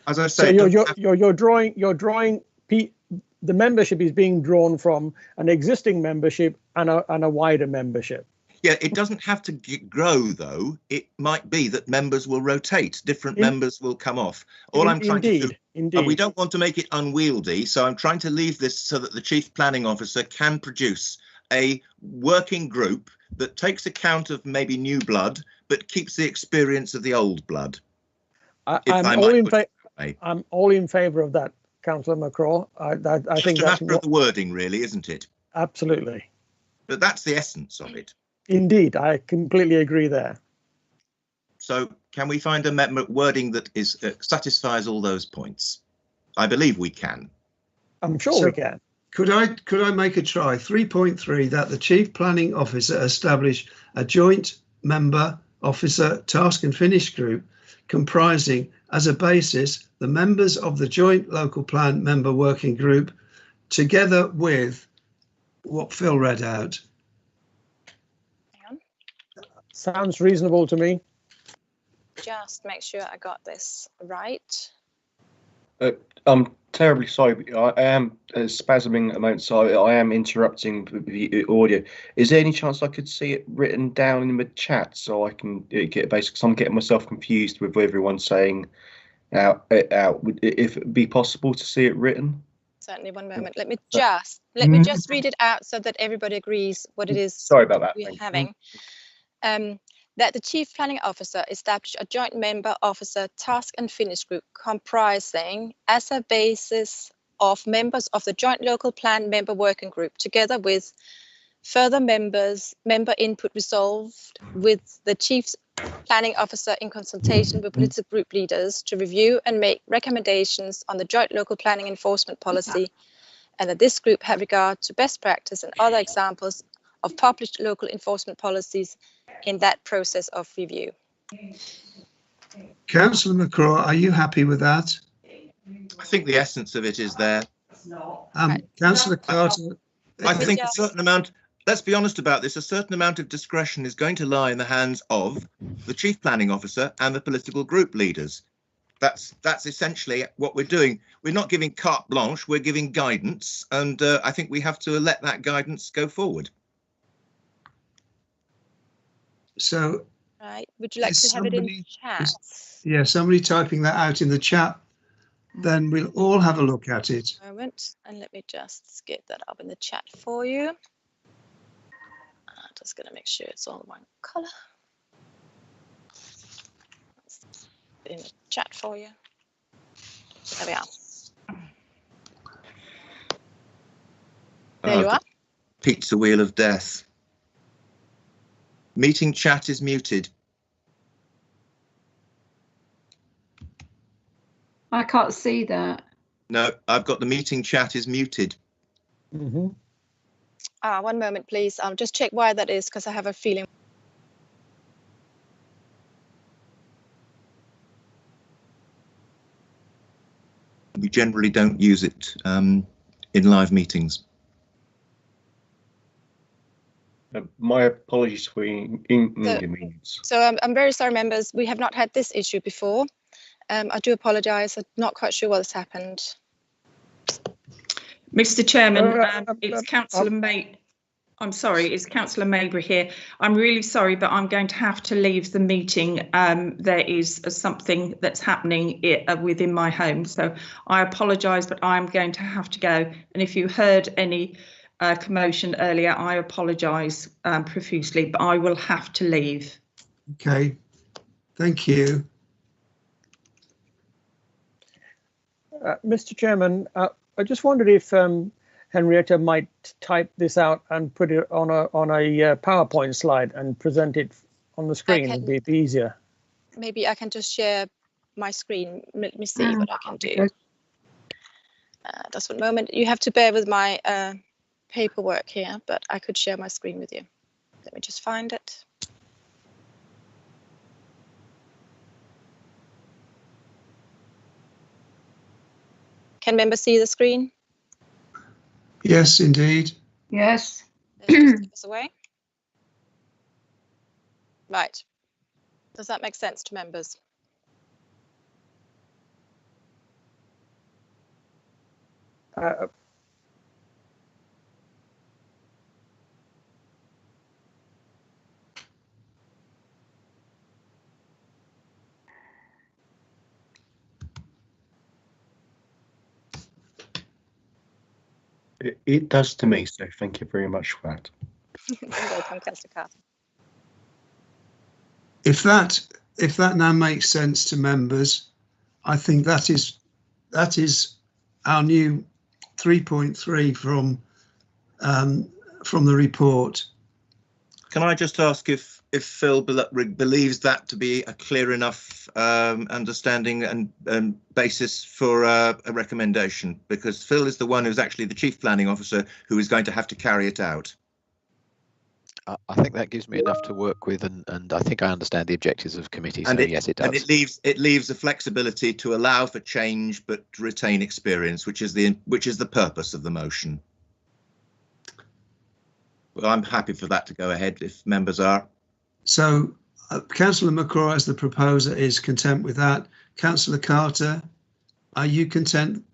As I say, so you're drawing the membership is being drawn from an existing membership and a wider membership. Yeah, it doesn't have to grow, though. It might be that members will rotate, different members will come off. All I'm trying to do, and we don't want to make it unwieldy, so I'm trying to leave this so that the Chief Planning Officer can produce a working group that takes account of maybe new blood, but keeps the experience of the old blood. I'm all in favour of that, Councillor McCraw. I think that's a matter of the wording, really, isn't it? Absolutely. But that's the essence of it. Indeed, I completely agree there. So can we find a wording that is satisfies all those points? I believe we can. I'm sure we can. Could I make a try? 3.3, that the Chief Planning Officer establish a joint member officer task and finish group comprising as a basis the members of the Joint Local Plan Member Working Group together with what Phil read out. Sounds reasonable to me. Just make sure I got this right. I'm terribly sorry, but I am spasming at the moment, so I am interrupting the audio. Is there any chance I could see it written down in the chat so I can get basic? Because I'm getting myself confused with everyone saying out. If it be possible to see it written? Certainly, one moment. Let me just read it out so that everybody agrees what it is. Sorry about that. We're having. That the Chief Planning Officer establish a joint member officer task and finish group comprising as a basis of members of the Joint Local Plan Member Working Group together with further member input resolved with the Chief Planning Officer in consultation with political group leaders to review and make recommendations on the Joint Local Planning Enforcement Policy, and that this group have regard to best practice and other examples of published local enforcement policies in that process of review. Councillor McCraw, are you happy with that? I think the essence of it is there. Councillor Carter, I think a certain amount, let's be honest about this, a certain amount of discretion is going to lie in the hands of the Chief Planning Officer and the political group leaders. That's essentially what we're doing. We're not giving carte blanche, we're giving guidance, and I think we have to let that guidance go forward. So, right, would you like to have it in chat? Yeah, somebody typing that out in the chat then we'll all have a look at it. Moment, and let me just get that up in the chat for you. Just going to make sure it's all one color. In the chat for you. There we are. There you are. Pizza wheel of death. Meeting chat is muted. I can't see that. No, I've got the meeting chat is muted. Mm-hmm. 1 moment, please. I'll just check why that is, because I have a feeling. We generally don't use it in live meetings. My apologies for inconvenience. So I'm very sorry, members. We have not had this issue before. I do apologise. I'm not quite sure what's happened. Mr. Chairman, it's Councillor May. I'm sorry, it's Councillor Babergh here. I'm really sorry, but I'm going to have to leave the meeting. There is something that's happening within my home, so I apologise, but I'm going to have to go. And if you heard any commotion earlier, I apologise profusely, but I will have to leave. Okay, thank you. Mr. Chairman, I just wondered if Henrietta might type this out and put it on a PowerPoint slide and present it on the screen. It'd be easier. Maybe I can just share my screen. Let me see what I can do. Just 1 moment. You have to bear with my paperwork here, but I could share my screen with you. Let me just find it. Can members see the screen? Yes, indeed. Yes. Just give us away. Right. Does that make sense to members? It does to me, so thank you very much for that. You're welcome, Councillor Carter. If that now makes sense to members, I think that is our new 3.3 from the report. Can I just ask if Phil believes that to be a clear enough understanding and basis for a recommendation? Because Phil is the one who's actually the Chief Planning Officer who is going to have to carry it out. I think that gives me enough to work with, and I think I understand the objectives of committee. So yes, it does. And it leaves the flexibility to allow for change but retain experience, which is the purpose of the motion. Well, I'm happy for that to go ahead if members are. So Councillor McCraw as the proposer is content with that. Councillor Carter, are you content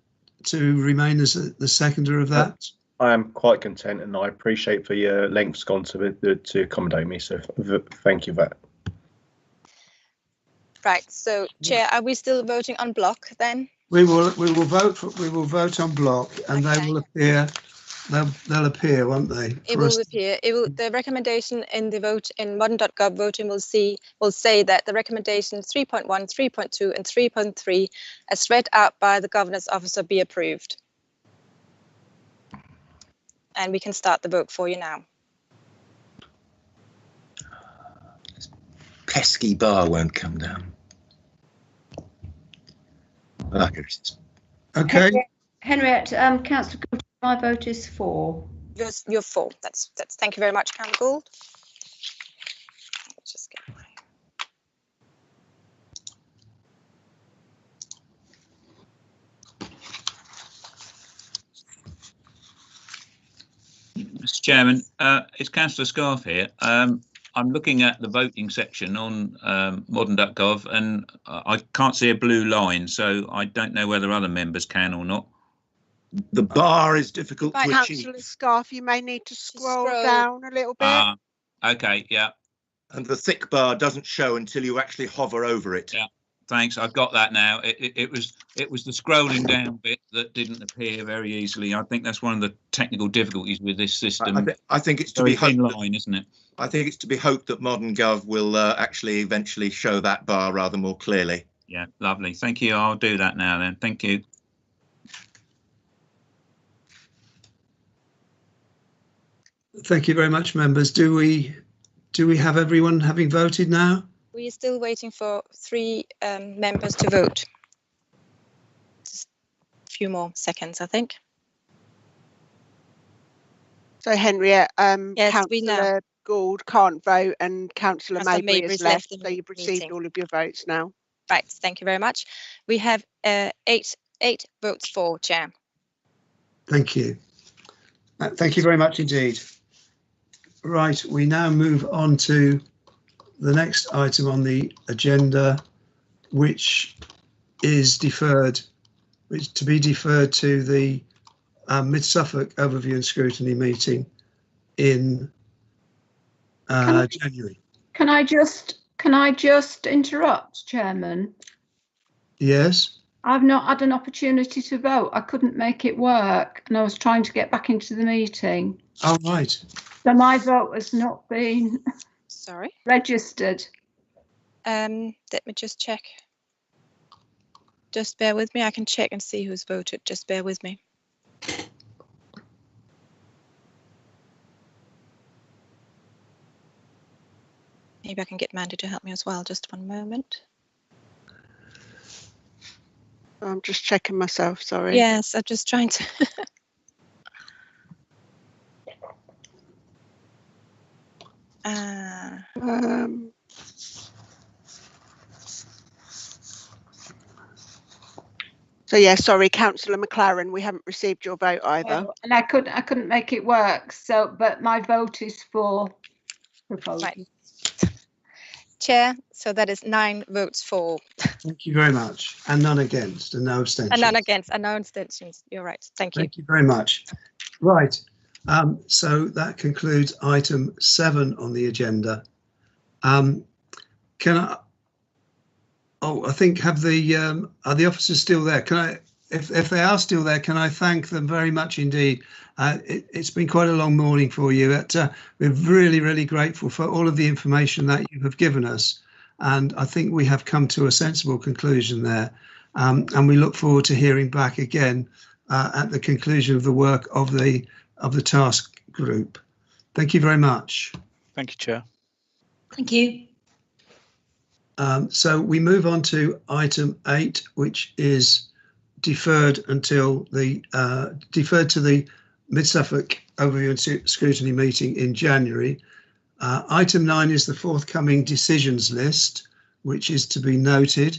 to remain as the seconder of that? I am quite content, and I appreciate the lengths gone to accommodate me. So thank you for that. Right. So, Chair, are we still voting on block then? We will vote on block, and okay. They will appear. They'll appear, won't they? It will appear. The recommendation in the vote in modern.gov voting will say that the recommendations 3.1, 3.2, and 3.3, as read out by the Governor's Officer, be approved. And we can start the vote for you now. This pesky bar won't come down. Okay. Henriette, Councillor Gould, my vote is for. You're for. That's. Thank you very much, Councillor Gould. Let's just get my. Mr. Chairman, it's Councillor Scarf here. I'm looking at the voting section on modern.gov, and I can't see a blue line, so I don't know whether other members can or not. The bar is difficult to achieve. Councillor Scarf, you may need to scroll down a little bit. Okay, yeah. And the thick bar doesn't show until you actually hover over it. Yeah, Thanks. I've got that now. It was the scrolling down bit that didn't appear very easily. I think that's one of the technical difficulties with this system. I think it's to be hoped in line, isn't it? I think it's to be hoped that Modern Gov will actually eventually show that bar rather more clearly. Yeah, lovely. Thank you. I'll do that now then. Thank you. Thank you very much, members. Do we have everyone having voted now? We are still waiting for 3 members to vote. Just a few more seconds, I think. So Henriette, Yes, we know. Councillor Gould can't vote and Councillor Councillor Mabry Mabry's has left, left the so you've received meeting. all of your votes now. Right, thank you very much. We have 8 votes for, Chair. Thank you. Thank you very much indeed. Right, we now move on to the next item on the agenda, which is deferred, which to be deferred to the Mid-Suffolk Overview and Scrutiny meeting in January. Can I just interrupt, Chairman? Yes. I've not had an opportunity to vote. I couldn't make it work, and I was trying to get back into the meeting. Oh, right. So my vote has not been registered. Let me just check. Just bear with me. I can check and see who's voted. Just bear with me. Maybe I can get Mandy to help me as well. Just one moment. I'm just checking myself, sorry. Yes, I'm just trying to. So yeah, sorry, Councillor McLaren, we haven't received your vote either. And I couldn't make it work. So, but my vote is for proposal. Right. Chair, so that is 9 votes for. Thank you very much. And none against and no abstentions. And none against and no abstentions. You're right. Thank you. Thank you very much. Right. So that concludes item 7 on the agenda. Can I? Oh, I think are the officers still there? Can I, if they are still there, can I thank them very much indeed? It's been quite a long morning for you. We're really, really grateful for all of the information that you have given us. And I think we have come to a sensible conclusion there. And we look forward to hearing back again at the conclusion of the work of the task group. Thank you very much. Thank you, Chair. Thank you. So we move on to item 8, which is deferred until the deferred to the Mid-Suffolk Overview and Scrutiny meeting in January. Item 9 is the forthcoming decisions list, which is to be noted.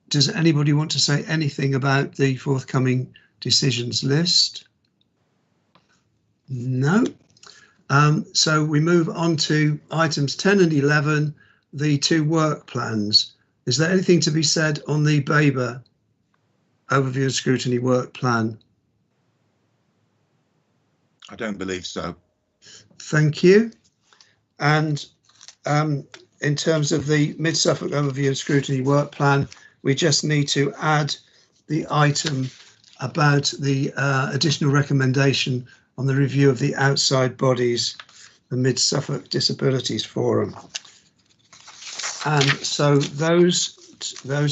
Does anybody want to say anything about the forthcoming decisions list? No. So we move on to items 10 and 11, the 2 work plans. Is there anything to be said on the Babergh Overview and Scrutiny work plan? I don't believe so. Thank you. And in terms of the Mid-Suffolk Overview and Scrutiny work plan, we just need to add the item about the additional recommendation on the review of the outside bodies, the Mid-Suffolk Disabilities Forum. And so those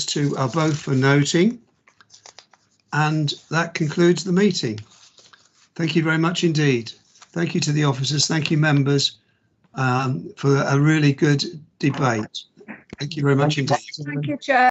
2 are both for noting. And that concludes the meeting. Thank you very much indeed. Thank you to the officers. Thank you, members, for a really good debate. Thank you very much indeed. Thank you, Chair.